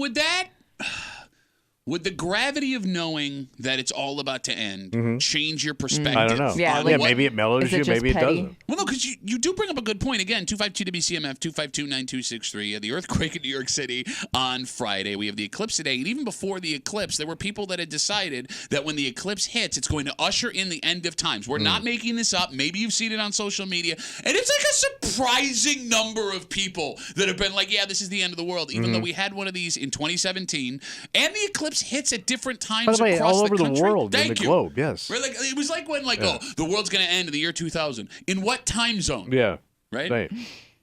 would the gravity of knowing that it's all about to end change your perspective? I don't know. Yeah, maybe it mellows you, maybe it doesn't. Well, no, because you do bring up a good point. Again, 252 WCMF, 252-9263. The earthquake in New York City on Friday. We have the eclipse today. And even before the eclipse, there were people that had decided that when the eclipse hits, it's going to usher in the end of times. We're not making this up. Maybe you've seen it on social media. And it's a surprising number of people that have been like, yeah, this is the end of the world. Even though we had one of these in 2017. And the eclipse hits at different times By the way, across all over the country. the world, Thank in the you. globe, yes. Right, it was like when, the world's going to end in the year 2000. In what time zone? Yeah. Right?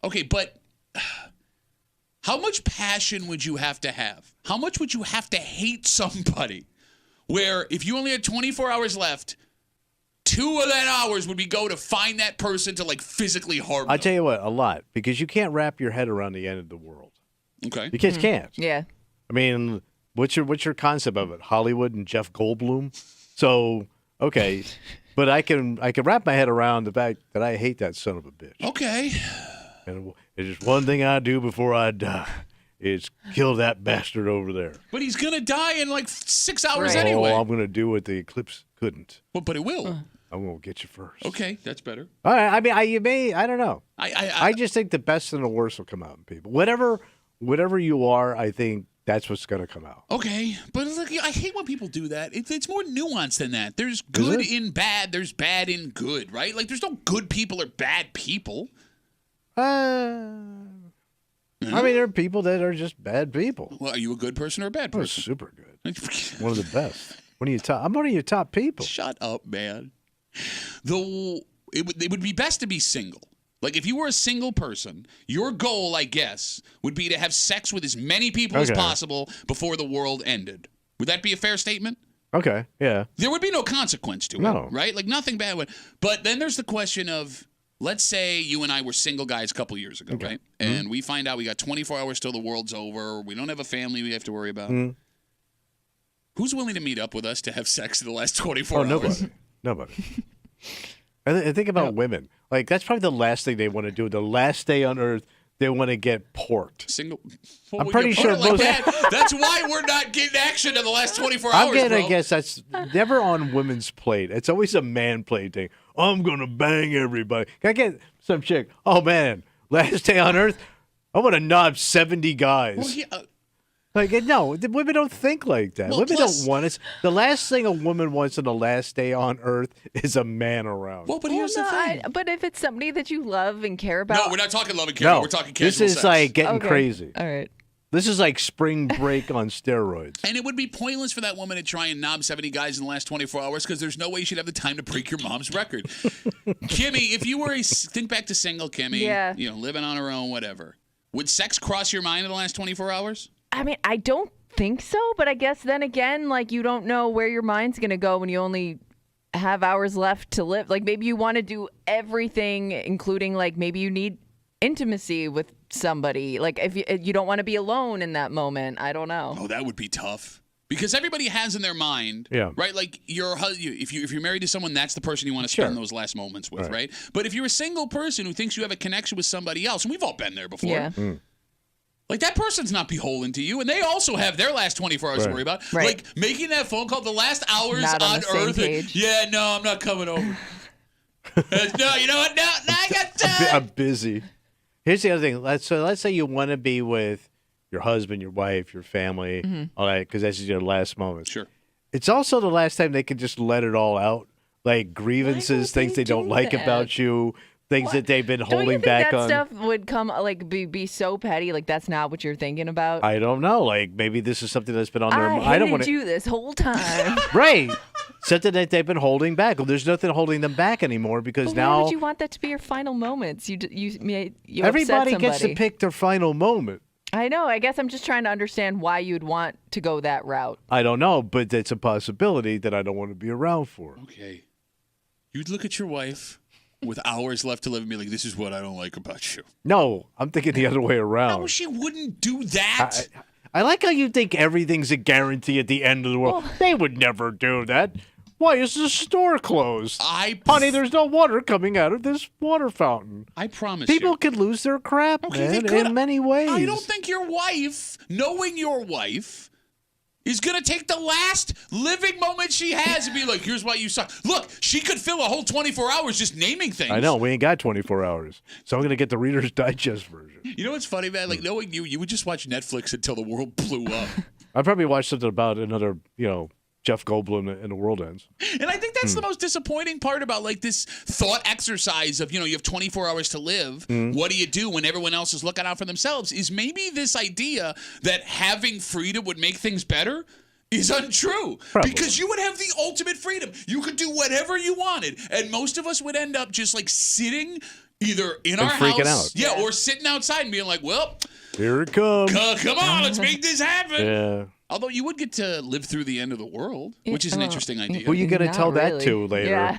Okay, but how much passion would you have to have? How much would you have to hate somebody where if you only had 24 hours left 2 of that hours would be go to find that person to like physically harm I'll them. tell you what, a lot, because you can't wrap your head around the end of the world. Okay. You just can't. Yeah. I mean, what's your concept of it? Hollywood and Jeff Goldblum? So, okay, but I can wrap my head around the fact that I hate that son of a bitch. Okay. And there's one thing I do before I die is kill that bastard over there. But he's going to die in like 6 hours Right. anyway. Oh, I'm going to do what the eclipse couldn't. Well, but it will. I'm going to get you first. Okay, that's better. All right. I mean, I don't know. I I just think the best and the worst will come out in people. Whatever you are, I think that's what's going to come out. Okay, but look, I hate when people do that. It's more nuanced than that. There's good it? in bad. There's bad in good, right? Like there's no good people or bad people. I mean, there are people that are just bad people. Well, are you a good person or a bad I'm person? super good. One of the best. I'm one of your top people. Shut up, man. Though it would be best to be single. Like if you were a single person, your goal, I guess, would be to have sex with as many people as Okay. possible before the world ended. Would that be a fair statement? Okay, yeah. There would be no consequence to No. it, right? Like nothing bad would. But then there's the question of, let's say you and I were single guys a couple years ago, right? And we find out we got 24 hours till the world's over. We don't have a family we have to worry about. Who's willing to meet up with us to have sex in the last 24 hours? Nobody. And think about women. Like, that's probably the last thing they want to do. The last day on Earth, they want to get porked. Single. I'm pretty sure like most- that. That's why we're not getting action in the last 24 hours, I'm going bro. to guess that's never on women's plate. It's always a man plate thing. I'm going to bang everybody. Can I get some chick? Oh, man, last day on Earth, I want to knob 70 guys. Well, yeah, Like, no, the women don't think like that. Well, Women plus- don't want it. The last thing a woman wants on the last day on Earth is a man around. well, but here's Well, the no, thing. but if it's somebody that you love and care about. No, we're not talking love and care. no, We're talking casual this is sex. like getting Okay. crazy. All right. This is like spring break on steroids. And it would be pointless for that woman to try and knob 70 guys in the last 24 hours because there's no way she'd have the time to break your mom's record. Kimmy, if you were think back to single Kimmy, Yeah. living on her own, whatever. Would sex cross your mind in the last 24 hours? I mean, I don't think so, but I guess then again, like you don't know where your mind's going to go when you only have hours left to live. Like maybe you want to do everything, including like maybe you need intimacy with somebody. Like if you don't want to be alone in that moment. I don't know. Oh, that would be tough. Because everybody has in their mind, Yeah. right? Like if you're married to someone, that's the person you want to spend those last moments with, right? But if you're a single person who thinks you have a connection with somebody else, and we've all been there before, Yeah. like that person's not beholden to you, and they also have their last 24 hours to Right. worry about. Right. Like making that phone call, the last hours Not on on the same Earth. page. Yeah, no, I'm not coming over. No, you know what? No, I got time. I'm busy. Here's the other thing. Let's say you want to be with your husband, your wife, your family, all that, because that's your last moment. Sure. It's also the last time they can just let it all out, like grievances, things they don't do like that? about you, things that they've been Don't you holding think back that on. stuff would come like be so petty? Like that's not what you're thinking about. I don't know. Like maybe this is something that's been on their mind. I I don't hated want to. you this whole time. Right. Something that they've been holding back. Well, there's nothing holding them back anymore because But now why would you want that to be your final moments? You everybody upset gets to somebody. pick their final moment. I know. I guess I'm just trying to understand why you'd want to go that route. I don't know, but it's a possibility that I don't want to be around for. Okay. You'd look at your wife with hours left to live and be like, this is what I don't like about you. No, I'm thinking the other way around. No, she wouldn't do that. I like how you think everything's a guarantee at the end of the world. They would never do that. Why is the store closed? Honey, there's no water coming out of this water fountain. I promise People you. could lose their crap, Okay, they man, could. in many ways. I don't think your wife, knowing your wife, is going to take the last living moment she has and be like, here's why you suck. Look, she could fill a whole 24 hours just naming things. I know. We ain't got 24 hours. So I'm going to get the Reader's Digest version. You know what's funny, man? Like, knowing you would just watch Netflix until the world blew up. I'd probably watch something about another, Jeff Goldblum and the world ends. And I think that's the most disappointing part about like this thought exercise of, you have 24 hours to live. What do you do when everyone else is looking out for themselves? Is maybe this idea that having freedom would make things better is untrue. Probably. Because you would have the ultimate freedom. You could do whatever you wanted. And most of us would end up just like sitting either in our freaking house. out. Or sitting outside and being like, well, Here it comes. come on, let's make this happen. Yeah. Although you would get to live through the end of the world, which is an interesting idea. Who you going to Not tell that really. to later? Yeah.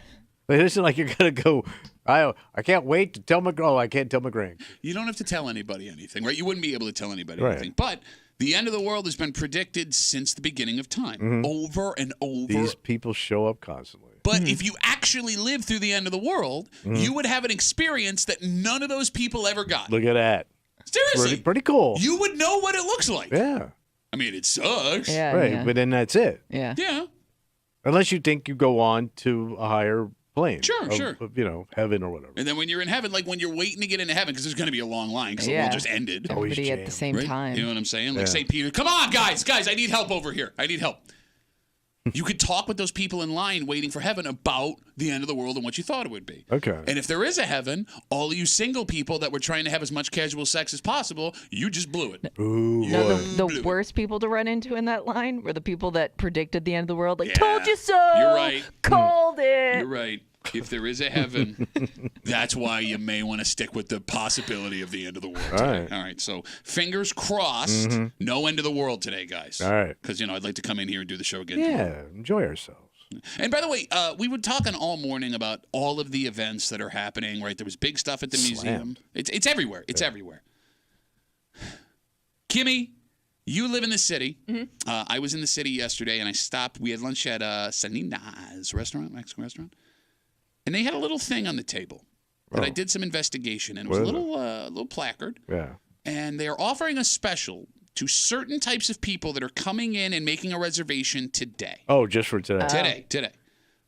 Like, it isn't like you're gonna go. I can't wait to tell my. Oh, I can't tell my grandkids. You don't have to tell anybody anything, right? You wouldn't be able to tell anybody Right. anything. But the end of the world has been predicted since the beginning of time, over and over. These people show up constantly. But if you actually lived through the end of the world, you would have an experience that none of those people ever got. Look at that. Seriously. Pretty cool. You would know what it looks like. Yeah. I mean, it sucks. Yeah. Right. Yeah. But then that's it. yeah. Yeah. Unless you think you go on to a higher plane. Sure, sure. Of, heaven or whatever. And then when you're in heaven, like when you're waiting to get into heaven, because there's going to be a long line because the Yeah. world just ended. Everybody at the jammed. same Right? time. You know what I'm saying? Like Yeah. St. Peter, come on, guys, I need help over here. I need help. You could talk with those people in line waiting for heaven about the end of the world and what you thought it would be. Okay. And if there is a heaven, all of you single people that were trying to have as much casual sex as possible, you just blew it. Ooh, No, boy. the worst people to run into in that line were the people that predicted the end of the world. Like, Yeah. told you so. You're right. Called it. You're right. If there is a heaven, that's why you may want to stick with the possibility of the end of the world today. right. All right. So fingers crossed, no end of the world today, guys. All right. Because, I'd like to come in here and do the show again tomorrow. Yeah. Enjoy ourselves. And by the way, we were talking all morning about all of the events that are happening, right? There was big stuff at the museum. It's everywhere. It's everywhere. Kimmy, you live in the city. I was in the city yesterday, and I stopped. We had lunch at Sanina's restaurant, Mexican restaurant. And they had a little thing on the table that I did some investigation, and it was a What is little placard. Yeah. And they are offering a special to certain types of people that are coming in and making a reservation today. Oh, just for today. Today.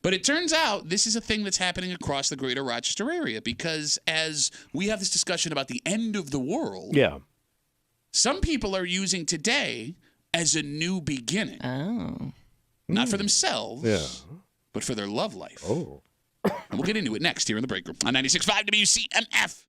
But it turns out this is a thing that's happening across the greater Rochester area because as we have this discussion about the end of the world, Yeah. some people are using today as a new beginning. Oh. Not for themselves, Yeah. but for their love life. Oh. And we'll get into it next here in the break room on 96.5 WCMF.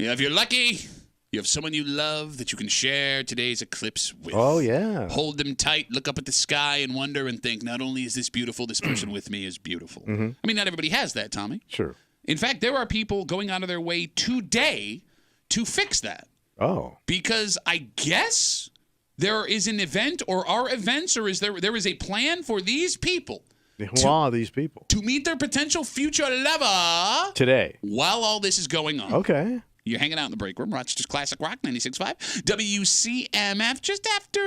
Yeah, if you're lucky, you have someone you love that you can share today's eclipse with. Oh, yeah. Hold them tight, look up at the sky, and wonder and think, not only is this beautiful, this person with me is beautiful. I mean, not everybody has that, Tommy. Sure. In fact, there are people going out of their way today to fix that. Oh. Because I guess there is an event or are events or there is a plan for these people. Who are these people? To meet their potential future lover. Today. While all this is going on. Okay. You're hanging out in the break room. Rochester's Classic Rock 96.5. WCMF just after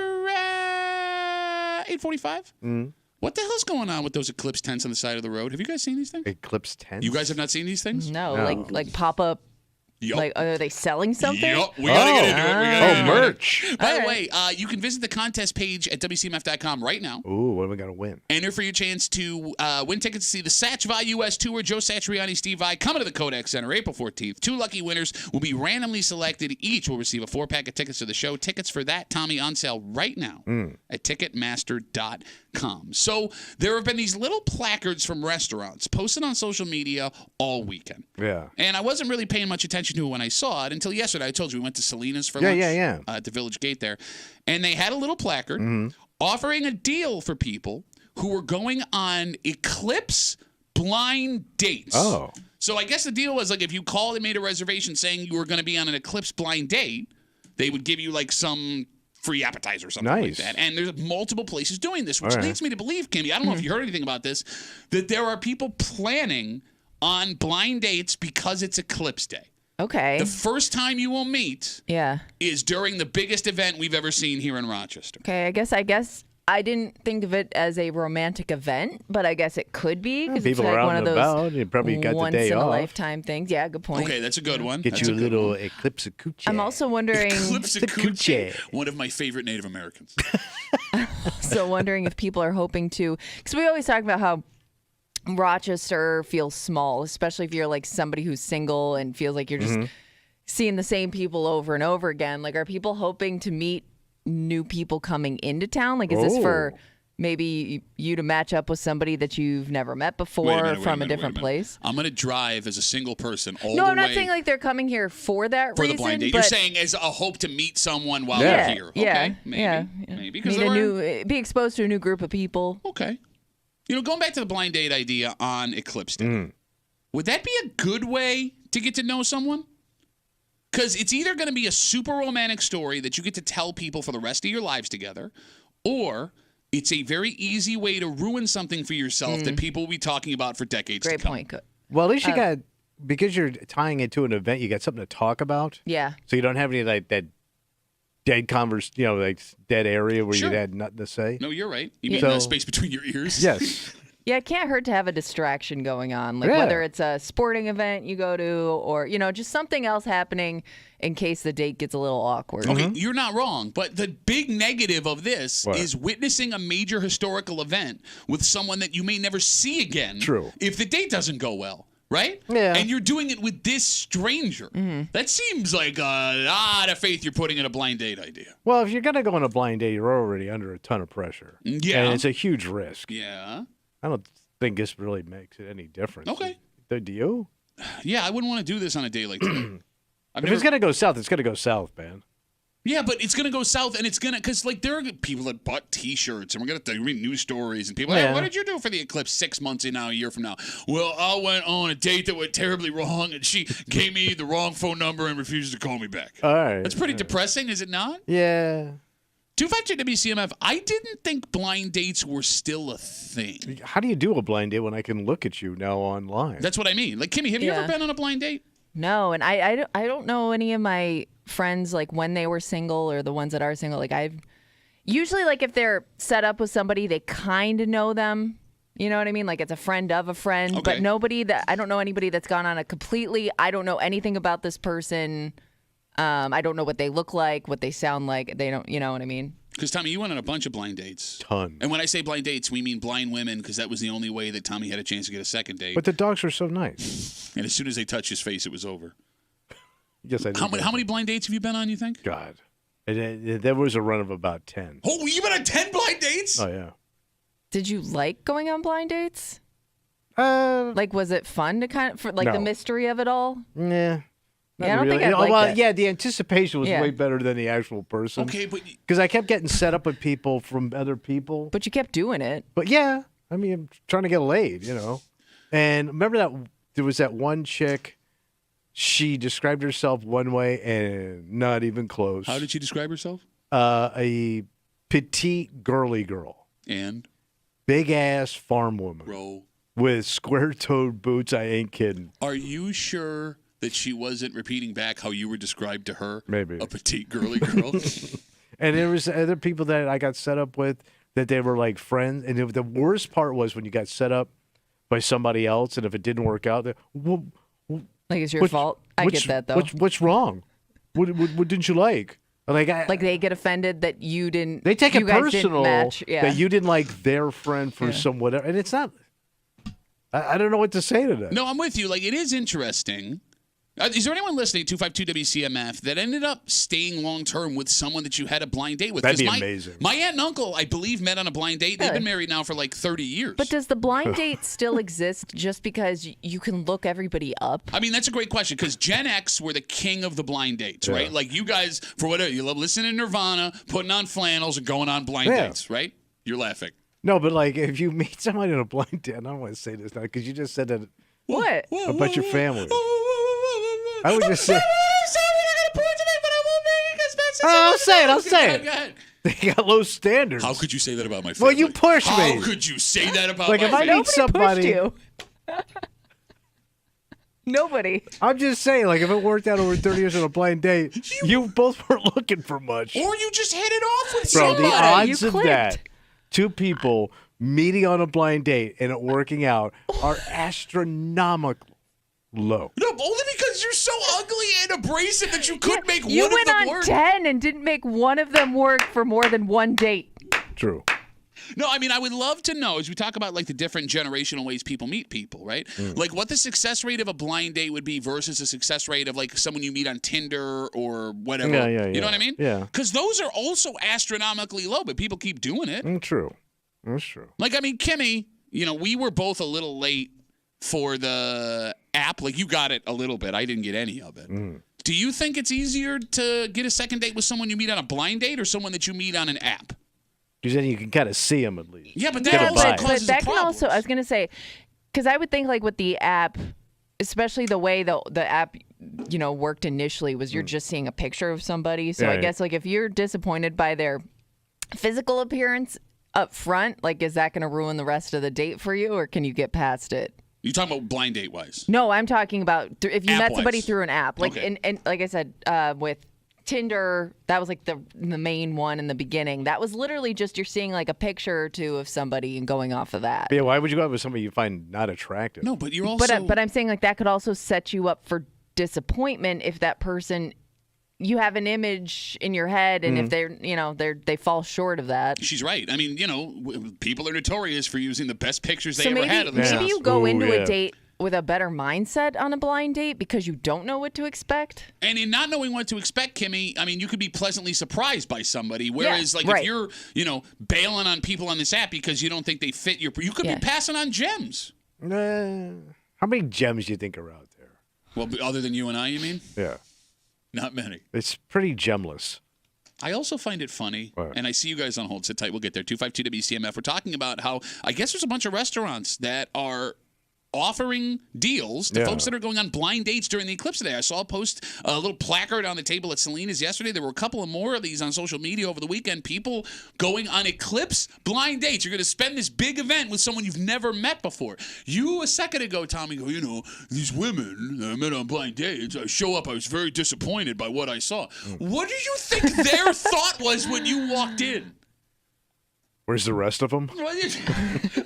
8:45. What the hell's going on with those eclipse tents on the side of the road? Have you guys seen these things? Eclipse tents? You guys have not seen these things? No, No. like pop-up. Yup. Like, are they selling something? Yup. We gotta get into it. We gotta get into it. merch. By the All way, you can visit the contest page at WCMF.com right now. Ooh, what am I going to win? Enter for your chance to win tickets to see the Satch Vai U.S. Tour. Joe Satriani, Steve Vai coming to the Kodak Center April 14th. 2 lucky winners will be randomly selected. Each will receive a 4-pack of tickets to the show. Tickets for that, Tommy, on sale right now at Ticketmaster.com. So there have been these little placards from restaurants posted on social media all weekend. Yeah. And I wasn't really paying much attention to it when I saw it until yesterday. I told you we went to Selena's for Yeah, lunch yeah. at the Village Gate there. And they had a little placard offering a deal for people who were going on eclipse blind dates. Oh. So I guess the deal was like if you called and made a reservation saying you were going to be on an eclipse blind date, they would give you like some free appetizer or something Nice. like that. And there's multiple places doing this, which All right. leads me to believe, Kimmy, I don't know if you heard anything about this, that there are people planning on blind dates because it's eclipse day. Okay. The first time you will meet Yeah. is during the biggest event we've ever seen here in Rochester. Okay. I guess I didn't think of it as a romantic event, but I guess it could be because it's People like are out one of and those about. You probably got the once day in a off. lifetime things. Yeah. Good point. Okay, that's a good one. Get That's you a good little one. eclipse of coochie. I'm also wondering. Eclipse the Coochie, coochie. one of my favorite Native Americans. So wondering if people are hoping to, because we always talk about how Rochester feels small, especially if you're like somebody who's single and feels like you're just seeing the same people over and over again. Like, are people hoping to meet new people coming into town? Like, is this for maybe you to match up with somebody that you've never met before Wait a minute, from wait a minute, different wait minute. place? I'm going to drive as a single person all No, the I'm not way saying like they're coming here for that for reason. the blind date. But You're saying as a hope to meet someone while yeah, they're here. yeah, Okay, maybe. yeah. Maybe. Meet Because be exposed to a new group of people. Okay. You know, going back to the blind date idea on Eclipse Day, would that be a good way to get to know someone? Because it's either going to be a super romantic story that you get to tell people for the rest of your lives together, or it's a very easy way to ruin something for yourself that people will be talking about for decades Great to come. point. Good. Well, at least you got, because you're tying it to an event, you got something to talk about. Yeah. So you don't have any like that dead like dead area where Sure. you had nothing to say. No, you're right. You mean So- the space between your ears? Yes. Yeah, it can't hurt to have a distraction going on, like Yeah. whether it's a sporting event you go to or, just something else happening in case the date gets a little awkward. Okay, you're not wrong, but the big negative of this What? is witnessing a major historical event with someone that you may never see again. True. If the date doesn't go well, right? Yeah. And you're doing it with this stranger. That seems like a lot of faith you're putting in a blind date idea. Well, if you're going to go on a blind date, you're already under a ton of pressure. Yeah. And it's a huge risk. Yeah. I don't think this really makes it any difference. Okay. Do you? Yeah, I wouldn't want to do this on a day like that. If it's going to go south, it's going to go south, man. Yeah, but it's going to go south, and it's going to, because, like, there are people that bought T-shirts, and we're going to read news stories, and people are like, Yeah. hey, what did you do for the eclipse 6 months in now, a year from now? Well, I went on a date that went terribly wrong, and she gave me the wrong phone number and refused to call me back. All right. That's pretty depressing, is it not? Yeah. 252 WCMF, I didn't think blind dates were still a thing. How do you do a blind date when I can look at you now online? That's what I mean. Like, Kimmy, have you ever Yeah. been on a blind date? No, and I don't know any of my friends, like, when they were single or the ones that are single. Like, I've usually, like, if they're set up with somebody, they kind of know them. You know what I mean? Like, it's a friend of a friend. Okay. But I don't know anybody that's gone on a completely, I don't know anything about this person. I don't know what they look like, what they sound like. They don't, you know what I mean? Because, Tommy, you went on a bunch of blind dates. Ton. And when I say blind dates, we mean blind women, because that was the only way that Tommy had a chance to get a second date. But the dogs were so nice. And as soon as they touched his face, it was over. Yes, I did. How many blind dates have you been on, you think? God. There was a run of about 10. Oh, you've been on 10 blind dates? Oh, yeah. Did you like going on blind dates? Like, was it fun to kind of, for like the No. mystery of it all? Yeah. Not Yeah, I don't really. think I'd like that. Yeah, the anticipation was Yeah. way better than the actual person. Okay, but Because I kept getting set up with people from other people. But you kept doing it. But yeah, I mean, I'm trying to get laid, And remember that there was that one chick, she described herself one way and not even close. how did she describe herself? A petite, girly girl. And Big ass farm woman bro, with square-toed boots. I ain't kidding. are you sure that she wasn't repeating back how you were described to her? Maybe. A petite girly girl. And there was other people that I got set up with that they were like friends. And the worst part was when you got set up by somebody else, and if it didn't work out, Like it's your fault. I get that though. What's wrong? What didn't you like? Like they get offended that you didn't. They take you it guys didn't personal match. Yeah. that you didn't like their friend for some whatever, and it's not. I don't know what to say to that. No, I'm with you. Like, it is interesting. Is there anyone listening, 252 WCMF, that ended up staying long-term with someone that you had a blind date with? That'd be 'Cause amazing. My aunt and uncle, I believe, met on a blind date. They've Really? been married now for like 30 years. But does the blind date still exist just because you can look everybody up? I mean, that's a great question because Gen X were the king of the blind dates, right? Like, you guys, for whatever, you love listening to Nirvana, putting on flannels, and going on blind dates, right? You're laughing. No, but like if you meet somebody in a blind date, I don't want to say this now because you just said that What? about your family. I would just say. I'll say it. I'll say Go ahead. it. They got low standards. How could you say that about my family? Well, you pushed me. How could you say that about Like my if I family? meet somebody, Pushed you. Nobody. I'm just saying, like if it worked out over 30 years on a blind date, you both weren't looking for much. Or you just hit it off with Bro, somebody. the odds You of clicked. that, two people meeting on a blind date and it working out are astronomically low. No, only because you're so ugly and abrasive that you couldn't make You one went of them on work. 10 and didn't make one of them work for more than one date. True. No, I mean, I would love to know, as we talk about like the different generational ways people meet people, right? Like what the success rate of a blind date would be versus the success rate of like someone you meet on Tinder or whatever. Yeah. You know what I mean? Yeah. Because those are also astronomically low, but people keep doing it. True. That's true. Like, I mean, Kimmy, we were both a little late for the app. Like, you got it a little bit. I didn't get any of it. Do you think it's easier to get a second date with someone you meet on a blind date or someone that you meet on an app? Because then you can kind of see them at least. Yeah, but Get that a also vibe. causes that can problems. also, I was going to say, because I would think like with the app, especially the way the app, worked initially was you're just seeing a picture of somebody. So Yeah, I yeah. guess like if you're disappointed by their physical appearance up front, like is that going to ruin the rest of the date for you or can you get past it? You talking about blind date wise? No, I'm talking about if you met App-wise. somebody through an app, like Okay. and like I said, with Tinder, that was like the main one in the beginning. That was literally just you're seeing like a picture or two of somebody and going off of that. Yeah, why would you go out with somebody you find not attractive? No, but you're also. But I'm saying like that could also set you up for disappointment if that person you have an image in your head and if they fall short of that. She's right. I mean, people are notorious for using the best pictures they So ever maybe had of themselves. maybe you go Ooh, into yeah. a date with a better mindset on a blind date because you don't know what to expect. And in not knowing what to expect, Kimmy, I mean, you could be pleasantly surprised by somebody. Whereas, Yeah, like, right. if you're, bailing on people on this app because you don't think they fit you could Yeah. be passing on gems. How many gems do you think are out there? Well, other than you and I, you mean? Yeah. Not many. It's pretty gemless. I also find it funny, What? and I see you guys on hold. Sit tight. We'll get there. 252 WCMF. We're talking about how I guess there's a bunch of restaurants that are offering deals to Yeah. folks that are going on blind dates during the eclipse today. I saw a post, a little placard on the table at Selena's yesterday. There were a couple of more of these on social media over the weekend. People going on eclipse blind dates. You're going to spend this big event with someone you've never met before. You, a second ago, Tommy, go, these women that I met on blind dates, I show up, I was very disappointed by what I saw. What do you think their thought was when you walked in? Where's the rest of them?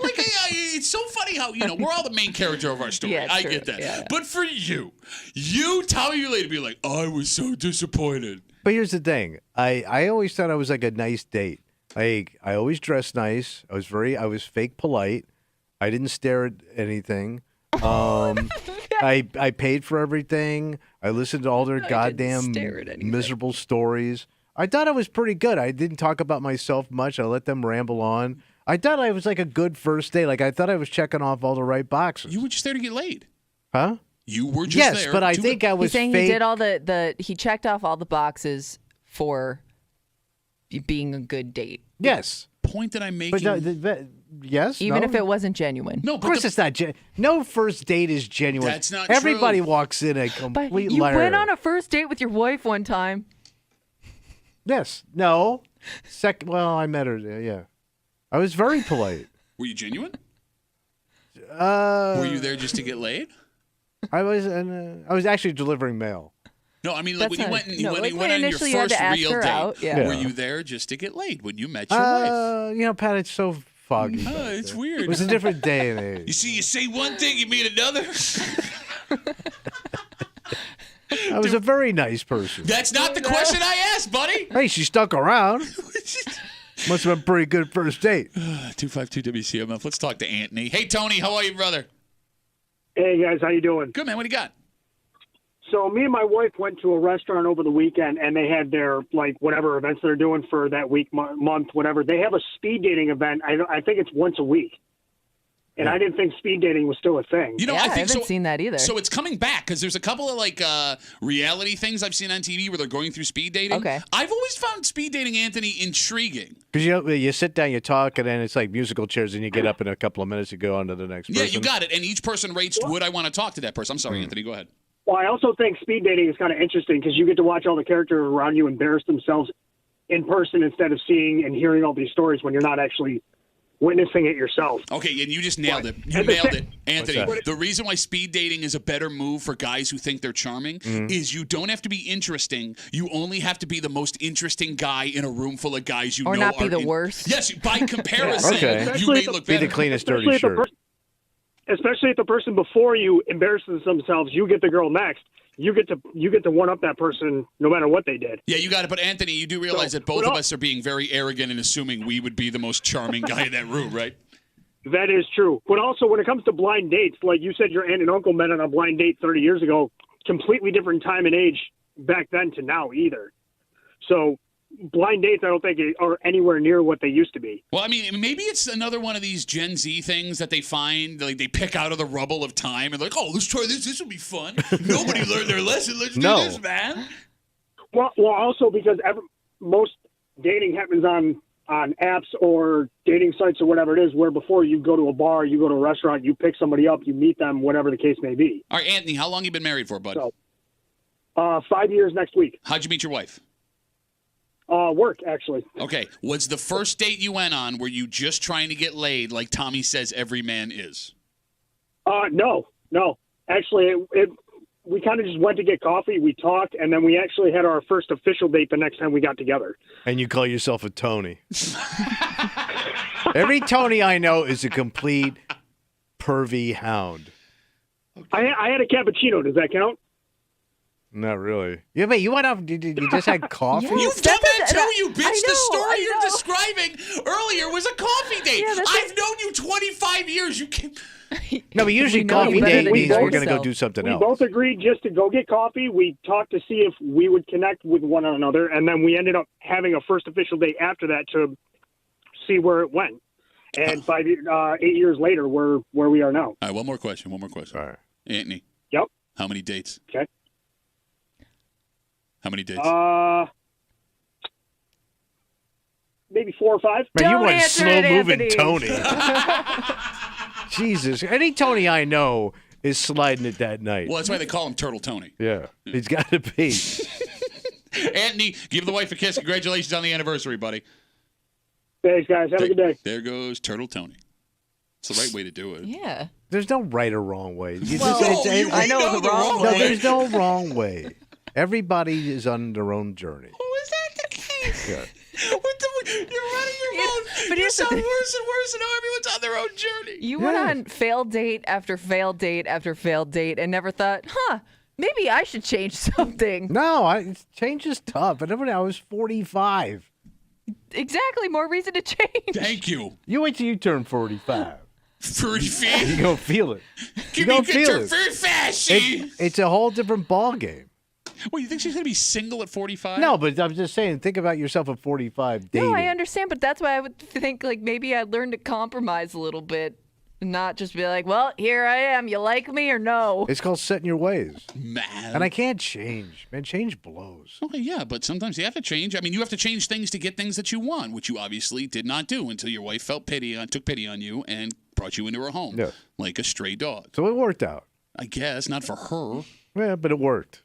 It's so funny how we're all the main character of our story. Yeah, I true. get that. Yeah. But for you tell you later, be like, I was so disappointed. But here's the thing. I always thought I was like a nice date. I always dressed nice. I was fake polite. I didn't stare at anything. I paid for everything. I listened to all their goddamn stare at anything. miserable stories. I thought I was pretty good. I didn't talk about myself much. I let them ramble on. I thought I was like a good first date. Like I thought I was checking off all the right boxes. You were just there to get laid. Huh? You were just yes, there. but I think I was He's saying fake. he did all he checked off all the boxes for being a good date. Yes. Point that I'm making. But yes. Even no? if it wasn't genuine. No, Of course it's not. No first date is genuine. That's not Everybody true. walks in a But complete you liar. went on a first date with your wife one time. Yes. No. Well, I met her. Yeah. I was very polite. Were you genuine? Were you there just to get laid? I was actually delivering mail. No, I mean, like That's when you not- went, no, when like you when went on your initially you had first to ask real her date, out, yeah. were you there just to get laid when you met your wife? Pat, it's so foggy. back It's there. weird. It was a different day and age. You see, you say one thing, you mean another. I was a very nice person. That's not the question I asked, buddy. Hey, she stuck around. Must have been a pretty good first date. 252 WCMF. Let's talk to Anthony. Hey, Tony, how are you, brother? Hey guys, how you doing? Good, man. What do you got? So me and my wife went to a restaurant over the weekend, and they had their whatever events they're doing for that week, month, whatever. They have a speed dating event. I think it's once a week, and I didn't think speed dating was still a thing. You know, Yeah, I I think haven't seen that either. So it's coming back because there's a couple of reality things I've seen on TV where they're going through speed dating. Okay. I've always found speed dating, Anthony, intriguing. Because you sit down, you talk, and then it's like musical chairs, and you get up in a couple of minutes, you go on to the next person. Yeah, you got it. And each person rates, would I want to talk to that person? I'm sorry, Anthony. Go ahead. Well, I also think speed dating is kind of interesting because you get to watch all the characters around you embarrass themselves in person instead of seeing and hearing all these stories when you're not actually witnessing it yourself. Okay, and you just nailed it. You And the nailed thing- it, Anthony. What's The reason why speed dating is a better move for guys who think they're charming is you don't have to be interesting. You only have to be the most interesting guy in a room full of guys you Or know not be are the in- worst. Yes, by comparison, Okay. you Especially may if the- look Be better. the cleanest Especially dirty if the shirt. Especially if the person before you embarrasses themselves, you get the girl next. You get to one up that person no matter what they did. Yeah, you got it. But Anthony, you do realize that both what of el- us are being very arrogant and assuming we would be the most charming guy in that room, right? That is true. But also when it comes to blind dates, like you said, your aunt and uncle met on a blind date 30 years ago, completely different time and age back then to now either. So blind dates, I don't think are anywhere near what they used to be. Well, I mean, maybe it's another one of these Gen Z things that they find, like they pick out of the rubble of time and like, oh, let's try this. This will be fun. Nobody learned their lesson. Let's No. do this, man. Well, also because most dating happens on apps or dating sites or whatever it is, where before you go to a bar, you go to a restaurant, you pick somebody up, you meet them, whatever the case may be. All right, Anthony, how long you been married for, bud? So, 5 years next week. How'd you meet your wife? Work, actually. Okay, was the first date you went on, were you just trying to get laid like Tommy says every man is? No. Actually, we kind of just went to get coffee, we talked, and then we actually had our first official date the next time we got together. And you call yourself a Tony. Every Tony I know is a complete pervy hound. I had a cappuccino. Does that count? Not really. Yeah, but you went off. You just had coffee. Yeah. You've done that That's too, you bitch. I The know, story I you're know. describing earlier was a coffee date. Yeah, that's I've known you 25 years. You can No, but usually We know coffee you better date than means you we're going to go yourself. do something We else. both agreed just to go get coffee. We talked to see if we would connect with one another, and then we ended up having a first official date after that to see where it went. And 8 years later, we're where we are now. All right, one more question. All right. Anthony. Yep. How many dates? Okay. How many dates? Maybe 4 or 5. Man, you Don't want answer it, slow-moving Anthony. Tony. Jesus. Any Tony I know is sliding it that night. Well, that's why they call him Turtle Tony. Yeah, he's got to be. Anthony, give the wife a kiss. Congratulations on the anniversary, buddy. Thanks, guys. Have a good day. There goes Turtle Tony. It's the right way to do it. Yeah. There's no right or wrong way. You Well, just- you I know the wrong No, way. there's no wrong way. Everybody is on their own journey. Oh, is that the case? Yeah. You're running your Yeah, phone. but You here's the sound thing. worse and worse, and now everyone's on their own journey. You went Yeah. on failed date after failed date after failed date and never thought, maybe I should change something. No, change is tough. But I was 45. Exactly. More reason to change. Thank you. You wait till you turn 45. 30 You feet. gonna feel it. Give You me gonna a feel turn it. very fast, see? It's a whole different ball game. Well, you think she's going to be single at 45? No, but I'm just saying. Think about yourself at 45 dating. No, I understand, but that's why I would think like maybe I'd learn to compromise a little bit. Not just be like, well, here I am. You like me or no? It's called setting your ways. Man. And I can't change. Man, change blows. Okay, yeah, but sometimes you have to change. I mean, you have to change things to get things that you want, which you obviously did not do until your wife took pity on you and brought you into her home. Yeah. Like a stray dog. So it worked out. I guess, not for her. Yeah, but it worked.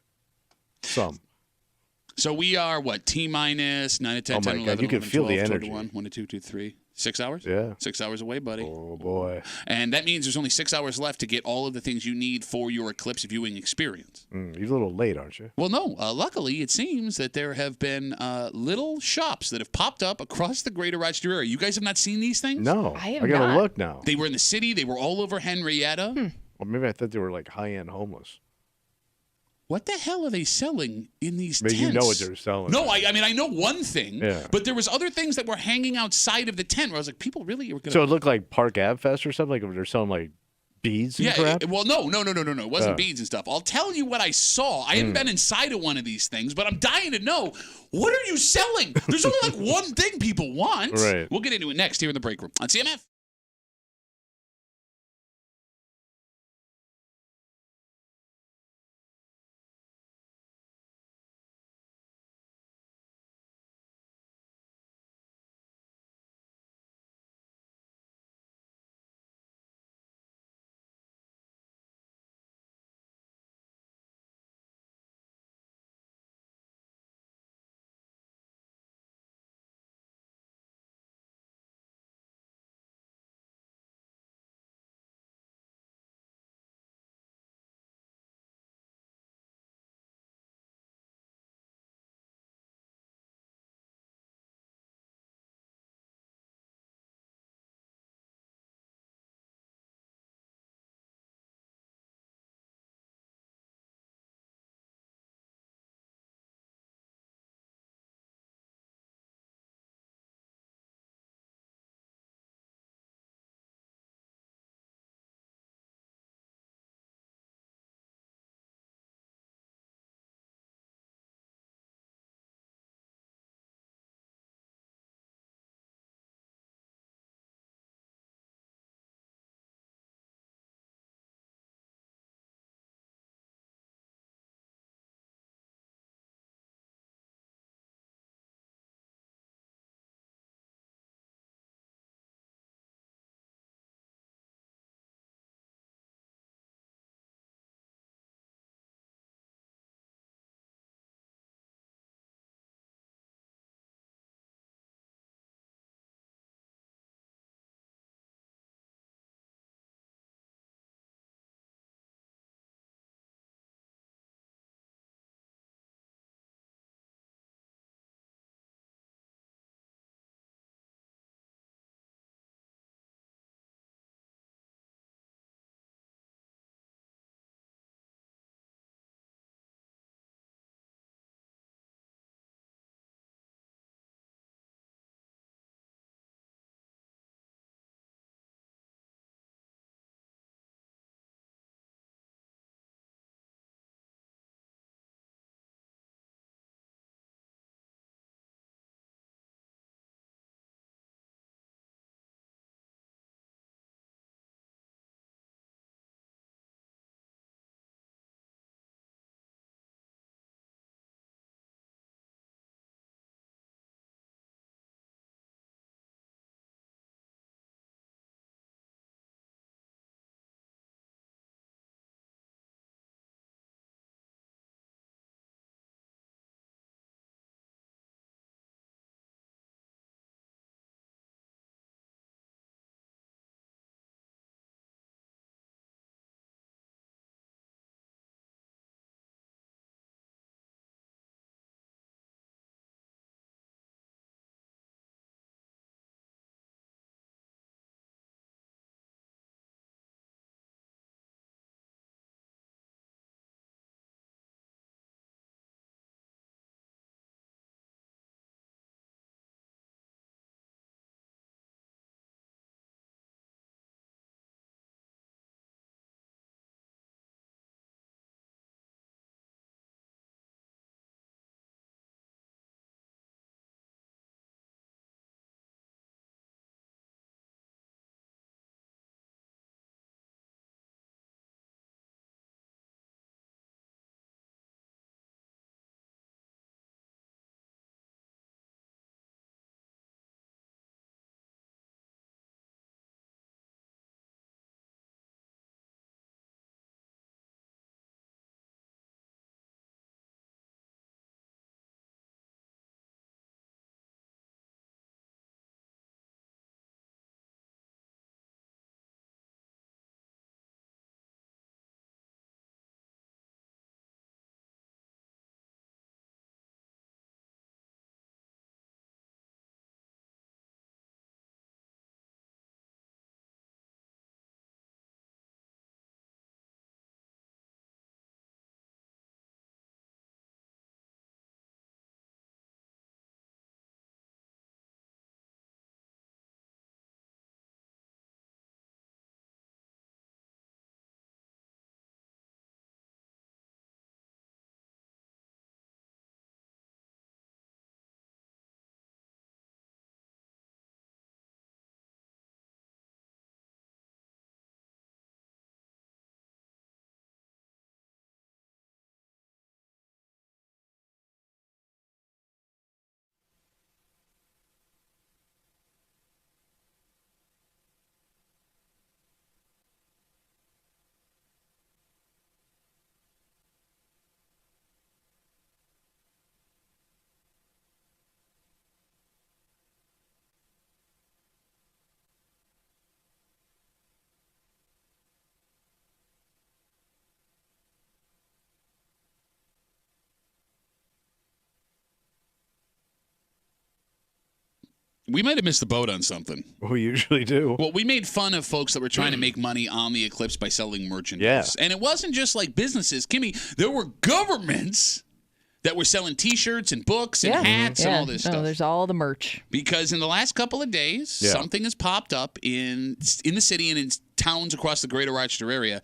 Some. So we are, what, T-minus 9 to 10, Oh, 10, my 11, God, you can 11, feel the 12, 12 energy. to 1, 1 to 2, 2 to 3. 6 hours? Yeah. 6 hours away, buddy. Oh, boy. And that means there's only 6 hours left to get all of the things you need for your eclipse viewing experience. You're a little late, aren't you? Well, no. Luckily, it seems that there have been little shops that have popped up across the greater Rochester area. You guys have not seen these things? No. I have got to not. look now. They were in the city. They were all over Henrietta. Or maybe I thought they were like high-end homeless. What the hell are they selling in these Maybe tents? you know what they're selling. No, I mean, I know one thing, Yeah. but there was other things that were hanging outside of the tent where I was like, people really are going to... So it looked like Park Ave Fest or something? Like they're selling like beads and crap? Well, no. It wasn't beads and stuff. I'll tell you what I saw. I haven't been inside of one of these things, but I'm dying to know, what are you selling? There's only like one thing people want. Right. We'll get into it next here in the break room on CMF. We might have missed the boat on something. We usually do. Well, we made fun of folks that were trying to make money on the eclipse by selling merchandise. Yeah. And it wasn't just like businesses. Kimmy, there were governments that were selling T-shirts and books and hats and all this stuff. There's all the merch. Because in the last couple of days, something has popped up in the city and in towns across the greater Rochester area.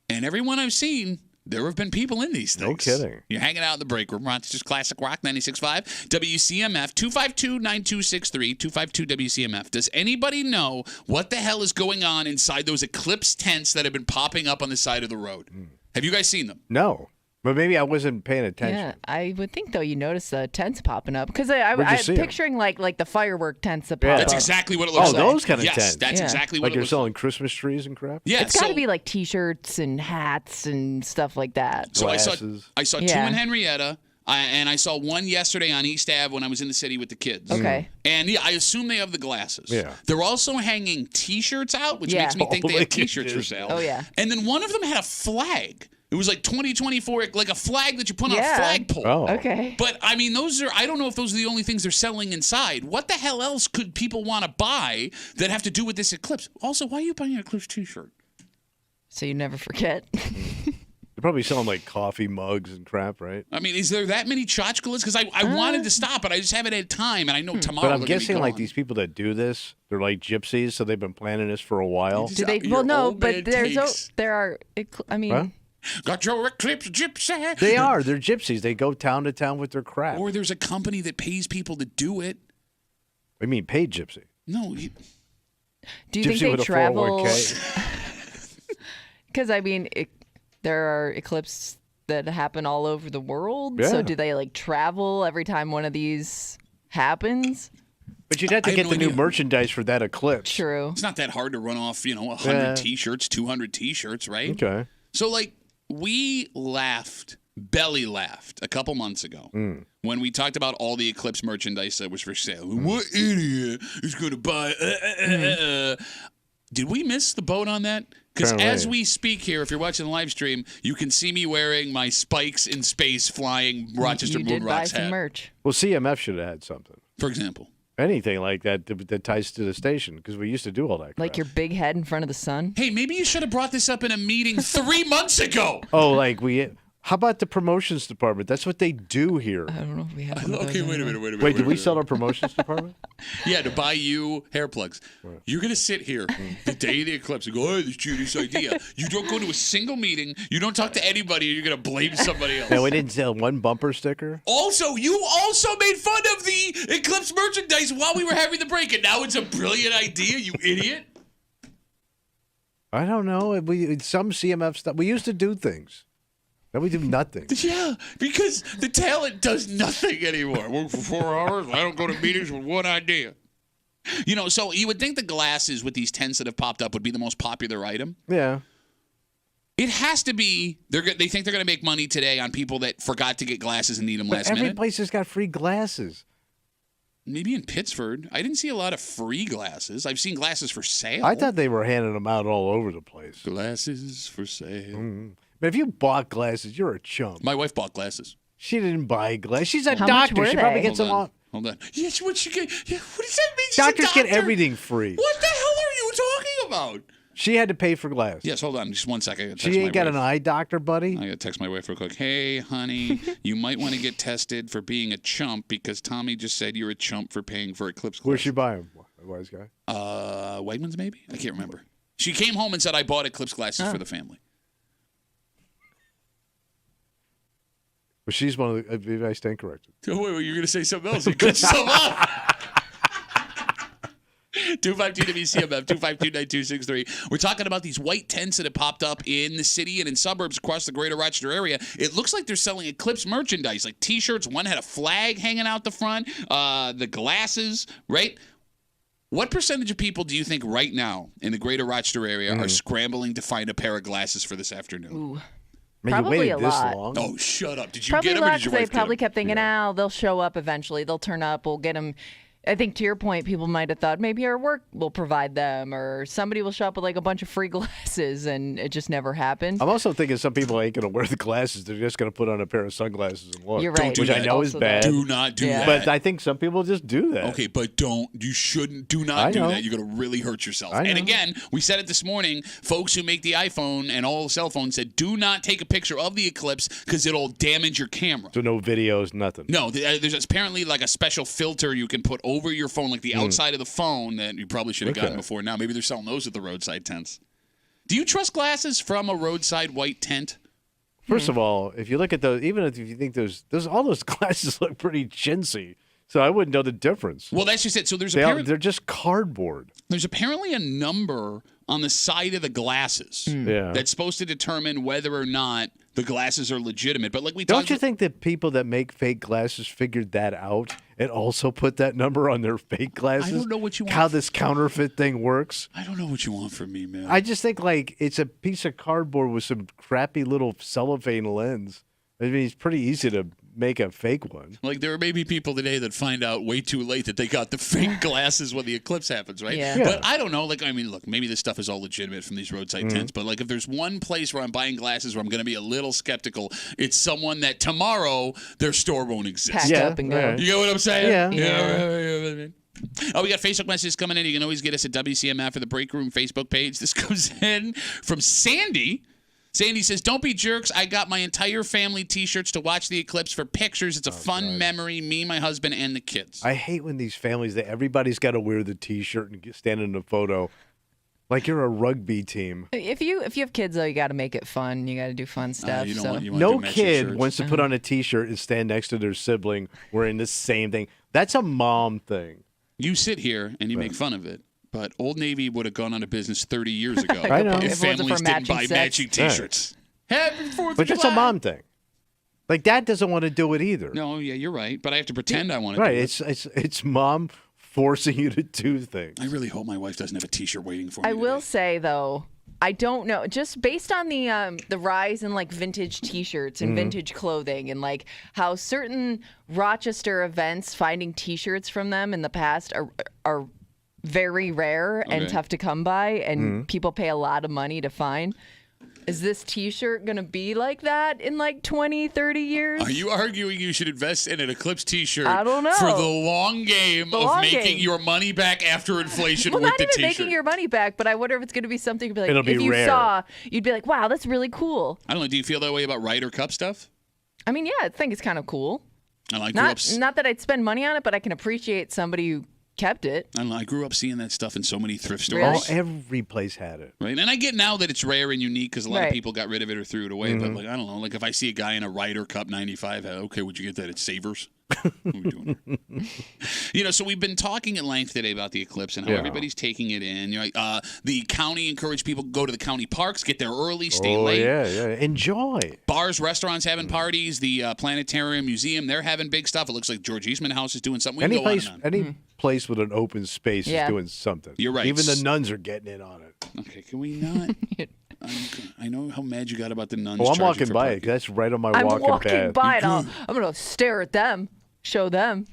And everyone I've seen, there have been people in these things. No kidding. You're hanging out in the break room. Rochester's Classic Rock 96.5. WCMF 252-9263. 252-WCMF. Does anybody know what the hell is going on inside those eclipse tents that have been popping up on the side of the road? Have you guys seen them? No. But maybe I wasn't paying attention. Yeah, I would think, though, you notice the tents popping up. Because I'm picturing like the firework tents that pop up. That's exactly what it looks like. Oh, those kind of yes, tents. That's exactly what like it you're looks selling Christmas trees and crap? Yeah, it's got to be like T-shirts and hats and stuff like that. So Glasses. I saw two in Henrietta, and I saw one yesterday on East Ave when I was in the city with the kids. Okay. And yeah, I assume they have the glasses. Yeah. They're also hanging T-shirts out, which makes me think they have T-shirts for sale. Oh, yeah. And then one of them had a flag. It was like 2024, like a flag that you put on a flagpole. Oh. Okay. But, I mean, I don't know if those are the only things they're selling inside. What the hell else could people want to buy that have to do with this eclipse? Also, why are you buying an eclipse T-shirt? So you never forget. They're probably selling like coffee mugs and crap, right? I mean, is there that many tchotchkes? Because I wanted to stop, but I just haven't had time, and I know tomorrow. But I'm they're gonna be guessing like gone. these people that do this, they're like gypsies, so they've been planning this for a while. Do they? Your Well, no, old man but takes. there are. I mean, Huh? Got your eclipse gypsy. They are. They're gypsies. They go town to town with their crap. Or there's a company that pays people to do it. I mean, paid gypsy. No, do you Gypsy think they with a travel? 401k. Because I mean, there are eclipses that happen all over the world. Yeah. So do they like travel every time one of these happens? But you'd have to I have get no the new idea. merchandise for that eclipse. True. it's not that hard to run off, 100 Yeah. T-shirts, 200 T-shirts, right? Okay. So, like, we belly laughed a couple months ago when we talked about all the Eclipse merchandise that was for sale. What idiot is going to buy? Did we miss the boat on that? Because as we speak here, if you're watching the live stream, you can see me wearing my Spikes in Space flying Rochester you Moon did buy Rocks some hat. merch. Well, CMF should have had something. For example. Anything like that that ties to the station, because we used to do all that crap. Like your big head in front of the sun. Hey, maybe you should have brought this up in a meeting 3 months ago. Oh, like how about the promotions department? That's what they do here. I don't know if we have one of those Okay, wait a anymore. minute. Wait, did we sell our promotions department? Yeah, to buy you hair plugs. You're going to sit here the day of the eclipse and go, oh, this Judy's idea. You don't go to a single meeting. You don't talk to anybody. You're going to blame somebody else. No, we didn't sell one bumper sticker. Also, you also made fun of the eclipse merchandise while we were having the break, and now it's a brilliant idea, you idiot. I don't know. Some CMF stuff. We used to do things. Now we do nothing. Yeah, because the talent does nothing anymore. I work for 4 hours. I don't go to meetings with one idea. So you would think the glasses with these tents that have popped up would be the most popular item. Yeah. It has to be. They think they're going to make money today on people that forgot to get glasses and need them last Every minute. place has got free glasses. Maybe in Pittsford. I didn't see a lot of free glasses. I've seen glasses for sale. I thought they were handing them out all over the place. Glasses for sale. But if you bought glasses, you're a chump. My wife bought glasses. She didn't buy glasses. She's a How much doctor. were She probably they? gets them all. Hold on. Yes, what she get? Yeah, what does that mean? She's Doctors a get doctor? everything free. What the hell are you talking about? She had to pay for glasses. Yes, hold on, just 1 second. I gotta text She my ain't got wife. an eye doctor, buddy. I gotta text my wife real quick. Hey, honey, you might want to get tested for being a chump because Tommy just said you're a chump for paying for Eclipse glasses. Where'd she buy them? Wise guy. Wegmans maybe? I can't remember. She came home and said I bought Eclipse glasses for the family. But she's one of the. Maybe I stand corrected. Oh, wait, you're gonna say something else? You cut yourself off. 252-WCMF, 252-9263. We're talking about these white tents that have popped up in the city and in suburbs across the greater Rochester area. It looks like they're selling Eclipse merchandise, like T-shirts. One had a flag hanging out the front, the glasses, right? What percentage of people do you think right now in the greater Rochester area are scrambling to find a pair of glasses for this afternoon? Ooh. Man, Probably you waited a this lot. long. Oh, shut up. Did you Probably get a them or lot did your because they wife get probably them? kept thinking, they'll show up eventually. They'll turn up. We'll get them. I think to your point, people might have thought maybe our work will provide them or somebody will show up with like a bunch of free glasses, and it just never happened. I'm also thinking some people ain't going to wear the glasses. They're just going to put on a pair of sunglasses and look. You're right. do Which that. I know is Also bad. Do not do that. But I think some people just do that. Okay, but you shouldn't, do I not do know. that. You're going to really hurt yourself. I And know. again, we said it this morning, folks who make the iPhone and all cell phones said, do not take a picture of the eclipse because it'll damage your camera. So no videos, nothing. No, there's apparently like a special filter you can put over your phone, like the outside of the phone that you probably should have gotten before now. Maybe they're selling those at the roadside tents. Do you trust glasses from a roadside white tent? First of all, if you look at those, even if you think those all those glasses look pretty chintzy, so I wouldn't know the difference. Well, that's just it. So They're just cardboard. there's apparently a number on the side of the glasses Yeah. that's supposed to determine whether or not the glasses are legitimate. But like we Don't talked you think that people that make fake glasses figured that out and also put that number on their fake glasses? I don't know what you want. How this counterfeit thing works. I don't know what you want from me, man. I just think like it's a piece of cardboard with some crappy little cellophane lens. I mean, it's pretty easy to make a fake one. Like there may be people today that find out way too late that they got the fake glasses when the eclipse happens, right? Yeah. But I don't know. Like, I mean, look, maybe this stuff is all legitimate from these roadside tents, but like if there's one place where I'm buying glasses where I'm going to be a little skeptical, it's someone that tomorrow their store won't exist. Pack Yeah, up and go. yeah. You get what I'm saying? Yeah. Oh, we got Facebook messages coming in. You can always get us at WCMF or the Break Room Facebook page. This comes in from Sandy. Sandy says, don't be jerks. I got my entire family T-shirts to watch the eclipse for pictures. It's a fun memory, me, my husband, and the kids. I hate when these families that everybody's got to wear the T-shirt and stand in a photo, like you're a rugby team. If you have kids though, you got to make it fun. You got to do fun stuff. you don't so. want, you want No to match your kid shirts. wants to put on a T-shirt and stand next to their sibling wearing the same thing. That's a mom thing. You sit here and you make fun of it, but Old Navy would have gone out of business 30 years ago I know. if If it wasn't families for didn't buy matching sets. matching T-shirts. Happy 4th But of that's July. a mom thing. Like dad doesn't want to do it either. No, yeah, you're right. But I have to pretend I want to Right? do it. It's mom forcing you to do things. I really hope my wife doesn't have a T-shirt waiting for me. I will today. say though, I don't know. Just based on the rise in like vintage T-shirts and vintage clothing, and like how certain Rochester events finding T-shirts from them in the past are very rare and Okay. tough to come by, and people pay a lot of money to find. Is this T-shirt gonna be like that in like 20, 30 years? Are you arguing you should invest in an Eclipse T-shirt I don't know. for the long game The of long making game. your money back after inflation Well, with not the even T-shirt? making your money back, but I wonder if it's going to be something you'd be like, It'll be if you rare. saw, you'd be like, wow, that's really cool. I don't know. Do you feel that way about Ryder Cup stuff? I mean, yeah, I think it's kind of cool. I grew up. Not that I'd spend money on it, but I can appreciate somebody who kept it. I don't know. I grew up seeing that stuff in so many thrift stores. Really? Oh, every place had it. Right, and I get now that it's rare and unique because a lot of Right. people got rid of it or threw it away. But like, I don't know. Like if I see a guy in a Ryder Cup '95, okay, would you get that at Savers? What are we doing here? So we've been talking at length today about the eclipse and how Yeah. everybody's taking it in. The county encouraged people to go to the county parks, get there early, stay Oh late. yeah. Enjoy. Bars, restaurants having parties. The Planetarium Museum, they're having big stuff. It looks like George Eastman House is doing something. We can Any go on place, and on. any place with an open space Yeah. is doing something. You're right. Even the nuns are getting in on it. Okay, can we not? I know how mad you got about the nuns. Oh, I'm charging walking for by parking. it. 'Cause that's right on my I'm walking walking path. by it. I'm going to stare at them, show them.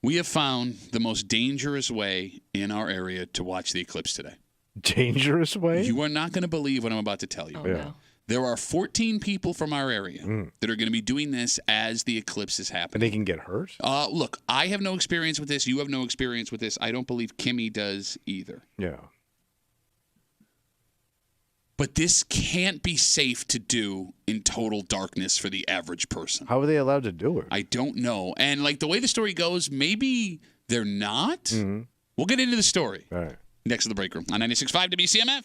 We have found the most dangerous way in our area to watch the eclipse today. Dangerous way. You are not going to believe what I'm about to tell you. Oh, no. There are 14 people from our area that are going to be doing this as the eclipse is And happening. they can get hurt. Look, I have no experience with this. You have no experience with this. I don't believe Kimmy does either. Yeah. But this can't be safe to do in total darkness for the average person. How are they allowed to do it? I don't know. And like the way the story goes, maybe they're not. We'll get into the story All right. next to the break room on 96.5 WCMF.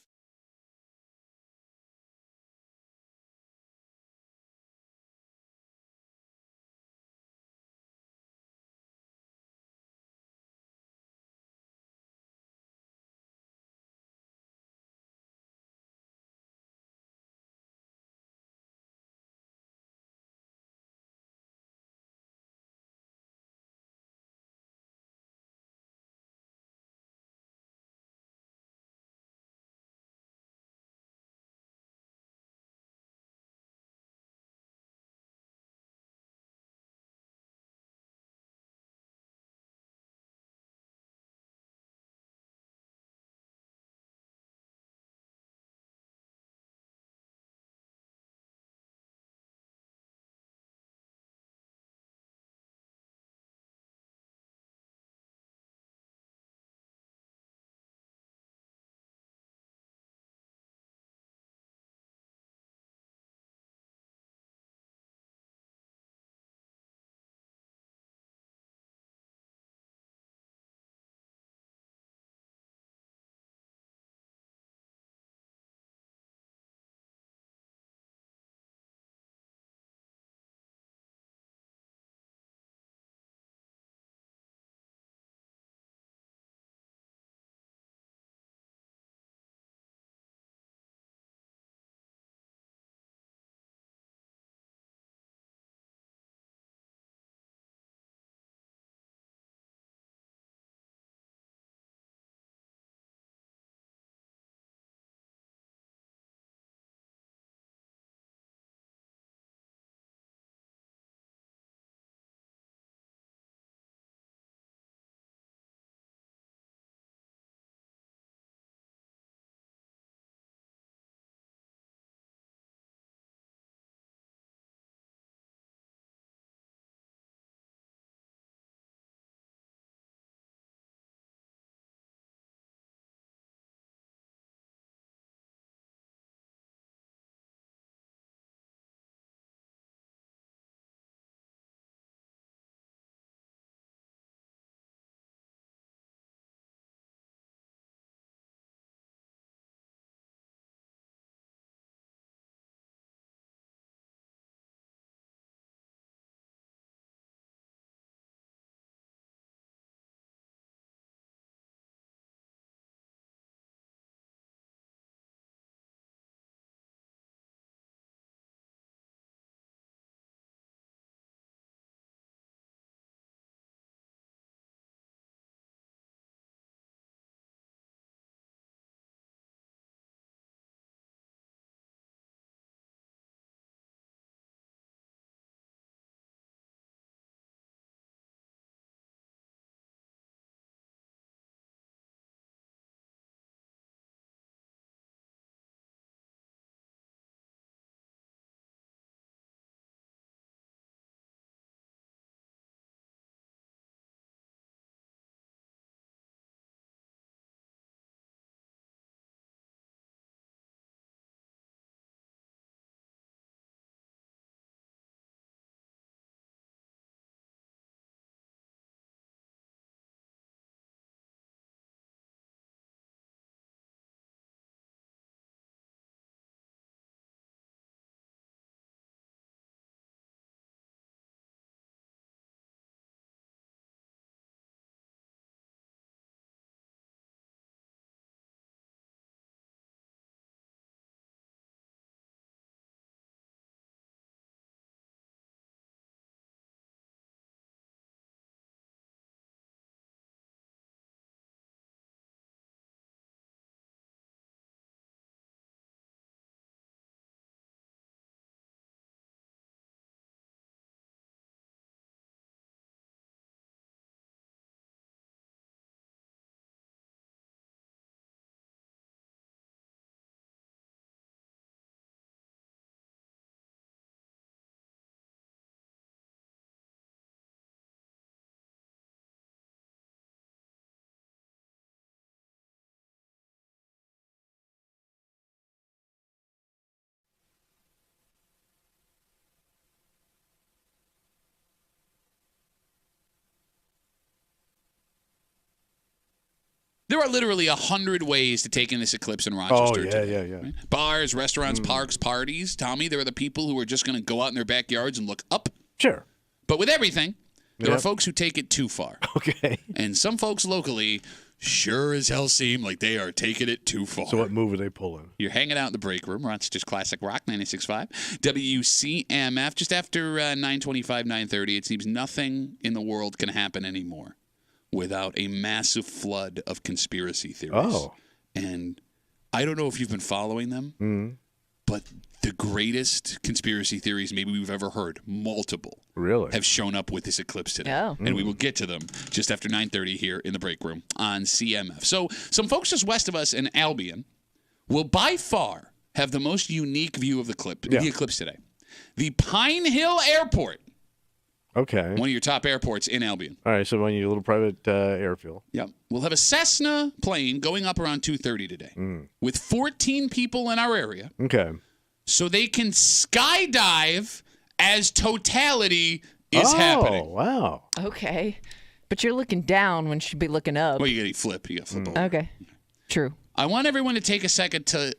There are literally 100 ways to take in this eclipse in Rochester. Yeah. Right? Bars, restaurants, parks, parties. Tommy, there are the people who are just going to go out in their backyards and look up. Sure. But with everything, there are folks who take it too far. Okay. And some folks locally sure as hell seem like they are taking it too far. So what move are they pulling? You're hanging out in the break room. Rochester's Classic Rock 96.5. WCMF. Just after 9:25, 9:30, it seems nothing in the world can happen anymore without a massive flood of conspiracy theories. Oh. And I don't know if you've been following them, but the greatest conspiracy theories maybe we've ever heard, multiple, really, have shown up with this eclipse today. Oh. And we will get to them just after 9:30 here in the break room on CMF. So some folks just west of us in Albion will by far have the most unique view of the eclipse today. The Pine Hill Airport. Okay. One of your top airports in Albion. All right, so when your little private airfield. Yep. We'll have a Cessna plane going up around 2:30 today with 14 people in our area. Okay. So they can skydive as totality is happening. Oh, wow. Okay. But you're looking down when you should be looking up. Well, you got to flip. You got to flip over. Okay. True. I want everyone to take a second to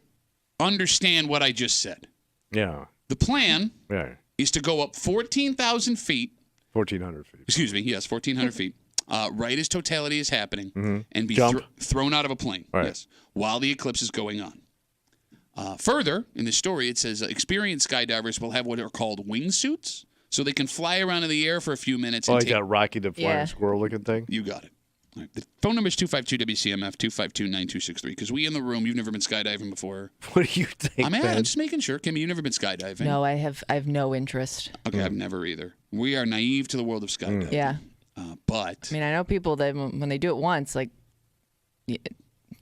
understand what I just said. Yeah. The plan is to go up 14,000 feet. 1,400 feet. Excuse me. Yes, 1,400 feet. Right as totality is happening and be thrown out of a plane. Right. Yes. While the eclipse is going on. Further, in the story, it says experienced skydivers will have what are called wingsuits, so they can fly around in the air for a few minutes. And that Rocky the Flying Squirrel looking thing? You got it. All right. The phone number is 252-WCMF, 252-9263, because we in the room, you've never been skydiving before. What do you think, I'm just making sure. Kimmy, you've never been skydiving? No, I have no interest. Okay, I've never either. We are naive to the world of skydiving. Yeah. But I mean, I know people that when they do it once, like,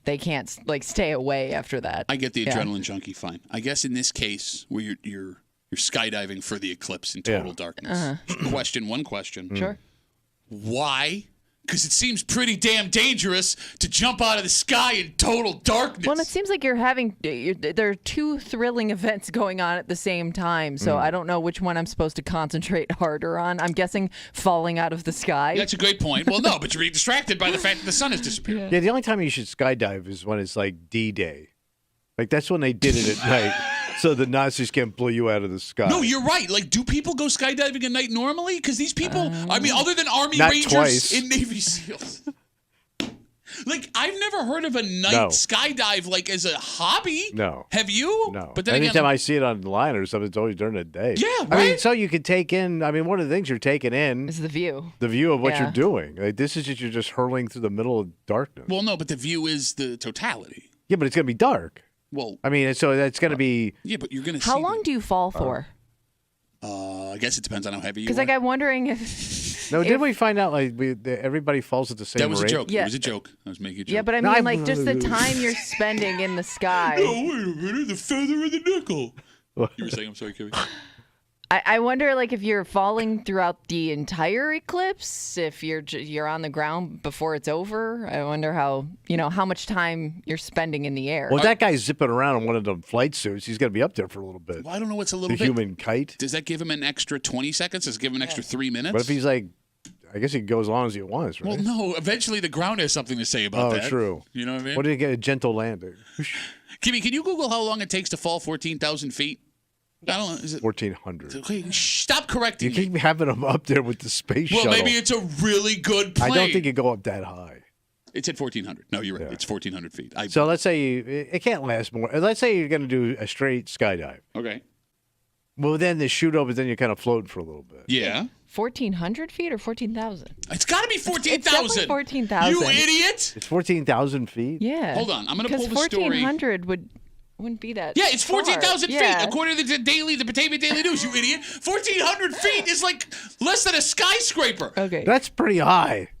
they can't stay away after that. I get the adrenaline junkie. Fine. I guess in this case, where you're skydiving for the eclipse in total darkness. One question. Sure. Why? Because it seems pretty damn dangerous to jump out of the sky in total darkness. Well, it seems like there are two thrilling events going on at the same time, so I don't know which one I'm supposed to concentrate harder on. I'm guessing falling out of the sky. That's a great point. Well, no, but you're being distracted by the fact that the sun has disappeared. Yeah, the only time you should skydive is when it's like D-Day. Like, that's when they did it at night, so the Nazis can't blow you out of the sky. No, you're right. Like, do people go skydiving at night normally? Because these people, I mean, other than Army Not Rangers twice. and Navy SEALs. Like, I've never heard of a night skydive, like, as a hobby. No. Have you? No. But then anytime again, I see it online or something, it's always during the day. Yeah, right? I mean, so you could take in, one of the things you're taking in is the view. The view of what you're doing. Like, this is just, you're just hurling through the middle of darkness. Well, no, but the view is the totality. Yeah, but it's going to be dark. Well, I mean, so that's going to be. Yeah, but you're going to see. How long do you fall for? I guess it depends on how heavy you are. Because, I'm wondering if. No, didn't we find out, everybody falls at the same rate? That was a joke. Yeah. It was a joke. I was making a joke. Yeah, but I mean, just the time you're spending in the sky. Oh, wait a minute. The feather of the nickel. You were saying, I'm sorry, Kimmy. I wonder, if you're falling throughout the entire eclipse, if you're on the ground before it's over. I wonder how much time you're spending in the air. Well, that guy's zipping around in one of the flight suits. He's going to be up there for a little bit. Well, I don't know what's a little the human kite. Does that give him an extra 20 seconds? Does it give him an extra 3 minutes? What if he's I guess he can go as long as he wants, right? Well, no. Eventually, the ground has something to say about that. Oh, true. You know what I mean? What did he get? A gentle landing. Kimmy, can you Google how long it takes to fall 14,000 feet? I don't know. Is it 1,400? Okay, stop correcting You keep having them up there with the space shuttle. Well, maybe it's a really good plane. I don't think you go up that high. It's at 1,400. No, you're right. It's 1,400 feet. So let's say it can't last more. Let's say you're going to do a straight skydive. Okay. Well, then the shoot over, then you're kind of floating for a little bit. Yeah. 1,400 feet or 14,000? It's got to be 14,000. It's definitely 14,000. You idiot! It's 14,000 feet? Yeah. Hold on. I'm going to pull the story. 1,400 wouldn't be that. Yeah, it's 14,000 feet, Yeah. according to the Batavia Daily News, you idiot. 1,400 feet is like less than a skyscraper. Okay. That's pretty high.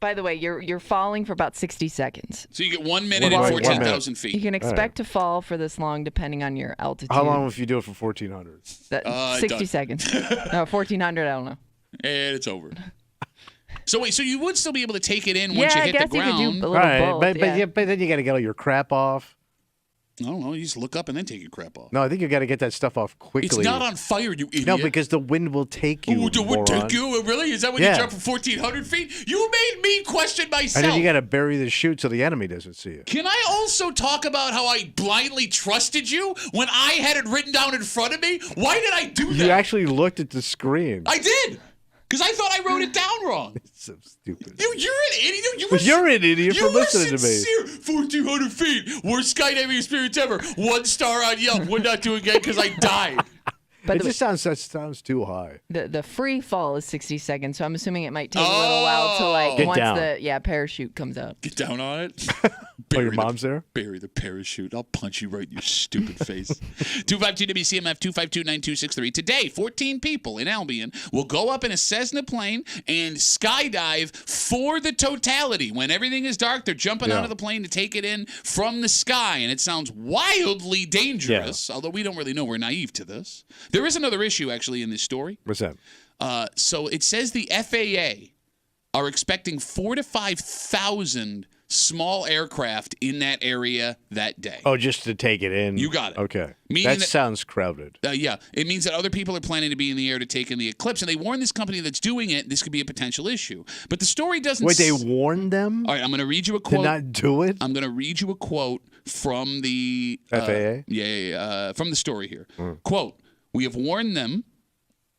By the way, you're falling for about 60 seconds. So you get 1 minute at 14,000 feet. You can expect to fall for this long depending on your altitude. How long if you do it for 1,400? 60 seconds. No, 1,400, I don't know. And it's over. So wait, so you would still be able to take it in once you hit the ground. You could do a little All right, both, but then you got to get all your crap off. I don't know. You just look up and then take your crap off. No, I think you got to get that stuff off quickly. It's not on fire, you idiot. No, because the wind will take you. Oh, the wind take you? Really? Is that when you jump from 1,400 feet? You made me question myself. And then you got to bury the chute so the enemy doesn't see you. Can I also talk about how I blindly trusted you when I had it written down in front of me? Why did I do that? You actually looked at the screen. I did. Because I thought I wrote it down wrong. It's so stupid. You're an idiot. You're an idiot for listening to me. 1,400 feet. Worst skydiving experience ever. 1 star on Yelp. Would not do it again because I died. But it just sounds too high. The free fall is 60 seconds, so I'm assuming it might take a little while to Get once down. the parachute comes out. Get down on it. Your mom's there? Bury the parachute. I'll punch you right in your stupid face. 252 WCMF 252-9263. Today, 14 people in Albion will go up in a Cessna plane and skydive for the totality. When everything is dark, they're jumping out of the plane to take it in from the sky, and it sounds wildly dangerous, although we don't really know. We're naive to this. There is another issue, actually, in this story. What's that? So it says the FAA are expecting 4,000 to 5,000 small aircraft in that area that day. Oh, just to take it in? You got it. Okay. Meaning that sounds crowded. Yeah. It means that other people are planning to be in the air to take in the eclipse, and they warn this company that's doing it, this could be a potential issue. But the story doesn't... Wait, they warned them? All right, I'm going to read you a quote. To not do it? I'm going to read you a quote from the... FAA? From the story here. Quote, we have warned them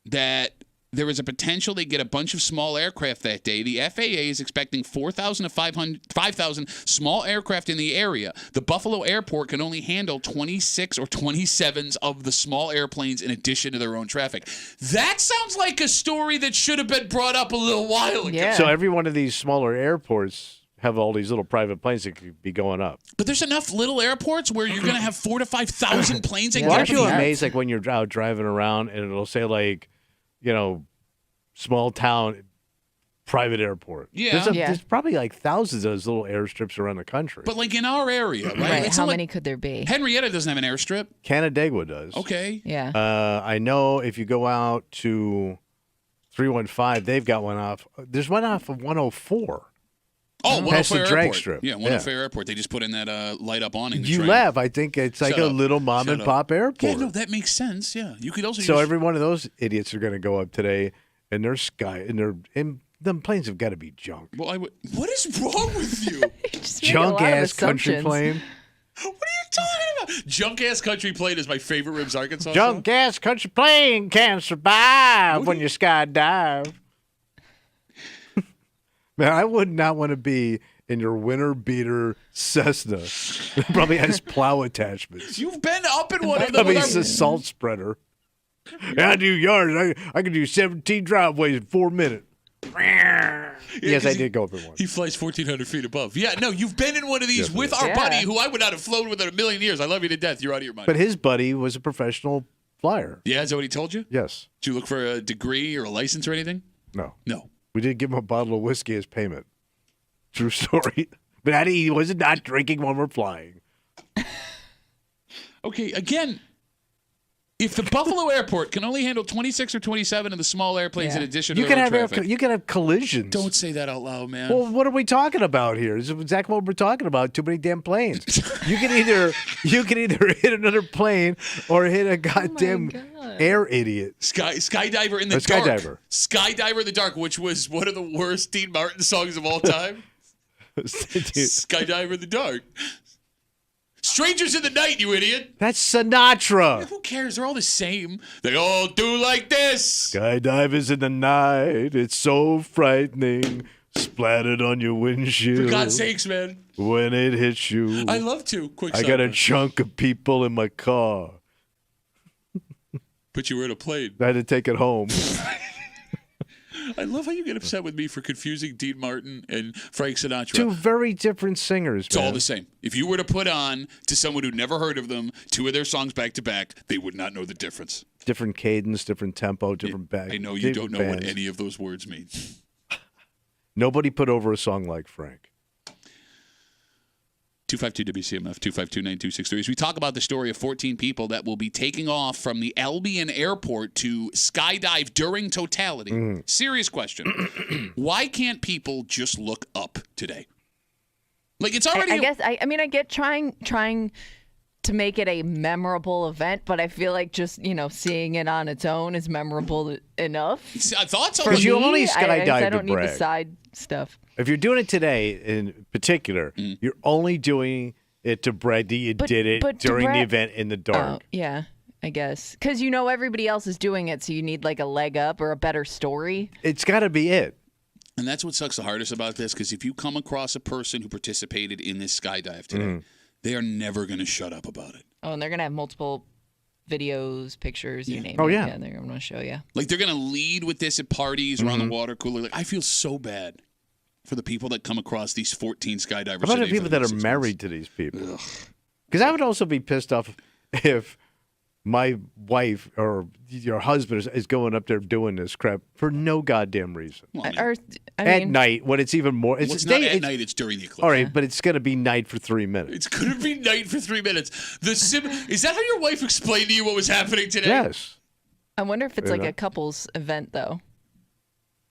that there is a potential they get a bunch of small aircraft that day. The FAA is expecting 4,000 to 5,000 small aircraft in the area. The Buffalo airport can only handle 26 or 27s of the small airplanes in addition to their own traffic. That sounds like a story that should have been brought up a little while ago. Yeah. So every one of these smaller airports have all these little private planes that could be going up. But there's enough little airports where you're going to have 4,000 to 5,000 planes. Well, aren't you amazed, like, when you're out driving around and it'll say, like, small town private airport. Yeah. There's probably like thousands of those little airstrips around the country. But like in our area, right? Right. How many could there be? Henrietta doesn't have an airstrip. Canandaigua does. Okay. Yeah. I know if you go out to 315, they've got one off. There's one off of 104. Oh, past the 104 drag Airport. strip. Yeah, 104 Airport. They just put in that light up awning. You laugh. I think it's like Shut a up. little mom Shut and up. pop airport. Yeah, no, that makes sense. Yeah, you could also. So use... every one of those idiots are going to go up today, and their them planes have got to be junk. Well, what is wrong with you? Junk ass country plane. What are you talking about? Junk ass country plane is my favorite Ribs Arkansas. Junk ass country plane can't survive when you skydive. Man, I would not want to be in your winter beater Cessna. It probably has plow attachments. You've been up in one of them. Probably it's a salt spreader. I do yards. I can do 17 driveways in 4 minutes. Yes, I did go up in one. He flies 1,400 feet above. Yeah, no, you've been in one of these with our buddy, who I would not have flown with in a million years. I love you to death. You're out of your mind. But his buddy was a professional flyer. Yeah, is that what he told you? Yes. Did you look for a degree or a license or anything? No. No. We did give him a bottle of whiskey as payment. True story. But he was not drinking when we're flying. Okay, again, if the Buffalo airport can only handle 26 or 27 of the small airplanes in addition to their own traffic. You can have collisions. Don't say that out loud, man. Well, what are we talking about here? This is exactly what we're talking about. Too many damn planes. You can either hit another plane or hit a goddamn air idiot. Skydiver in the dark. Skydiver in the dark, which was one of the worst Dean Martin songs of all time. Skydiver in the dark. Strangers in the Night, you idiot. That's Sinatra. Who cares? They're all the same. They all do like this. Skydivers in the night. It's so frightening. Splattered on your windshield. For God's sakes, man. When it hits you. I love to. Quick I got a chunk of people in my car. But you were in a plane. I had to take it home. I love how you get upset with me for confusing Dean Martin and Frank Sinatra. Two very different singers, It's all the same. If you were to put on to someone who'd never heard of them 2 of their songs back to back, they would not know the difference. Different cadence, different tempo, different back. I know you don't know what any of those words mean. Nobody put over a song like Frank. 252 WCMF 252-9263. As we talk about the story of 14 people that will be taking off from the Albion airport to skydive during totality. Serious question. Why can't people just look up today? Like, it's already... I guess, I mean, I get trying to make it a memorable event, but I feel like just, seeing it on its own is memorable enough. Thoughts on For Because you me, only skydive I to don't need the brag. side stuff. If you're doing it today in particular, you're only doing it to brag that you did it but to during the brag- event in the Oh, dark. yeah, I guess. Because everybody else is doing it, so you need like a leg up or a better story. It's got to be it. And that's what sucks the hardest about this, because if you come across a person who participated in this skydive today, they are never going to shut up about it. Oh, and they're going to have multiple videos, pictures, you name Oh, it. yeah. Yeah, they're going to show you. Like, they're going to lead with this at parties around the water cooler. Like, I feel so bad for the people that come across these 14 skydivers. How about the today people for that next are 6 married months. to these people? Because I would also be pissed off if my wife or your husband is going up there doing this crap for no goddamn reason. Well, I mean, Or, I At mean, night, when it's even more. well, it's not at night, it's during the eclipse. All right, but it's going to be night for 3 minutes. It's going to be night for 3 minutes. Is that how your wife explained to you what was happening today? Yes. I wonder if it's Fair like a enough. couples event, though.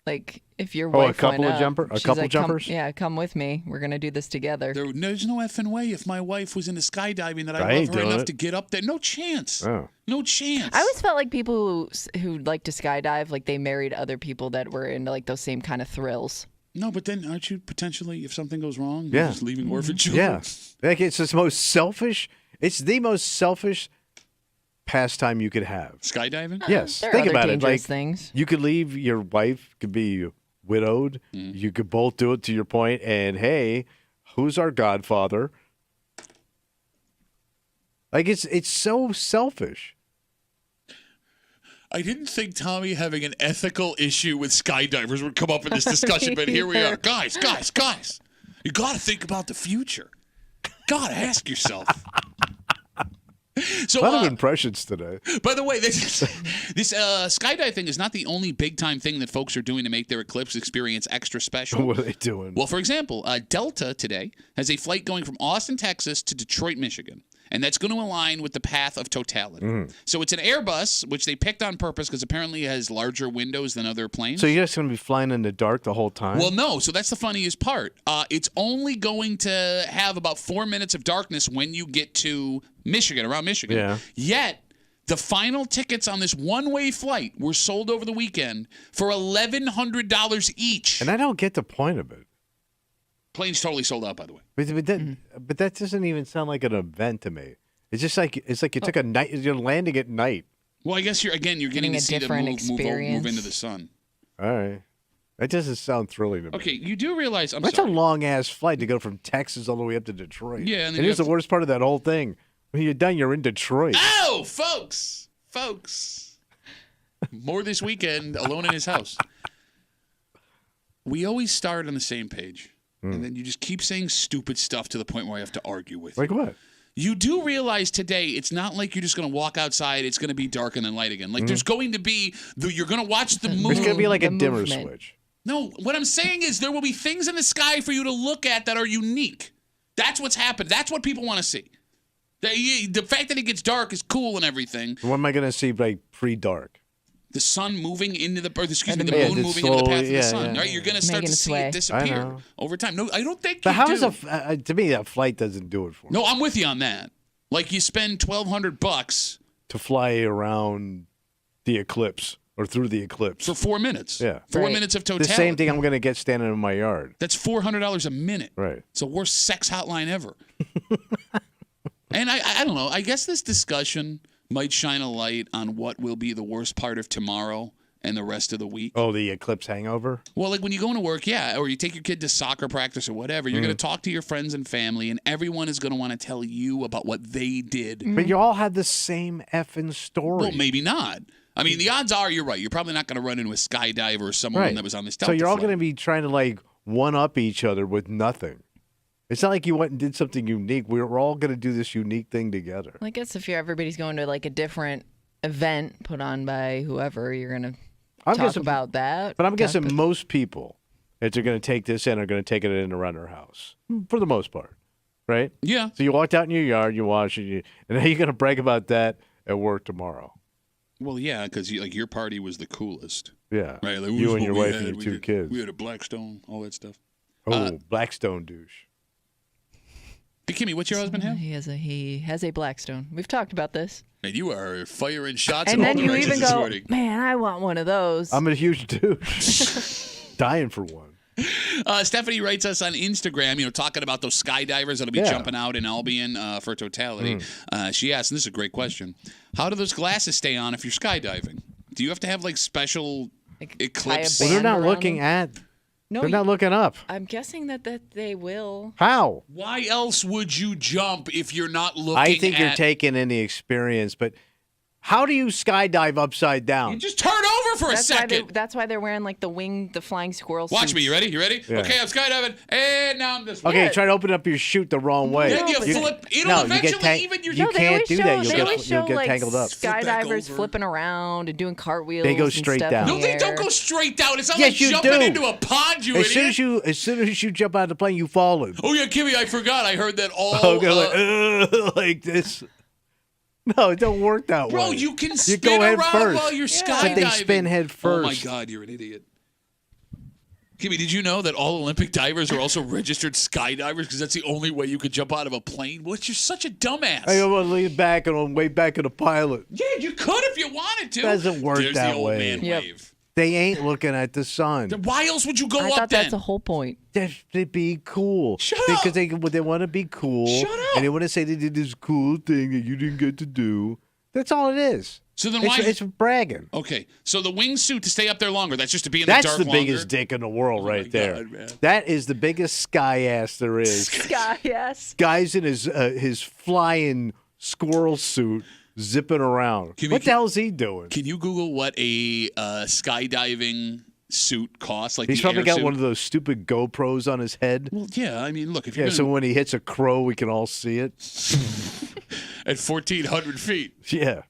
Like, if your Oh, a wife couple went of up, a she's couple like, jumpers? Come with me. We're going to do this together. There's no effing way if my wife was into skydiving that I I ain't love her doing enough it. to get up there. No chance. Oh. No chance. I always felt like people who like to skydive, like they married other people that were into like those same kind of thrills. No, but then aren't you potentially, if something goes wrong, Yeah. you're just leaving orphan children? Yeah. Like it's the most selfish. It's the most selfish pastime you could have. Skydiving? Yes. There are Think other about it. dangerous Like things. you could leave your wife, could be widowed. You could both do it to your point. And hey, who's our godfather? Like it's so selfish. I didn't think Tommy having an ethical issue with skydivers would come up in this discussion, but here we are. Guys. You got to think about the future. Got to ask yourself. So, A lot of impressions today. by the way, this skydive thing is not the only big time thing that folks are doing to make their eclipse experience extra special. What are they doing? Well, for example, Delta today has a flight going from Austin, Texas to Detroit, Michigan. And that's going to align with the path of totality. So it's an Airbus, which they picked on purpose because apparently it has larger windows than other planes. So you're just going to be flying in the dark the whole time? Well, no. So that's the funniest part. It's only going to have about 4 minutes of darkness when you get to Michigan, around Michigan. Yeah. Yet, the final tickets on this one-way flight were sold over the weekend for $1,100 each. And I don't get the point of it. Plane's totally sold out, by the way. But that doesn't even sound like an event to me. It's just like you took a night. You're landing at night. Well, I guess you're getting Getting to a see them different move experience. into the sun. All right, that doesn't sound thrilling to me. Okay, you do realize I'm That's sorry. a long ass flight to go from Texas all the way up to Detroit. Yeah, and then and you here's the have to- worst part of that whole thing. When you're done, you're in Detroit. Oh, folks. More this weekend, alone in his house. We always start on the same page. And then you just keep saying stupid stuff to the point where I have to argue with you. Like what? You do realize today it's not like you're just going to walk outside, it's going to be dark and then light again. Like there's going to be, you're going to watch the moon. There's gonna be like a The dimmer movement. switch. No, what I'm saying is there will be things in the sky for you to look at that are unique. That's what's happened. That's what people want to see. The fact that it gets dark is cool and everything. What am I gonna see like pre-dark? The sun moving into the, or excuse me, And the the moon. moon Yeah, moving it's into the slowly- path of the yeah, sun. yeah. Right? You're going to start Making to its see way. it disappear know. over time. No, I don't think. But you how do. is to me that flight doesn't do it for me. No, I'm with you on that. Like you spend $1,200 To fly around the eclipse or through the eclipse. for 4 minutes. Yeah. 4 Right. minutes of The totality. same thing I'm gonna get standing in my yard. That's $400 a minute. Right. It's the worst sex hotline ever. And I don't know. I guess this discussion might shine a light on what will be the worst part of tomorrow and the rest of the week. Oh, the eclipse hangover. Well, like when you go into work, yeah, or you take your kid to soccer practice or whatever, you're going to talk to your friends and family, and everyone is going to want to tell you about what they did. But you all had the same effing story. Well, maybe not. I mean, the odds are you're right. You're probably not going to run into a skydiver or someone Right. that was on this So Delta you're all flight. going to be trying to like one up each other with nothing. It's not like you went and did something unique. We were all going to do this unique thing together. Well, I guess if everybody's going to like a different event put on by whoever, you're gonna talk about that. But I'm guessing Talk- most people, if they're going to take this in, are going to take it in around their house for the most part, right? Yeah. So you walked out in your yard, you wash it, and now you're going to brag about that at work tomorrow. Well, yeah, because like your party was the coolest. Yeah. Right? Like, You and your we wife had. and your We two did- kids. We had a Blackstone, all that stuff. Oh, Blackstone douche. Kimmy, what's your husband have? He has a Blackstone. We've talked about this. And you are firing shots And in all then you directions even this go, morning. man, I want one of those. I'm a huge douche. Dying for one. Stephanie writes us on Instagram, talking about those skydivers that'll be jumping out in Albion for totality. She asked, and this is a great question, how do those glasses stay on if you're skydiving? Do you have to have like special eclipse? Well, they're not around looking them? at. No, they're not looking up. I'm guessing that they will. How? Why else would you jump if you're not looking I think you're at... taking in the experience, but how do you skydive upside down? You just turn over for a second. That's why they're wearing like the flying squirrel Watch suits. me. You ready? You ready? Yeah. Okay, I'm skydiving, and now I'm this way. Okay, try to open up your chute the wrong way. Then you flip. It'll no, eventually you get even your... You can't do that. They always show You'll get like tangled up. skydivers flipping around and doing cartwheels. They go and straight stuff down. in No, the they don't air. go straight down. It's not Yes, like you jumping do. into a pond, you As idiot. soon as you jump out of the plane, you fall in. Oh, yeah, Kimmy, I forgot. I heard that all... Like this. No, it don't work that way. Bro, you can spin go head around first. while you're skydiving. But they spin head first. Oh, my God, you're an idiot. Kimmy, did you know that all Olympic divers are also registered skydivers because that's the only way you could jump out of a plane? Well, you're such a dumbass. I want to lean back and on way back of the pilot. Yeah, you could if you wanted to. Doesn't work There's that the old way. man Yep. wave. They ain't looking at the sun. Then why else would you go I up thought then? that's the whole point. To be cool. Shut Because up. they want to be cool. Shut up. And they want to say they did this cool thing that you didn't get to do. That's all it is. So then why? It's bragging. Okay, so the wingsuit to stay up there longer, that's just to be in That's the dark the longer? biggest dick in the world Oh right my there. God, man. That is the biggest sky ass there is. Sky, yes. Guy's in his flying squirrel suit zipping around. Kimmy, What the hell is he doing? Can you Google what a skydiving suit costs? Like He's the probably air got suit? one of those stupid GoPros on his head. Well, yeah, I mean, look, if you're Yeah, so gonna, when he hits a crow, we can all see it. at 1,400 feet. Yeah.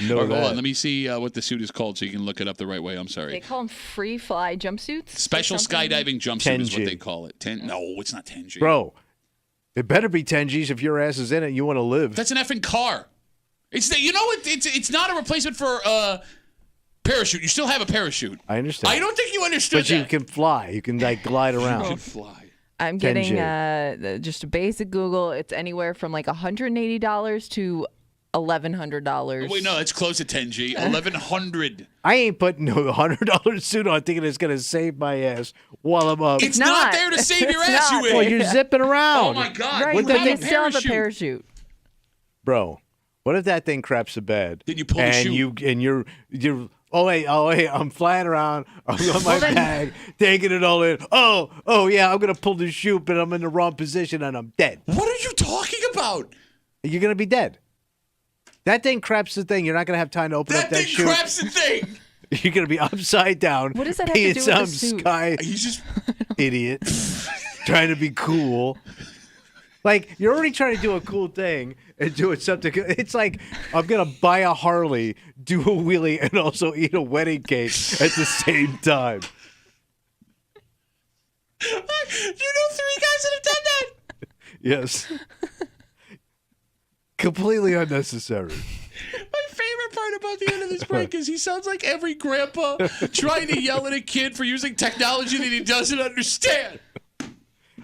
No, Hold on, let me see what the suit is called so you can look it up the right way. I'm They sorry. call them free fly jumpsuits. or Special something? skydiving jumpsuit is what 10G. they call it. No, it's not 10G. Bro, it better be 10 G's if your ass is in it and you want to live. That's an effing car. It's not a replacement for parachute. You still have a parachute. I understand. I don't think you understood But you that. can fly. You can like glide You can around. fly. I'm 10G. getting just a basic Google. It's anywhere from like $180 to $1,100. Oh, wait, no, that's close to 10G. 1,100. I ain't putting no $100 suit on thinking it's going to save my ass while I'm up. It's not. not there to save your It's ass, not. you Well, idiot. you're zipping around. Oh, my God. Right, What but the you thing- still have a parachute. Bro, what if that thing craps a bed? Then you pull the and chute. you're oh wait, I'm flying around. I'm on my bag, taking it all in. Oh yeah, I'm gonna pull the chute, but I'm in the wrong position and I'm dead. What are you talking about? You're gonna be dead. That thing craps the thing. You're not gonna have time to open That up that thing chute. craps the thing. You're gonna be upside down. What does that have to being do with the some suit? sky You just idiot trying to be cool. Like, you're already trying to do a cool thing and doing something. It's like, I'm going to buy a Harley, do a wheelie, and also eat a wedding cake at the same time. You know 3 guys that have done that. Yes. Completely unnecessary. My favorite part about the end of this break is he sounds like every grandpa trying to yell at a kid for using technology that he doesn't understand.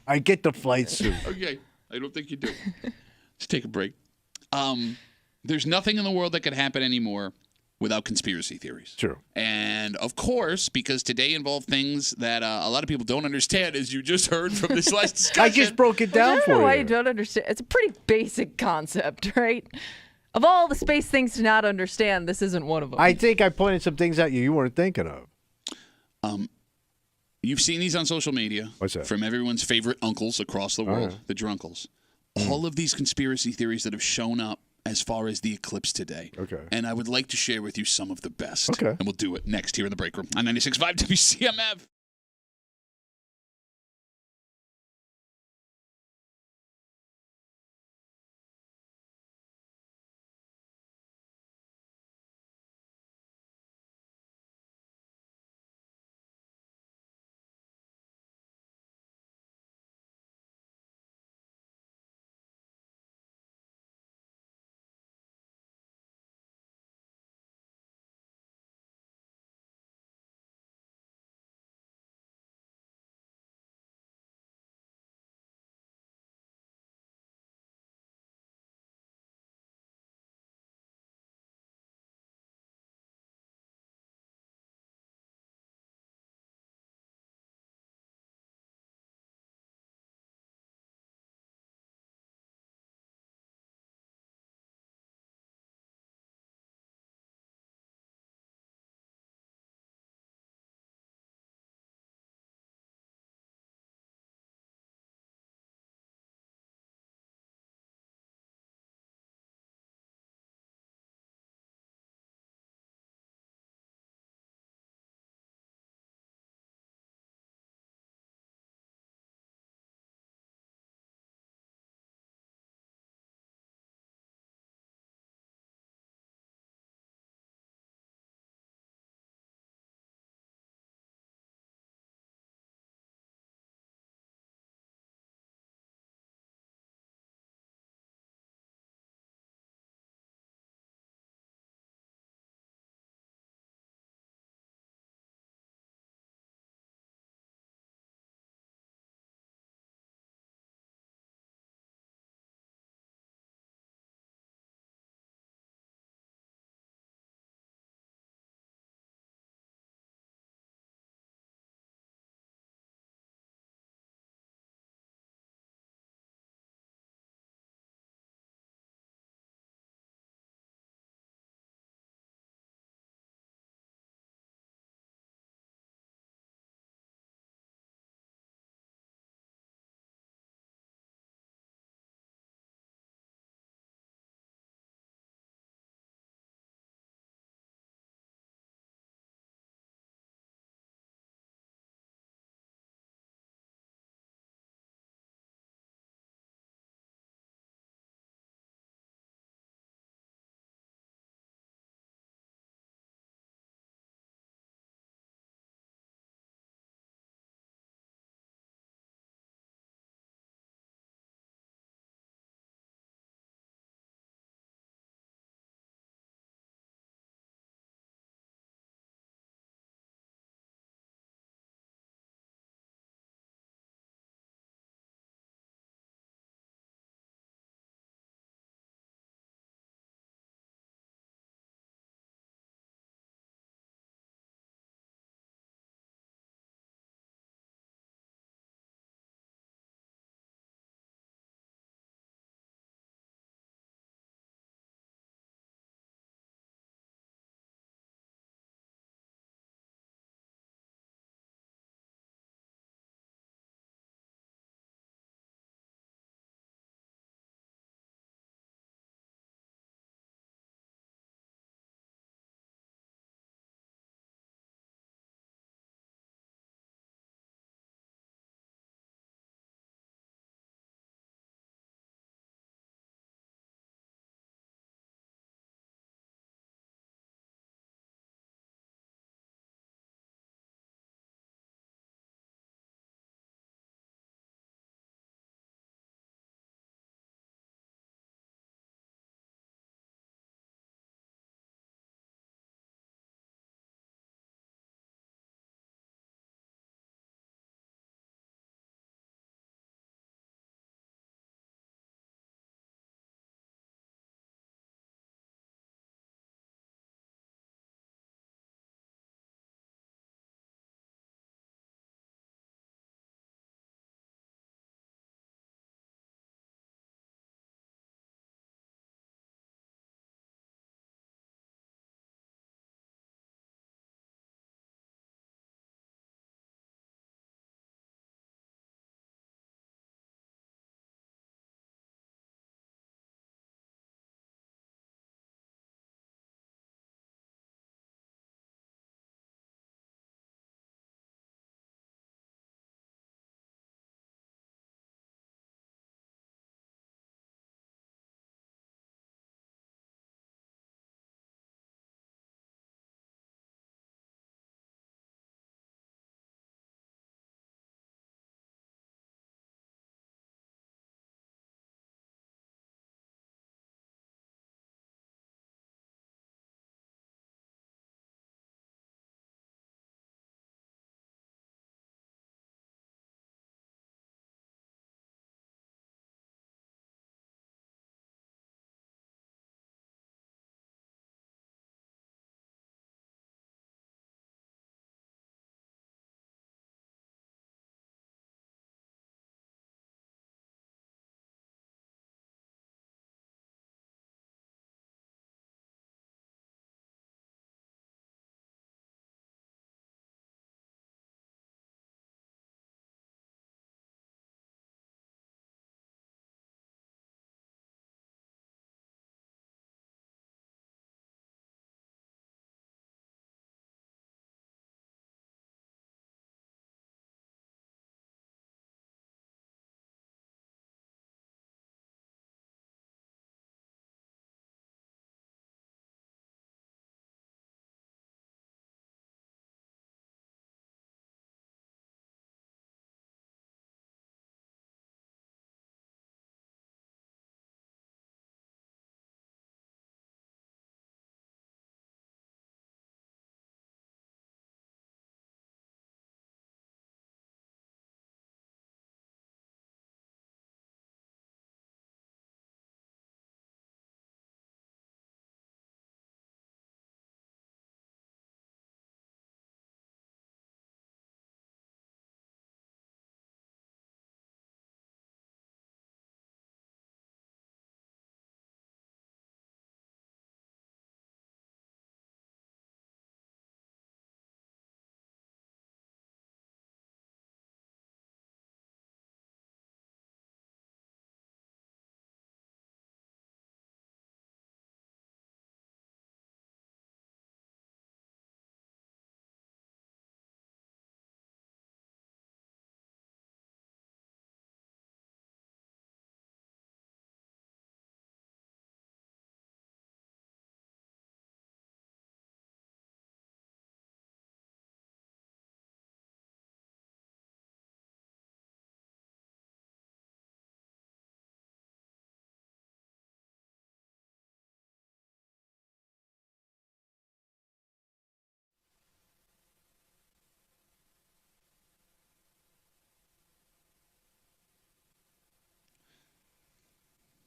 I get the flight suit. Okay, I don't think you do. Let's take a break. There's nothing in the world that could happen anymore without conspiracy theories. True. And of course, because today involved things that a lot of people don't understand, as you just heard from this last discussion. I just broke it I down don't for know why you. you don't understand. It's a pretty basic concept, right? Of all the space things to not understand, this isn't one of them. I think I pointed some things at you weren't thinking of. You've seen these on social media. What's that? From everyone's favorite uncles across the world, the drunkles. All of these conspiracy theories that have shown up as far as the eclipse today. Okay. And I would like to share with you some of the best. Okay. And we'll do it next here in the break room on 96.5 WCMF.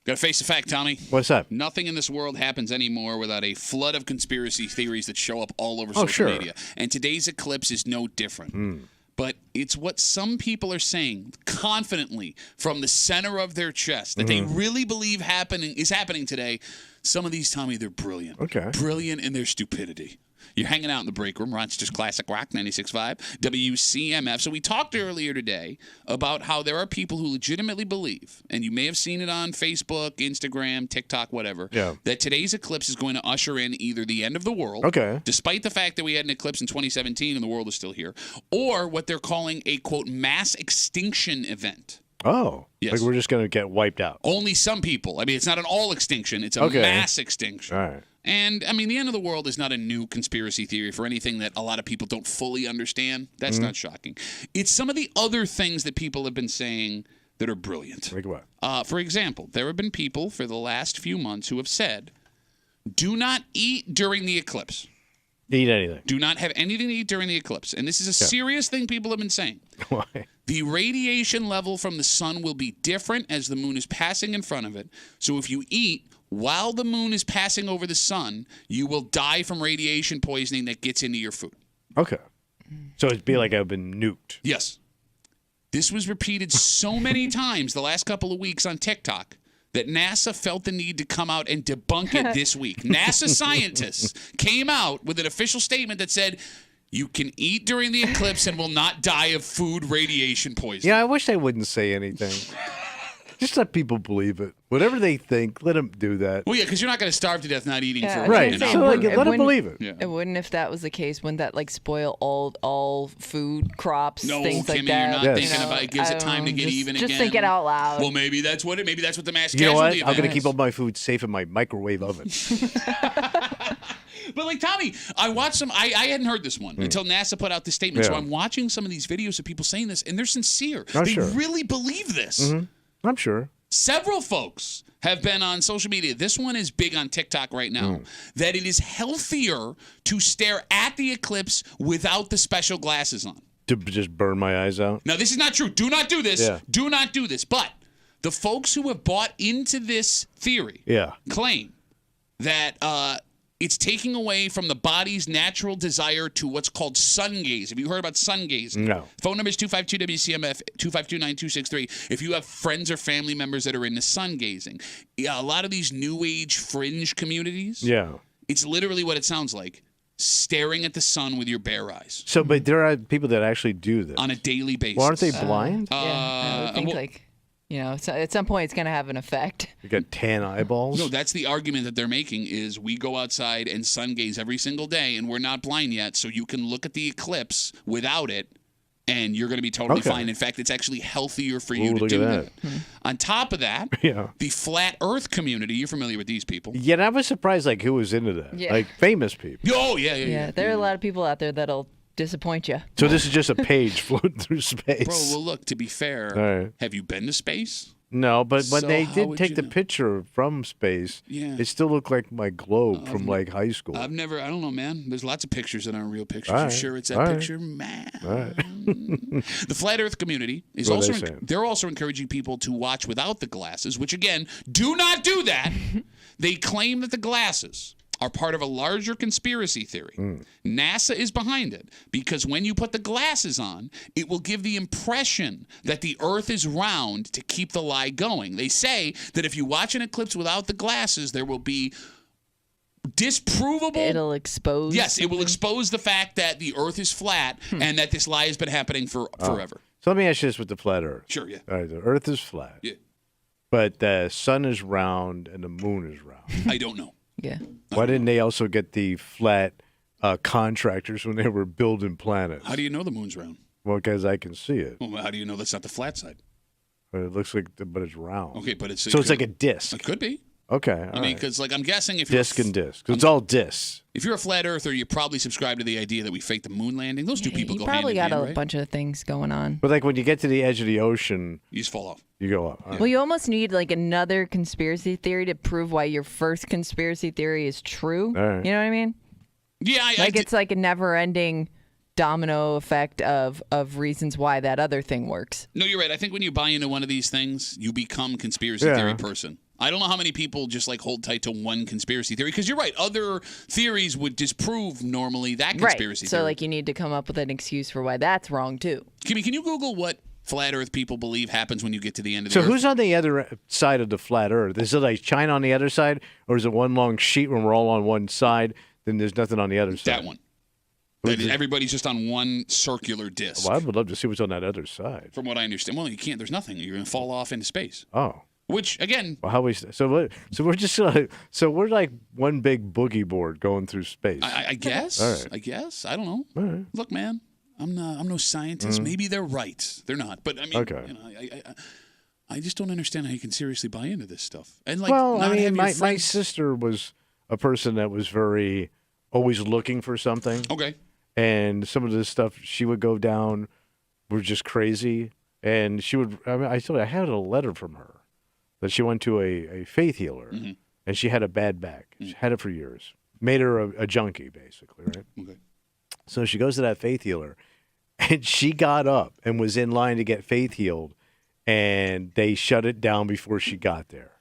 Got to face the fact, Tommy. What's up? Nothing in this world happens anymore without a flood of conspiracy theories that show up all over social media. And today's eclipse is no different. But it's what some people are saying confidently from the center of their chest that they really believe is happening today. Some of these, Tommy, they're brilliant. Okay. Brilliant in their stupidity. You're hanging out in the break room, Rochester's Classic Rock 96.5, WCMF. So we talked earlier today about how there are people who legitimately believe, and you may have seen it on Facebook, Instagram, TikTok, whatever, that today's eclipse is going to usher in either the end of the world, despite the fact that we had an eclipse in 2017 and the world is still here, or what they're calling a, quote, mass extinction event. Oh, yes. Like we're just going to get wiped out. Only some people. I mean, it's not an all extinction. It's a mass extinction. All right. And, I mean, the end of the world is not a new conspiracy theory for anything that a lot of people don't fully understand. That's not shocking. It's some of the other things that people have been saying that are brilliant. Like what? For example, there have been people for the last few months who have said, do not eat during the eclipse. Eat anything. Do not have anything to eat during the eclipse. And this is a serious thing people have been saying. Why? The radiation level from the sun will be different as the moon is passing in front of it. So if you eat while the moon is passing over the sun, you will die from radiation poisoning that gets into your food. Okay. So it'd be like I've been nuked. Yes. This was repeated so many times the last couple of weeks on TikTok that NASA felt the need to come out and debunk it this week. NASA scientists came out with an official statement that said, you can eat during the eclipse and will not die of food radiation poisoning. Yeah, I wish they wouldn't say anything. Just let people believe it. Whatever they think, let them do that. Well, yeah, because you're not going to starve to death not eating for right. an hour. So let them believe it. It wouldn't if that was the case. Wouldn't that like spoil all food crops, things Kimmy, like that? you're not thinking about it. Gives it time to get even again. Just think it out loud. Well, maybe that's what the mass You know casualty what? I'm going event to keep all my food safe in my microwave oven. But like Tommy, I watched some. I hadn't heard this one until NASA put out this statement. So I'm watching some of these videos of people saying this, and they're sincere. They really believe this. I'm sure. Several folks have been on social media. This one is big on TikTok right now. That it is healthier to stare at the eclipse without the special glasses on. To just burn my eyes out? Now, this is not true. Do not do this. Do not do this. But the folks who have bought into this theory claim that it's taking away from the body's natural desire to what's called sun gaze. Have you heard about sun gazing? No. Phone number is 252-WCMF, 252-9263. If you have friends or family members that are into sun gazing, a lot of these new age fringe communities, it's literally what it sounds like. Staring at the sun with your bare eyes. So, but there are people that actually do this. On a daily basis. Well, aren't they blind? I would think at some point it's going to have an effect. You got tan eyeballs? No, that's the argument that they're making is we go outside and sun gaze every single day and we're not blind yet, so you can look at the eclipse without it and you're going to be totally fine. In fact, it's actually healthier for you to do that. On top of that, the flat earth community, you're familiar with these people. Yeah, and I was surprised who was into that. Like famous people. Oh, yeah. There are a lot of people out there that'll disappoint you. So this is just a page floating through space. Bro, well, look, to be fair, have you been to space? No, but when So they how did would take you the know? picture from space, it still looked like my globe from high school. I don't know, man. There's lots of pictures that aren't real pictures. All You right. sure it's that All right. picture? Man. All right. The flat earth community is What are also they saying? they're also encouraging people to watch without the glasses, which again, do not do that. They claim that the glasses are part of a larger conspiracy theory. NASA is behind it because when you put the glasses on, it will give the impression that the Earth is round to keep the lie going. They say that if you watch an eclipse without the glasses, there will be disprovable. It'll expose. Yes, it will expose the fact that the Earth is flat and that this lie has been happening for forever. So let me ask you this with the flat Earth. Sure, yeah. All right, the Earth is flat. Yeah. But the sun is round and the moon is round. I don't know. Yeah. Why didn't they also get the flat contractors when they were building planets? How do you know the moon's round? Well, because I can see it. Well, how do you know that's not the flat side? But it looks like, but it's round. Okay, but it's So it's like a disc. It could be. Okay. I mean, because I'm guessing if you're disc and disc. 'Cause it's all discs. If you're a flat earther, you probably subscribe to the idea that we faked the moon landing. Those two people You go probably hand got in a hand, right? bunch of things going on. But like when you get to the edge of the ocean, You just fall off. you go up. All right. Well, you almost need like another conspiracy theory to prove why your first conspiracy theory is true. All right. You know what I mean? Yeah, Like it's like a never-ending domino effect of reasons why that other thing works. No, you're right. I think when you buy into one of these things, you become conspiracy theory person. I don't know how many people just like hold tight to one conspiracy theory because you're right. Other theories would disprove normally that conspiracy theory. So like you need to come up with an excuse for why that's wrong too. Kimmy, can you Google what flat Earth people believe happens when you get to the end of So the Earth? who's on the other side of the flat Earth? Is it like China on the other side, or is it one long sheet when we're all on one side? Then there's nothing on the other side. That one. Everybody's just on one circular disc. Well, I would love to see what's on that other side. From what I understand, well, you can't. There's nothing. You're going to fall off into space. Oh. Which again, well, how we so we're just we're like one big boogie board going through space. I guess. All right. I guess. I don't know. All right. Look, man, I'm no scientist. Maybe they're right. They're not. But I mean, okay. You know, I just don't understand how you can seriously buy into this stuff. And like, well, not I mean, have your my sister was a person that was very always looking for something. Okay. And some of the stuff she would go down were just crazy. And she would. I mean, I told you I had a letter from her that she went to a faith healer, and she had a bad back. She had it for years. Made her a junkie, basically, right? Okay. So she goes to that faith healer, and she got up and was in line to get faith healed, and they shut it down before she got there.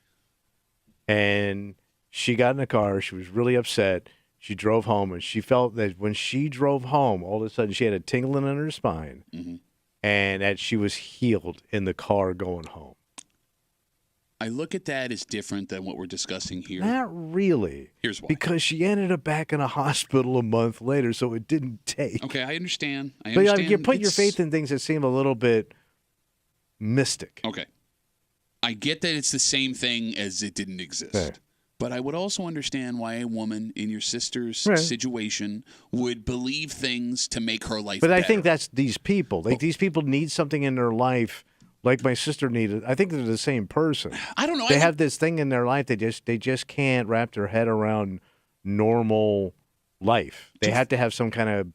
And she got in the car. She was really upset. She drove home, and she felt that when she drove home, all of a sudden she had a tingling in her spine, and that she was healed in the car going home. I look at that as different than what we're discussing here. Not really. Here's why. Because she ended up back in a hospital a month later, so it didn't take. Okay, I understand. But you put your faith in things that seem a little bit mystic. Okay. I get that it's the same thing as it didn't exist. Right. But I would also understand why a woman in your sister's situation would believe things to make her life better. But I think that's these people. Like, these people need something in their life like my sister needed. I think they're the same person. I don't know. They have this thing in their life they just can't wrap their head around normal life. They have to have some kind of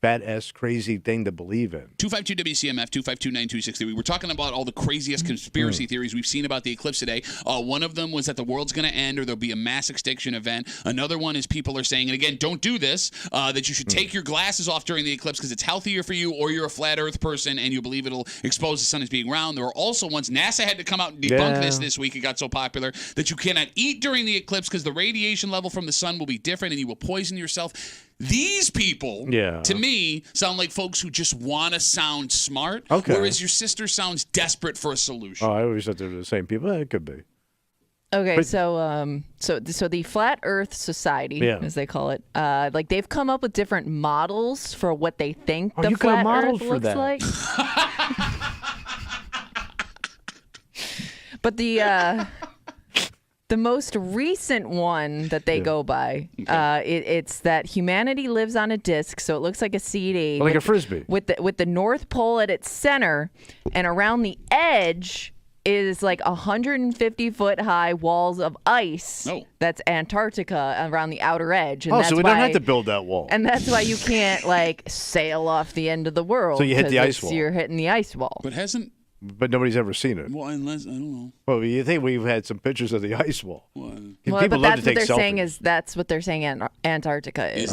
badass crazy thing to believe in. 252 WCMF 252-9263. We were talking about all the craziest conspiracy theories we've seen about the eclipse today. One of them was that the world's going to end or there'll be a mass extinction event. Another one is people are saying, and again, don't do this, that you should take your glasses off during the eclipse because it's healthier for you, or you're a flat Earth person and you believe it'll expose the sun as being round. There were also ones, NASA had to come out and debunk this week. It got so popular that you cannot eat during the eclipse because the radiation level from the sun will be different and you will poison yourself. These people, to me, sound like folks who just want to sound smart, whereas your sister sounds desperate for a solution. Oh, I always thought they were the same people. It could be. Okay, so the Flat Earth Society, as they call it, like they've come up with different models for what they think the flat Earth looks like. But the most recent one that they go by, it's that humanity lives on a disc, so it looks like a CD, like a frisbee, with the North Pole at its center, and around the edge is like 150-foot high walls of ice. That's Antarctica around the outer edge. And that's so we why, don't have to build that wall. And that's why you can't like sail off the end of the world. So you hit the ice wall. You're hitting the ice wall. But nobody's ever seen it. Well, unless, I don't know. Well, you think we've had some pictures of the ice wall. Well, but that's what they're saying is that's what they're saying. Antarctica is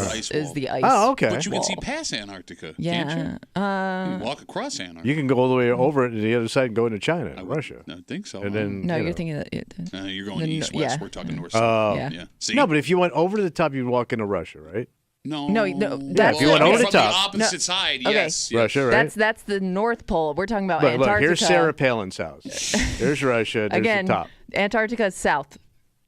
the ice. Oh, okay. But you wall. can see past Antarctica, yeah. can't you? You can walk across Antarctica. You can go all the way over it to the other side and go into China, Russia. I think so. And then, no, you're thinking that. You're going east-west. We're talking north-south. Oh. See? No, but if you went over to the top, you'd walk into Russia, right? No. If you went over the from top. the opposite side, yes. Russia, right? That's the North Pole. We're talking about Look, Antarctica. here's Sarah Palin's house. There's Russia. There's Again, the top. All south.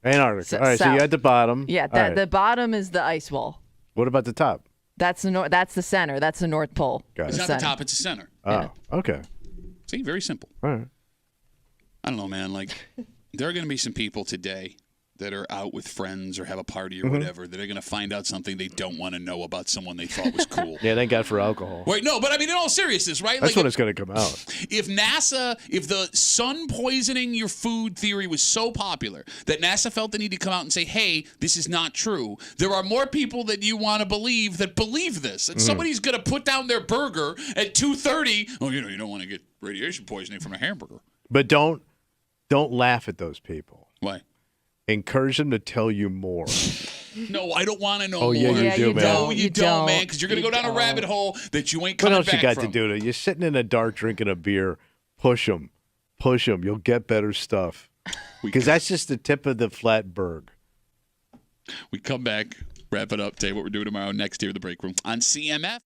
Antarctica. All right, south. so you're at the bottom. Yeah, All right. the bottom is the ice wall. What about the top? That's the That's the center. That's the North Pole. It's not the top, it's the center. Oh, okay. See, very simple. All right. I don't know, man. Like, there are going to be some people today that are out with friends or have a party or whatever that are going to find out something they don't want to know about someone they thought was cool. Yeah, thank God for alcohol. Wait, no, but I mean, in all seriousness, right? That's when it's going to come out. If the sun poisoning your food theory was so popular that NASA felt the need to come out and say, hey, this is not true, there are more people that you want to believe that believe this. And somebody's going to put down their burger at 2:30. Oh, you don't want to get radiation poisoning from a hamburger. But don't laugh at those people. Why? encourage them to tell you more. No, I don't want to know Oh, more. yeah, you do, man. No, you don't, man, because you're going to go down a rabbit hole that you ain't coming back What else you got from. to do? You're sitting in the dark drinking a beer. Push them. Push them. You'll get better stuff. Because that's just the tip of the flatberg. We come back, wrap it up, tell you what we're doing tomorrow next here in the break room on CMF.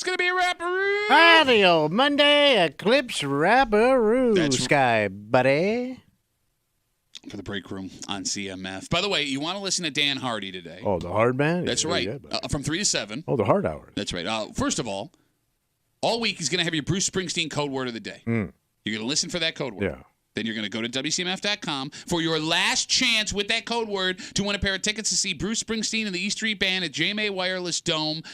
It's going to be a Rapperoo. Radio Monday Eclipse Rapperoo. That's Sky, buddy. For the break room on CMF. By the way, you want to listen to Dan Hardy today. Oh, the hard man? That's right. From 3 to 7. Oh, the hard hours. That's right. First of all week he's going to have your Bruce Springsteen code word of the day. You're going to listen for that code word. Yeah. Then you're going to go to WCMF.com for your last chance with that code word to win a pair of tickets to see Bruce Springsteen and the E Street Band at JMA Wireless Dome,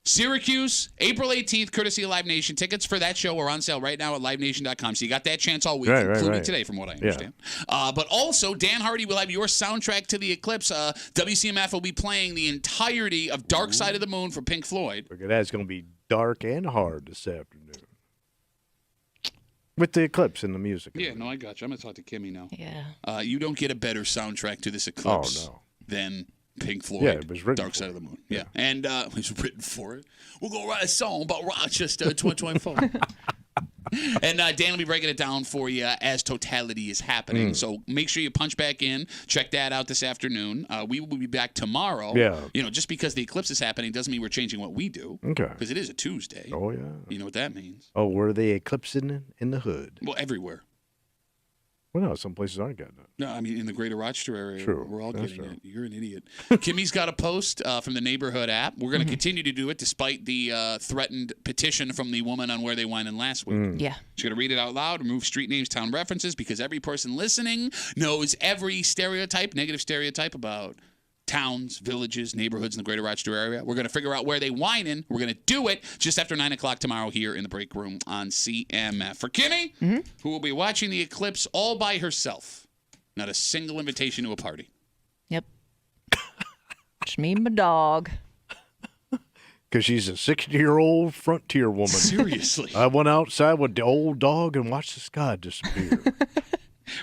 Syracuse, April 18th, courtesy of Live Nation. Tickets for that show are on sale right now at livenation.com. So you got that chance all week, including today, from what I understand. Yeah. But also, Dan Hardy will have your soundtrack to the eclipse. WCMF will be playing the entirety of Dark Side of the Moon for Pink Floyd. Look at that. It's going to be dark and hard this afternoon. With the eclipse and the music. Yeah, no, I got you. I'm going to talk to Kimmy now. Yeah. You don't get a better soundtrack to this eclipse than Pink Floyd, it was written Dark Side of the Moon. Yeah. And it was written for it. We'll go write a song about Rochester 2024. And Dan will be breaking it down for you as totality is happening. So make sure you punch back in. Check that out this afternoon. We will be back tomorrow. Yeah. Just because the eclipse is happening doesn't mean we're changing what we do. Okay. Because it is a Tuesday. Oh, yeah. You know what that means. Oh, were they eclipsing in the hood? Well, everywhere. Well, no, some places aren't getting it. No, I mean, in the greater Rochester area, True. we're all That's getting true. it. You're an idiot. Kimmy's got a post from the Neighborhood app. We're going to continue to do it despite the threatened petition from the woman on Where They Wine in last week. Yeah. She's going to read it out loud, remove street names, town references, because every person listening knows every stereotype, negative stereotype about towns, villages, neighborhoods in the greater Rochester area. We're going to figure out where they whine in. We're going to do it just after 9 o'clock tomorrow here in the break room on CMF. For Kimmy, who will be watching the eclipse all by herself. Not a single invitation to a party. Yep. Just me and my dog. Because she's a 60-year-old frontier woman. Seriously. I went outside with the old dog and watched the sky disappear.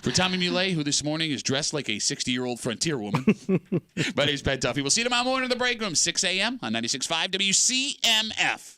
For Tommy Muley, who this morning is dressed like a 60-year-old frontier woman. My name's Pat Duffy. We'll see you tomorrow morning in the break room, 6 a.m. on 96.5 WCMF.